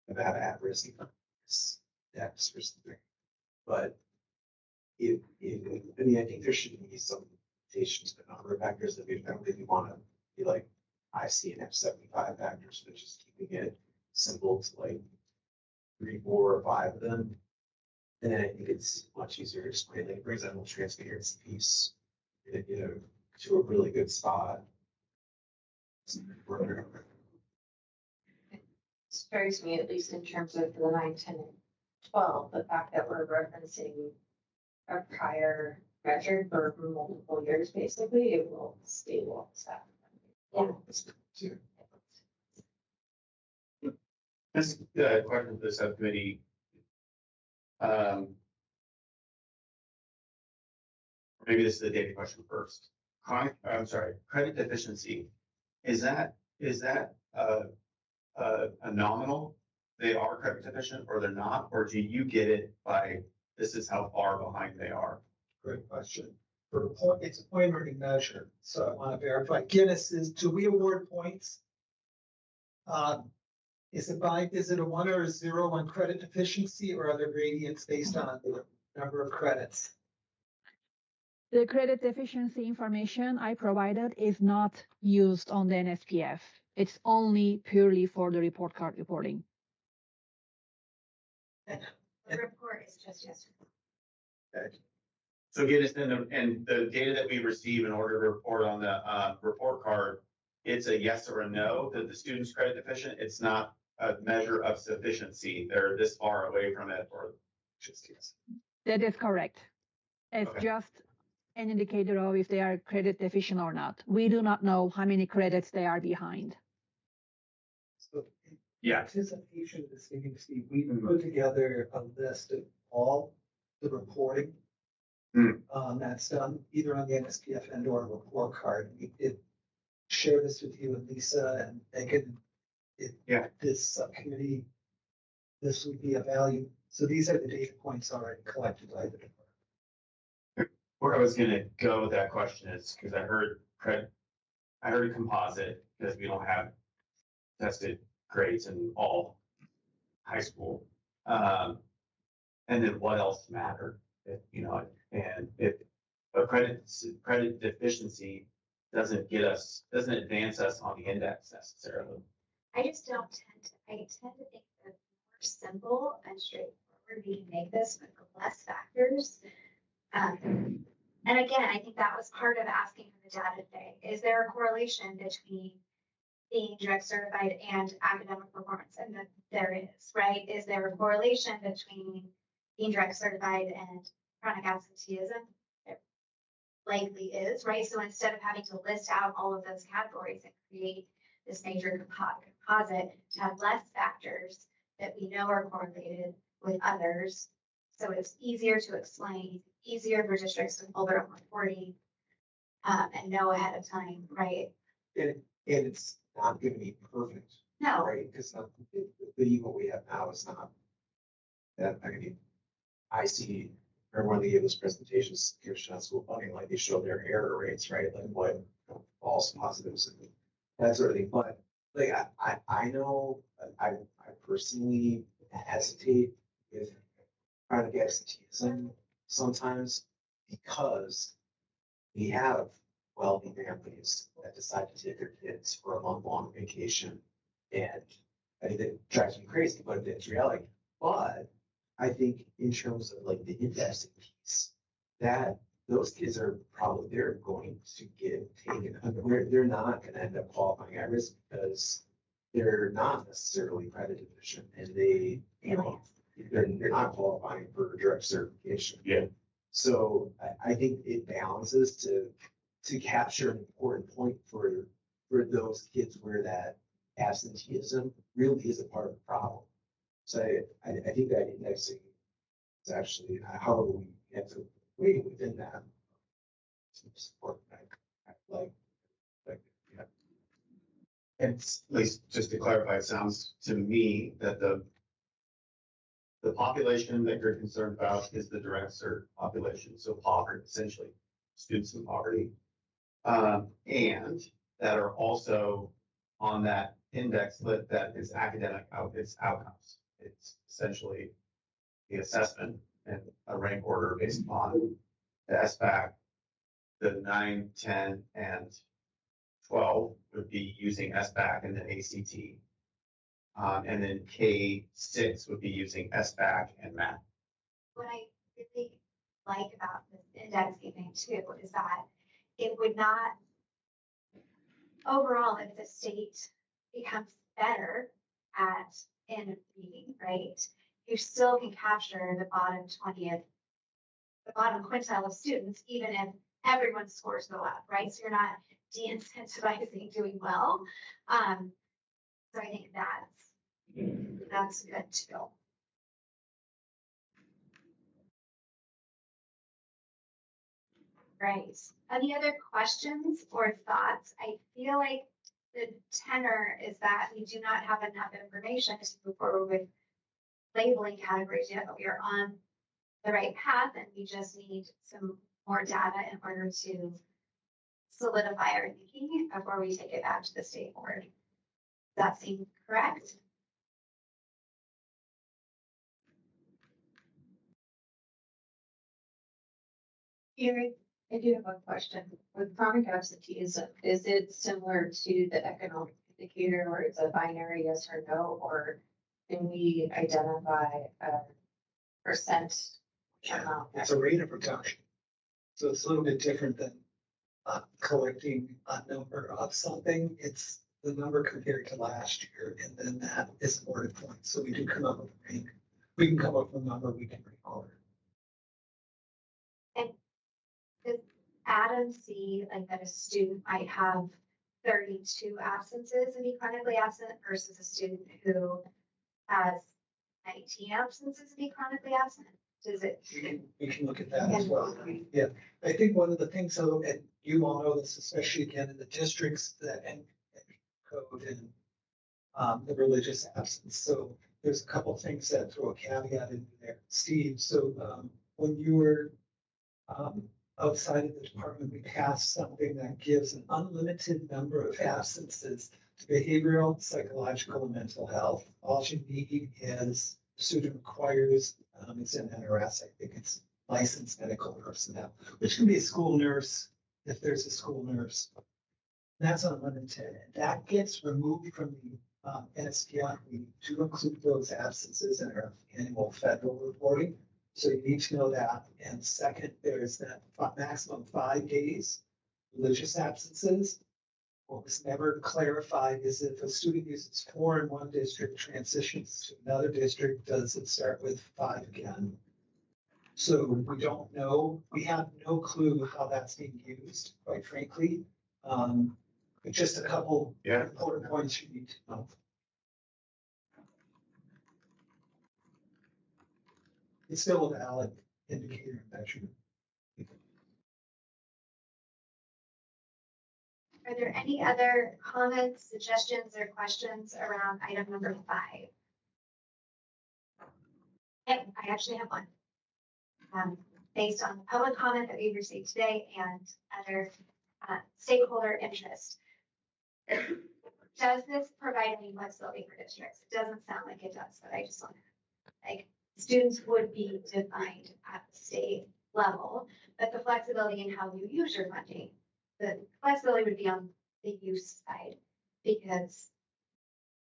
[SPEAKER 6] Nevada at-risk index or something. But I mean, I think there should be some limitations to the number of factors that we don't really want to be like ICNF 75 factors, but just keeping it simple to like 3, 4, or 5 of them And then I think it's much easier to explain, like, it brings that whole transparency piece, you know, to a really good spot.
[SPEAKER 7] Strikes me, at least in terms of the 9, 10, and 12, the fact that we're referencing a prior measure for multiple years, basically, it will stabilize that.
[SPEAKER 1] Yeah.
[SPEAKER 6] Too.
[SPEAKER 5] This question for the subcommittee. Maybe this is the data question first. Credit deficiency. Is that a nominal? They are credit deficient or they're not, or do you get it by this is how far behind they are?
[SPEAKER 3] Great question. For a point, it's a point earning measure, so I want to verify. Guinness is, do we award points? Is it a 1 or a 0 on credit deficiency, or are there gradients based on the number of credits?
[SPEAKER 8] The credit deficiency information I provided is not used on the NSPF. It's only purely for the report card reporting.
[SPEAKER 1] The report is just yesterday.
[SPEAKER 5] So get us in, and the data that we receive in order to report on the report card, it's a yes or a no that the student's credit deficient. It's not a measure of sufficiency. They're this far away from it, or just yes.
[SPEAKER 8] That is correct. It's
[SPEAKER 5] Okay.
[SPEAKER 8] just an indicator of if they are credit deficient or not. We do not know how many credits they are behind.
[SPEAKER 3] So in
[SPEAKER 5] Yeah.
[SPEAKER 3] anticipation of this meeting, Steve, we put together a list of all the reporting. That's done either on the NSPF and or a report card. We did share this with you and Lisa and Megan. This subcommittee, this would be a value. So these are the data points already collected by the department.
[SPEAKER 5] Where I was gonna go with that question is, because I heard a composite, because we don't have tested grades in all high school. And then what else mattered, and if a credit deficiency doesn't advance us on the index necessarily.
[SPEAKER 1] I just don't I tend to think that more simple and straightforward we can make this with less factors. And again, I think that was part of asking for the data today. Is there a correlation between being direct certified and academic performance? And that there is, right? Is there a correlation between being direct certified and chronic absenteeism? There likely is, right? So instead of having to list out all of those categories and create this major composite, to have less factors that we know are correlated with others. So it's easier to explain, easier for districts to pull their own reporting and know ahead of time, right?
[SPEAKER 6] And it's not gonna be perfect,
[SPEAKER 1] No,
[SPEAKER 6] right? Because the evil we have now is not that, I mean, I see, remember when they gave those presentations, Kirsten on school funding, like they show their error rates, right? Like what false positives and that sort of thing. But like, I know, I personally hesitate with chronic absenteeism sometimes because we have wealthy families that decide to take their kids for a month-long vacation. And I think that drives me crazy, but it's reality. But I think in terms of like the indexing piece, that those kids are probably, they're going to get taken. They're not gonna end up qualifying at risk because they're not necessarily credit deficient and they're not qualifying for direct certification.
[SPEAKER 5] Yeah.
[SPEAKER 6] So I think it balances to capture an important point for those kids where that absenteeism really is a part of the problem. So I think that indexing is actually, however we have to weigh within that. Support, like, yeah.
[SPEAKER 5] And at least just to clarify, it sounds to me that the population that you're concerned about is the direct cert population, so poverty, essentially, students in poverty. And that are also on that index list that is academic outcomes. It's essentially the assessment and a rank order based upon the SBAC, the 9, 10, and 12 would be using SBAC and then ACT. And then K6 would be using SBAC and math.
[SPEAKER 1] what I really like about this indexing thing too is that it would not, overall, if the state becomes better at NFB, right? You still can capture the bottom 20th, the bottom quintile of students, even if everyone's scores go up, right? So you're not de-incentivizing doing well. So I think that's good too. Right. Any other questions or thoughts? I feel like the tenor is that we do not have enough information to move forward with labeling categories yet, but we are on the right path and we just need some more data in order to solidify our thinking before we take it back to the state board. Does that seem correct?
[SPEAKER 7] Erin, I do have one question. With chronic absenteeism, is it similar to the economic indicator where it's a binary yes or no, or can we identify a percent amount?
[SPEAKER 3] It's a rate of reduction. So it's a little bit different than collecting a number of something. It's the number compared to last year, and then that is an ordered point. So we do come up with a rank. We can come up with a number we can record.
[SPEAKER 1] Does Adam see like that a student might have 32 absences and be chronically absent versus a student who has 19 absences and be chronically absent? Does it?
[SPEAKER 3] We can look at that as well. Yeah, I think one of the things, though, and you all know this, especially again in the districts that and code and the religious absence. So there's a couple things that throw a caveat in there, Steve. So when you were outside of the department, we passed something that gives an unlimited number of absences to behavioral, psychological, and mental health. All you need is the student requires, it's in NRS, I think it's licensed medical personnel, which can be a school nurse if there's a school nurse. That's unlimited. That gets removed from the NSPI. We do include those absences in our annual federal reporting. So you need to know that. And second, there's that maximum 5 days religious absences. What was never clarified is if a student uses 4 in one district, transitions to another district, does it start with 5 again? So we don't know. We have no clue how that's being used, quite frankly. But just a couple important points you need to know. It's still a valid indicator and measurement.
[SPEAKER 1] Are there any other comments, suggestions, or questions around item number 5? Yep, I actually have one. Based on the public comment that we've received today and other stakeholder interest. Does this provide any flexibility for districts? It doesn't sound like it does, but I just want to, like, students would be defined at the state level, but the flexibility in how you use your funding, the flexibility would be on the use side, because.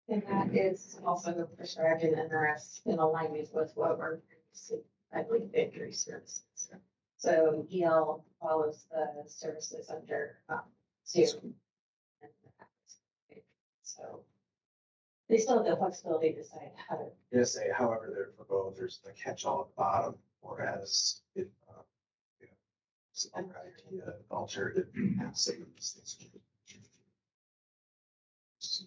[SPEAKER 7] And that is also prescribed in NRS in alignment with what we're, I believe, victory services. So EL follows the services under Zoom. So they still have the flexibility to decide how to.
[SPEAKER 6] Just say, however, there for both, there's the catch-all at the bottom, whereas if, some idea, alternative savings. So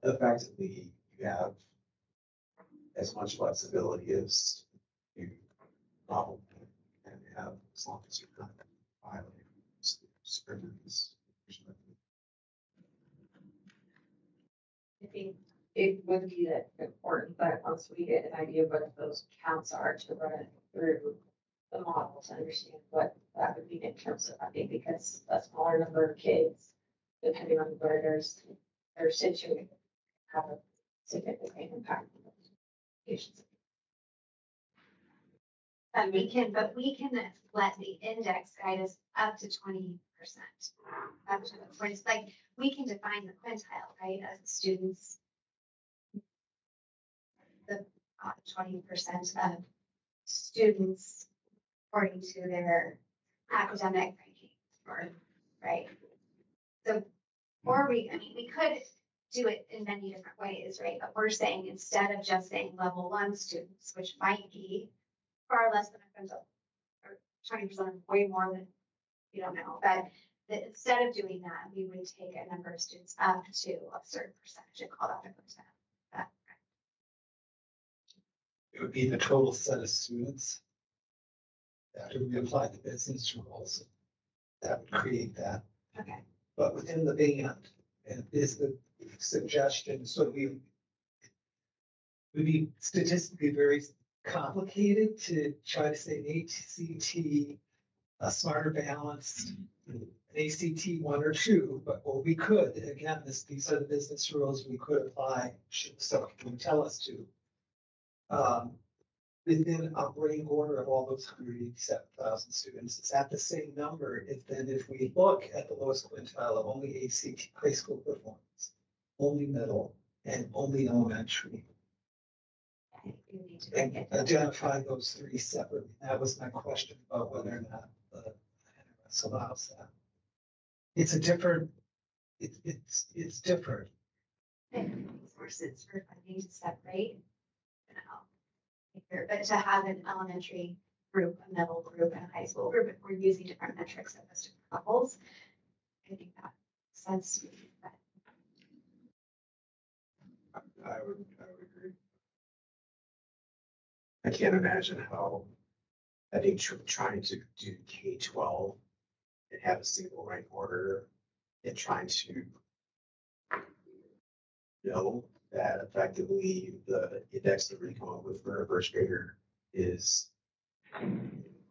[SPEAKER 6] effectively, you have as much flexibility as you probably can have, as long as you're not violating supervisions.
[SPEAKER 7] I think it would be that important that once we get an idea of what those counts are, to run it through the model to understand what that would mean in terms of funding, because a smaller number of kids, depending on where they're situated, have a significant impact on those patients.
[SPEAKER 1] But we can let the index guide us up to 20%. Up to the point, it's like, we can define the quintile, right, as the students. 20% of students according to their academic ranking, or, right? So, or we could do it in many different ways, right? But we're saying instead of just saying level 1 students, which might be far less than a quintil, or 20% way more than, you don't know, but that instead of doing that, we would take a number of students up to a certain percentage and call that a quintil.
[SPEAKER 3] It would be the total set of students. After we apply the business rules, that would create that.
[SPEAKER 1] Okay.
[SPEAKER 3] But within the band, and is the suggestion, so we would be statistically very complicated to try to say ACT, a smarter balanced, an ACT 1 or 2, but or we could, again, these are the business rules we could apply, should someone tell us to. Within a rank order of all those 187,000 students, it's at the same number if we look at the lowest quintile of only ACT high school performance, only middle, and only elementary. And identify those 3 separately. That was my question about whether or not the NRS allows that. It's a different, it's different.
[SPEAKER 1] Sources for funding to separate. But to have an elementary group, a middle group, and a high school group, if we're using different metrics at those different levels, I think that makes sense to me. But
[SPEAKER 6] I would agree. I can't imagine how, I think trying to do K-12 and have a single rank order and trying to know that effectively the index that we come up with for a first grader is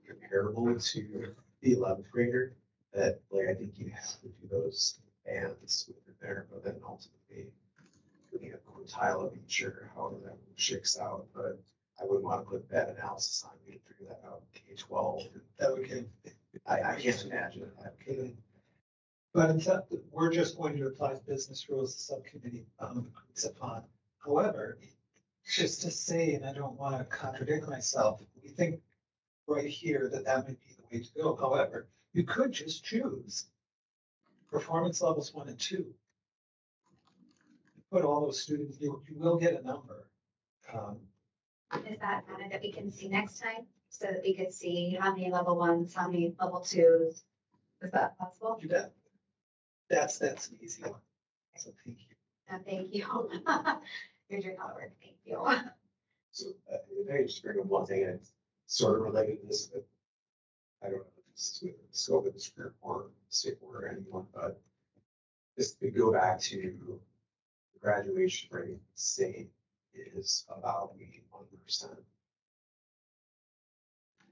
[SPEAKER 6] comparable to the 11th grader, that like I think you have to do those bands within there, but then ultimately looking at quintile of each or however that shakes out. But I wouldn't want to put that analysis on me to figure that out in K-12.
[SPEAKER 3] That would get,
[SPEAKER 6] I can't imagine that.
[SPEAKER 3] okay. But except that we're just going to apply business rules, the subcommittee agrees upon. However, just to say, and I don't want to contradict myself, we think right here that that might be the way to go. However, you could just choose performance levels 1 and 2. Put all those students, you will get a number.
[SPEAKER 1] is that data that we can see next time? So that we could see how many level 1s, how many level 2s? Is that possible?
[SPEAKER 3] You bet. That's an easy one. So thank you.
[SPEAKER 1] Thank you. You're doing all the work. Thank you.
[SPEAKER 6] So if I just bring up one thing, and it's sort of related to this, but I don't know if it's within the scope of the script or state or anyone, but just to go back to the graduation rate, state is about 81%.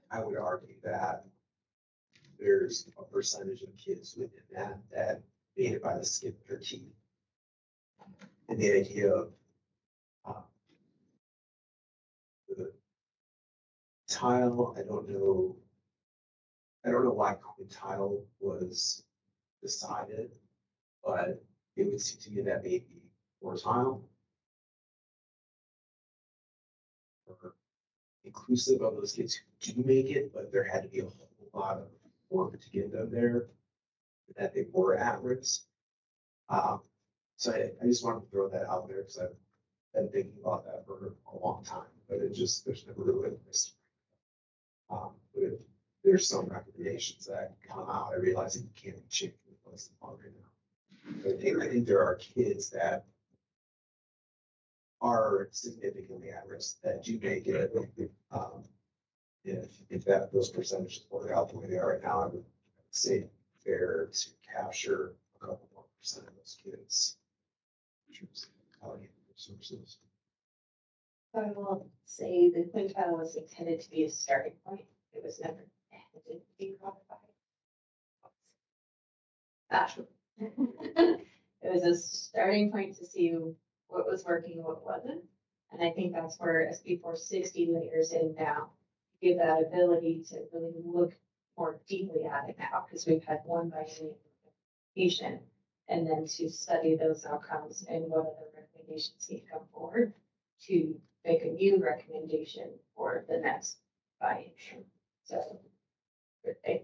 [SPEAKER 6] I would argue that there's a percentage of kids within that made it by the skin of their teeth. And the idea of the tile, I don't know why quintile was decided, but it would seem to me that maybe quartile or inclusive of those kids who do make it, but there had to be a whole lot of work to get them there, that they were at risk. So I just wanted to throw that out there because I've been thinking about that for a long time, but there's never really a risk. But if there's some recommendations that come out, I realize that you can't change what's the law right now. But I think there are kids that are significantly at risk that do make it. If those percentages work out the way they are right now, I would say fair to capture a couple more percent of those kids. Sources.
[SPEAKER 7] I will say the quintile was intended to be a starting point. It was never intended to be codified. It was a starting point to see what was working and what wasn't. And I think that's where SB 460 layers in now, give that ability to really look more deeply at it now, because we've had one biennial implementation, and then to study those outcomes and what other recommendations need to come forward to make a new recommendation for the next biennium. So I'm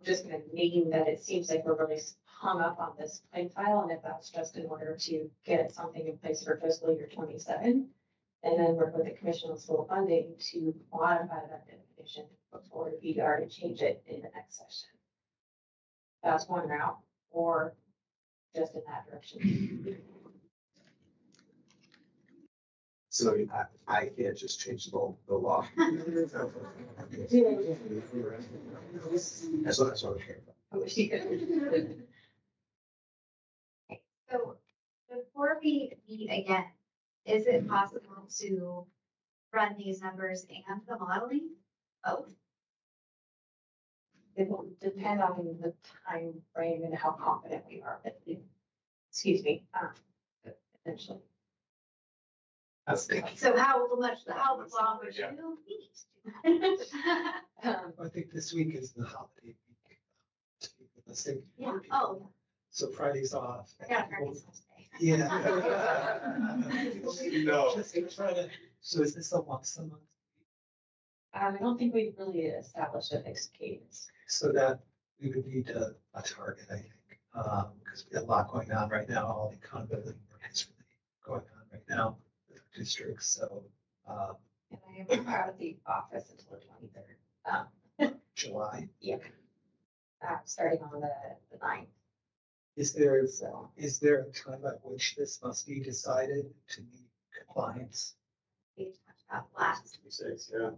[SPEAKER 7] just gonna name that it seems like we're really hung up on this plain file, and if that's just in order to get something in place for fiscal year 27, and then work with the commission on school funding to modify that definition before EDR to change it in the next session. That's one route, or just in that direction.
[SPEAKER 6] So I can't just change the law. That's what I'm hearing.
[SPEAKER 7] I wish you could.
[SPEAKER 1] So before we meet again, is it possible to run these numbers and the modeling? Both?
[SPEAKER 7] It will depend on the time frame and how confident we are with it. Excuse me, essentially.
[SPEAKER 6] That's the.
[SPEAKER 1] So how long would you meet?
[SPEAKER 3] I think this week is the holiday week. Let's think.
[SPEAKER 1] Yeah, oh,
[SPEAKER 3] So Friday's off.
[SPEAKER 1] I got Friday's today.
[SPEAKER 3] Yeah.
[SPEAKER 6] No.
[SPEAKER 3] Just trying to, so is this a once a month?
[SPEAKER 7] I don't think we've really established a fixed cadence.
[SPEAKER 3] So that we would need a target, I think, because we have a lot going on right now. All the accountability work is really going on right now with our districts. So
[SPEAKER 7] And I am out of the office until the 23rd.
[SPEAKER 3] July,
[SPEAKER 7] Starting on the 9th.
[SPEAKER 3] is there
[SPEAKER 7] So
[SPEAKER 3] is there a time at which this must be decided to meet compliance?
[SPEAKER 1] We talked about last.
[SPEAKER 5] 26, yeah.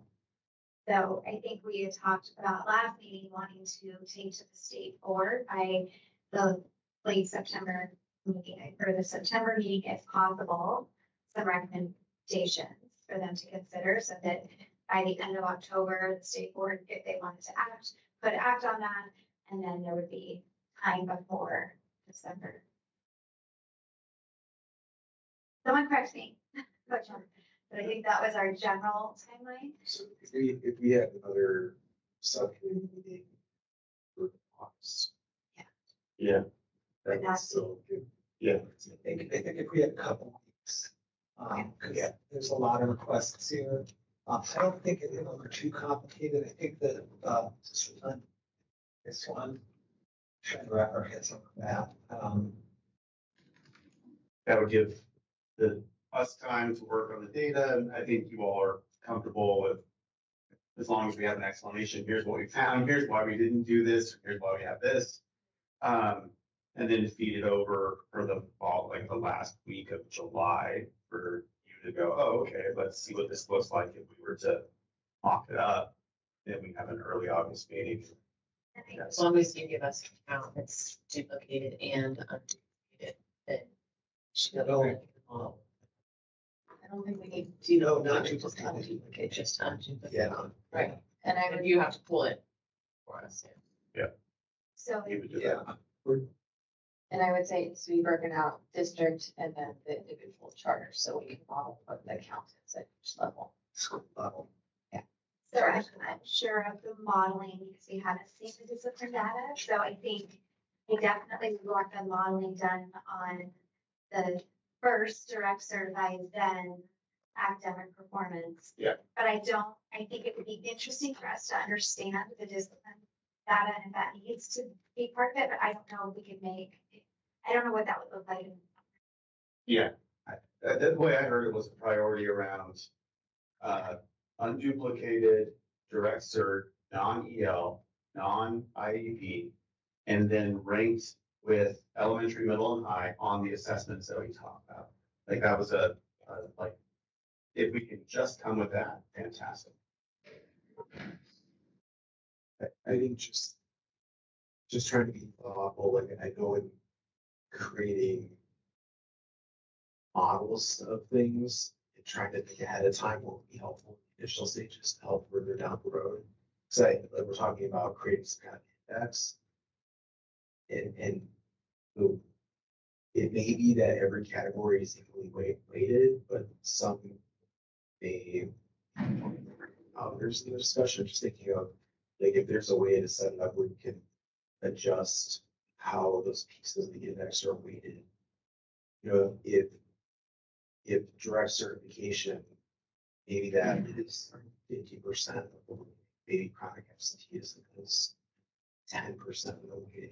[SPEAKER 1] So I think we had talked about last meeting wanting to take to the state board by the late September meeting, or the September meeting if possible, some recommendations for them to consider so that by the end of October, the state board, if they wanted to act, could act on that. And then there would be time before December. Someone correct me, Coach, but I think that was our general timeline.
[SPEAKER 6] So if we had another subcommittee meeting for August.
[SPEAKER 5] Yeah.
[SPEAKER 6] That
[SPEAKER 1] Would that
[SPEAKER 6] would still give.
[SPEAKER 5] Yeah.
[SPEAKER 3] I think if we had a couple weeks, because there's a lot of requests here. I don't think any of them are too complicated. I think that this one, trying to wrap our heads around that.
[SPEAKER 5] That would give us time to work on the data. And I think you all are comfortable with, as long as we have an explanation, here's what we found, here's why we didn't do this, here's why we have this. And then feed it over for the fall, like the last week of July for you to go, oh, okay, let's see what this looks like if we were to mock it up. Then we have an early August meeting.
[SPEAKER 10] As long as you give us a count that's duplicated and unduplicated, then. should be able to model.
[SPEAKER 7] I don't think we need to.
[SPEAKER 3] No, not
[SPEAKER 7] just
[SPEAKER 3] duplicated.
[SPEAKER 7] unduplicate, just unduplicate.
[SPEAKER 3] Yeah.
[SPEAKER 7] Right, and I would,
[SPEAKER 10] And you have to pull it for us.
[SPEAKER 1] So
[SPEAKER 5] You would do
[SPEAKER 3] Yeah.
[SPEAKER 5] that.
[SPEAKER 7] and I would say it's to be broken out district and then the individual charters, so we can model what the count is at each level.
[SPEAKER 3] School level.
[SPEAKER 1] So I'm sure of the modeling because we haven't seen the discipline data. So I think we definitely want the modeling done on the first direct certified, then academic performance.
[SPEAKER 5] Yeah.
[SPEAKER 1] But I think it would be interesting for us to understand the discipline data and if that needs to be part of it, but I don't know if we could I don't know what that would look like.
[SPEAKER 5] Yeah, the way I heard it was a priority around unduplicated, direct cert, non-EL, non-IEP, and then ranked with elementary, middle, and high on the assessments that we talked about. Like that was like, if we can just come with that, fantastic.
[SPEAKER 6] I think just trying to be thoughtful, like I know in creating models of things and trying to think ahead of time will be helpful in initial stages to help further down the road. So like we're talking about creating some kind of index. And it may be that every category is equally weighted, but some may, there's the discussion, just thinking of like if there's a way to set it up where you can adjust how those pieces of the index are weighted. You know, if direct certification maybe that is 50% of the weighting. Maybe chronic absenteeism is 10% of the weighting.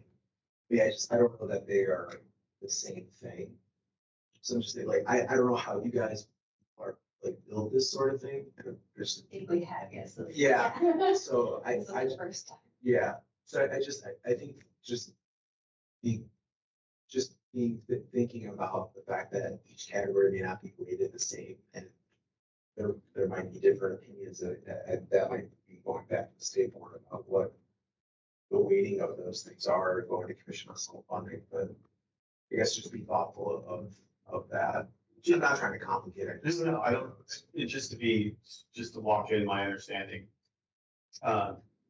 [SPEAKER 6] Yeah, I don't know that they are the same thing. So I'm just thinking, like, I don't know how you guys are, like, build this sort of thing. And there's,
[SPEAKER 7] I think we have, yes.
[SPEAKER 6] yeah, so
[SPEAKER 7] This is the first time.
[SPEAKER 6] yeah, so I think being, thinking about the fact that each category may not be weighted the same, and there might be different opinions that might be going back to the state board about what the weighting of those things are, going to commission on school funding, but I guess just be thoughtful of that. Just not trying to complicate it.
[SPEAKER 5] No, I don't, it's just to walk in my understanding.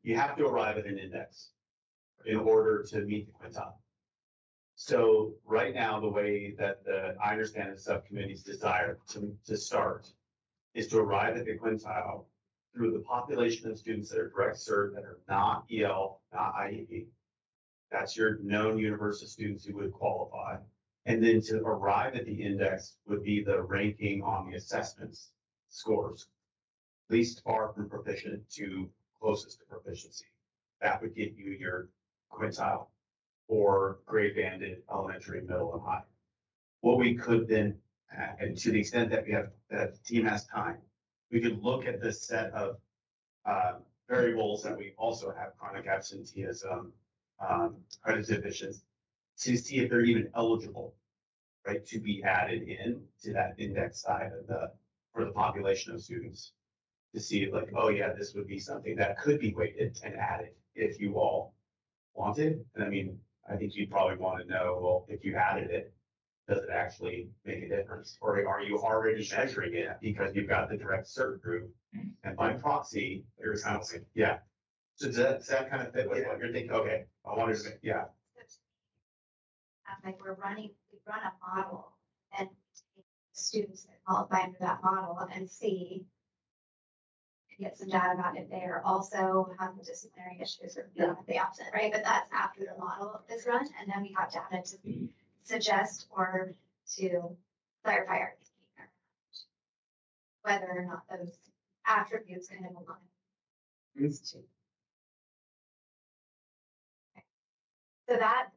[SPEAKER 5] You have to arrive at an index in order to meet the quintile. So right now, the way that I understand the subcommittee's desire to start is to arrive at the quintile through the population of students that are direct cert, that are not EL, not IEP. That's your known universe of students who would qualify. And then to arrive at the index would be the ranking on the assessments scores, least far from proficient to closest to proficiency. That would get you your quintile for grade banded elementary, middle, and high. What we could then, and to the extent that that the team has time, we could look at this set of variables that we also have: chronic absenteeism, credit deficiency, to see if they're even eligible, right, to be added in to that index side of for the population of students, to see like, oh yeah, this would be something that could be weighted and added if you all wanted. And I mean, I think you'd probably want to know, well, if you added it, does it actually make a difference? Or are you already measuring it because you've got the direct cert group, and by proxy, you're kind of like, yeah. So does that kind of fit with what you're thinking? Okay, I wanted to, yeah.
[SPEAKER 1] Like we run a model and take students that qualify under that model and see, get some data about if they are also have the disciplinary issues or the opposite, right? But that's after the model is run, and then we have data to suggest or to clarify our thinking around whether or not those attributes kind of align. So that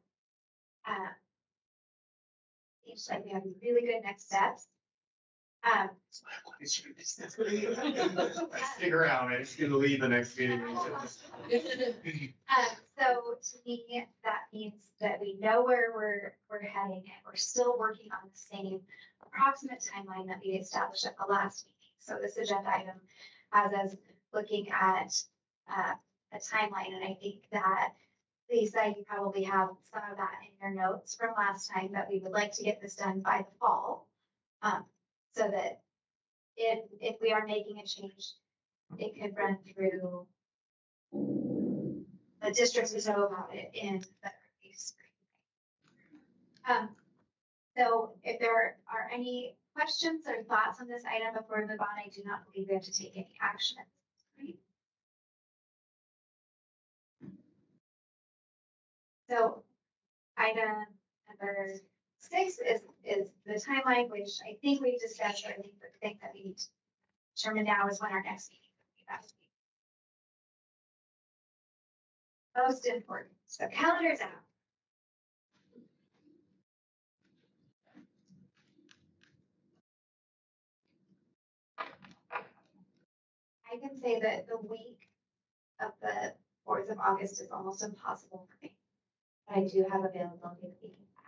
[SPEAKER 1] seems like we have really good next steps.
[SPEAKER 5] Stick around, man. It's gonna leave the next meeting.
[SPEAKER 1] So to me, that means that we know where we're heading, and we're still working on the same approximate timeline that we established at the last meeting. So this agenda item has us looking at a timeline, and I think that Lisa, you probably have some of that in your notes from last time, that we would like to get this done by the fall. So that if we are making a change, it could run through the districts who know about it in the early spring. So if there are any questions or thoughts on this item before we move on, I do not believe we have to take any action. Right? So item number 6 is the timeline, which I think we discussed. I think the thing that we need to determine now is when our next meeting will be. That would be most important. So calendars out. I can say that the week of the 4th of August is almost impossible for me. But I do have availability the week after.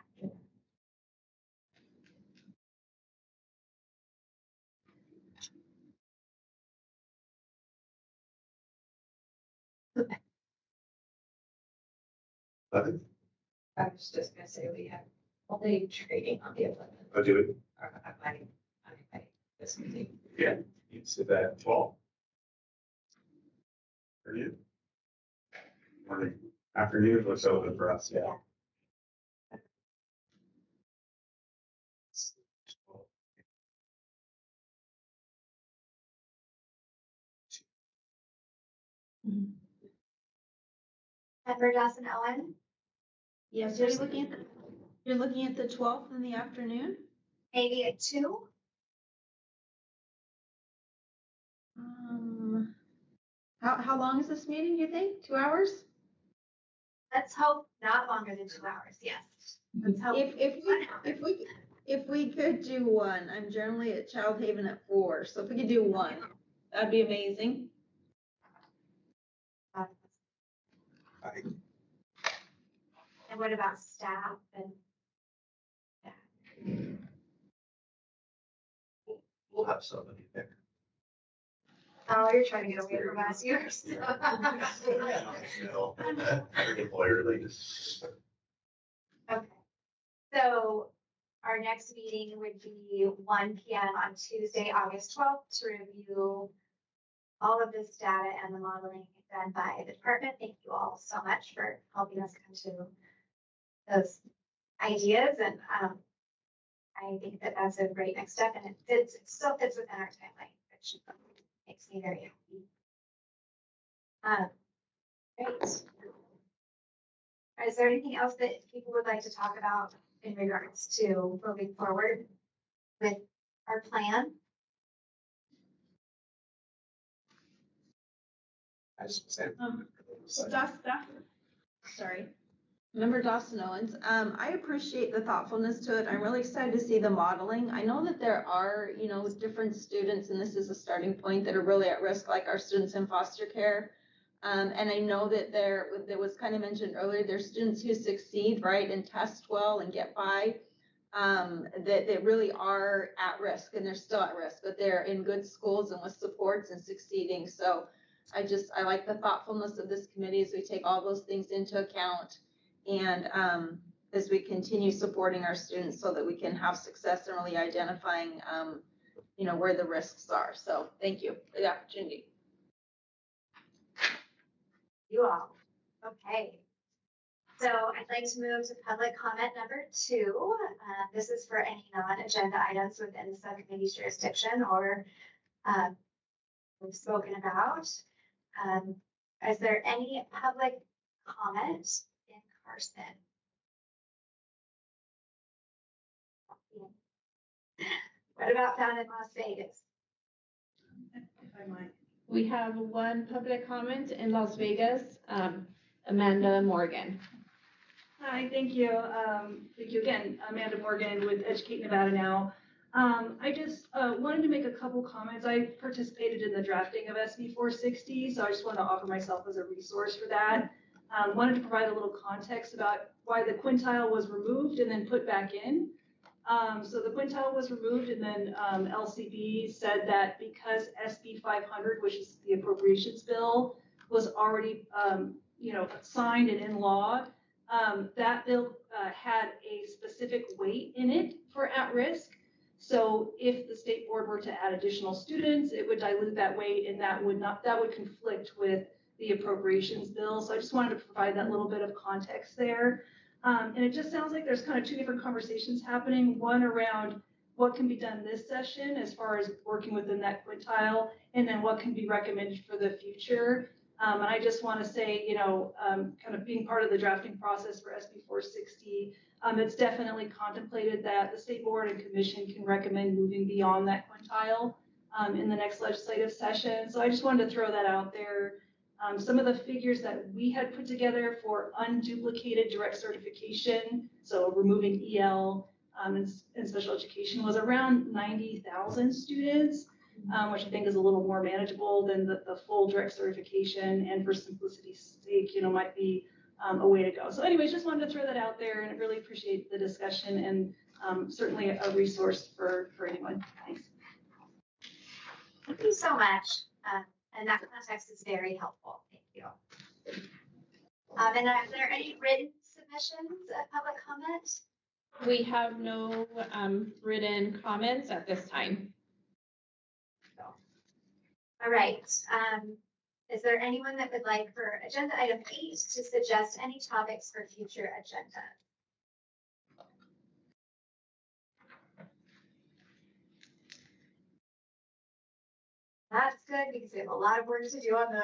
[SPEAKER 7] I was just gonna say, we have only trading on the 11th.
[SPEAKER 5] Oh, do it.
[SPEAKER 7] I this meeting.
[SPEAKER 5] Yeah, you sit that at 12. For you? Morning, afternoon looks open for us, yeah.
[SPEAKER 1] Member Dawson Ellen,
[SPEAKER 2] Yes, you're looking at the 12th in the afternoon?
[SPEAKER 1] maybe at 2.
[SPEAKER 2] How long is this meeting, you think? 2 hours?
[SPEAKER 1] Let's hope not longer than 2 hours, yes. Let's hope.
[SPEAKER 2] If we could do one, I'm generally at Child Haven at 4, so if we could do one, that'd be amazing.
[SPEAKER 1] And what about staff and?
[SPEAKER 9] We'll have somebody there.
[SPEAKER 1] Oh, you're trying to get away from us, yours.
[SPEAKER 9] No, employer related.
[SPEAKER 1] Okay, so our next meeting would be 1 p.m. on Tuesday, August 12th, to review all of this data and the modeling done by the department. Thank you all so much for helping us come to those ideas, and I think that that's a great next step, and it still fits within our timeline, which makes me very happy. Great. Is there anything else that people would like to talk about in regards to moving forward with our plan?
[SPEAKER 6] I just said.
[SPEAKER 2] Sorry. Member Dawson Owens, I appreciate the thoughtfulness to it. I'm really excited to see the modeling. I know that there are, different students, and this is a starting point, that are really at risk, like our students in foster care. And I know that there was kind of mentioned earlier, there's students who succeed, right, and test well and get by, that really are at risk, and they're still at risk, but they're in good schools and with supports and succeeding. So I like the thoughtfulness of this committee as we take all those things into account. And as we continue supporting our students so that we can have success in really identifying, where the risks are. So thank you for the opportunity.
[SPEAKER 1] You all. Okay. So I'd like to move to public comment number 2. This is for any non-agenda items within the subcommittee's jurisdiction or we've spoken about. Is there any public comment in Carson? What about down in Las Vegas?
[SPEAKER 11] If I might. We have one public comment in Las Vegas, Amanda Morgan.
[SPEAKER 4] Hi, thank you. Thank you again, Amanda Morgan with Educate Nevada Now. I just wanted to make a couple comments. I participated in the drafting of SB 460, so I just want to offer myself as a resource for that. Wanted to provide a little context about why the quintile was removed and then put back in. So the quintile was removed, and then LCB said that because SB 500, which is the appropriations bill, was already signed and in law, that bill had a specific weight in it for at-risk. So if the state board were to add additional students, it would dilute that weight, and that would conflict with the appropriations bill. So I just wanted to provide that little bit of context there. And it just sounds like there's kind of 2 different conversations happening. One around what can be done this session as far as working within that quintile, and then what can be recommended for the future. And I just want to say, kind of being part of the drafting process for SB 460, it's definitely contemplated that the state board and commission can recommend moving beyond that quintile in the next legislative session. So I just wanted to throw that out there. Some of the figures that we had put together for unduplicated direct certification, so removing EL in special education, was around 90,000 students, which I think is a little more manageable than the full direct certification, and for simplicity's sake, might be a way to go. So anyways, just wanted to throw that out there, and I really appreciate the discussion, and certainly a resource for anyone. Thanks.
[SPEAKER 1] Thank you so much. And that context is very helpful. Thank you. And are there any written submissions of public comment?
[SPEAKER 11] We have no written comments at this time.
[SPEAKER 1] All right. Is there anyone that would like for agenda item 8 to suggest any topics for future agenda? That's good because we have a lot of work to do on the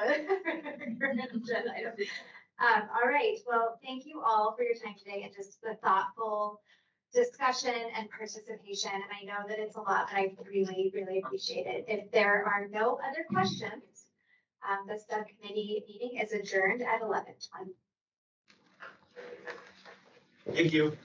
[SPEAKER 1] agenda item. All right. Well, thank you all for your time today and just the thoughtful discussion and participation. And I know that it's a lot, but I really, really appreciate it. If there are no other questions, the subcommittee meeting is adjourned at 11:20.
[SPEAKER 5] Thank you.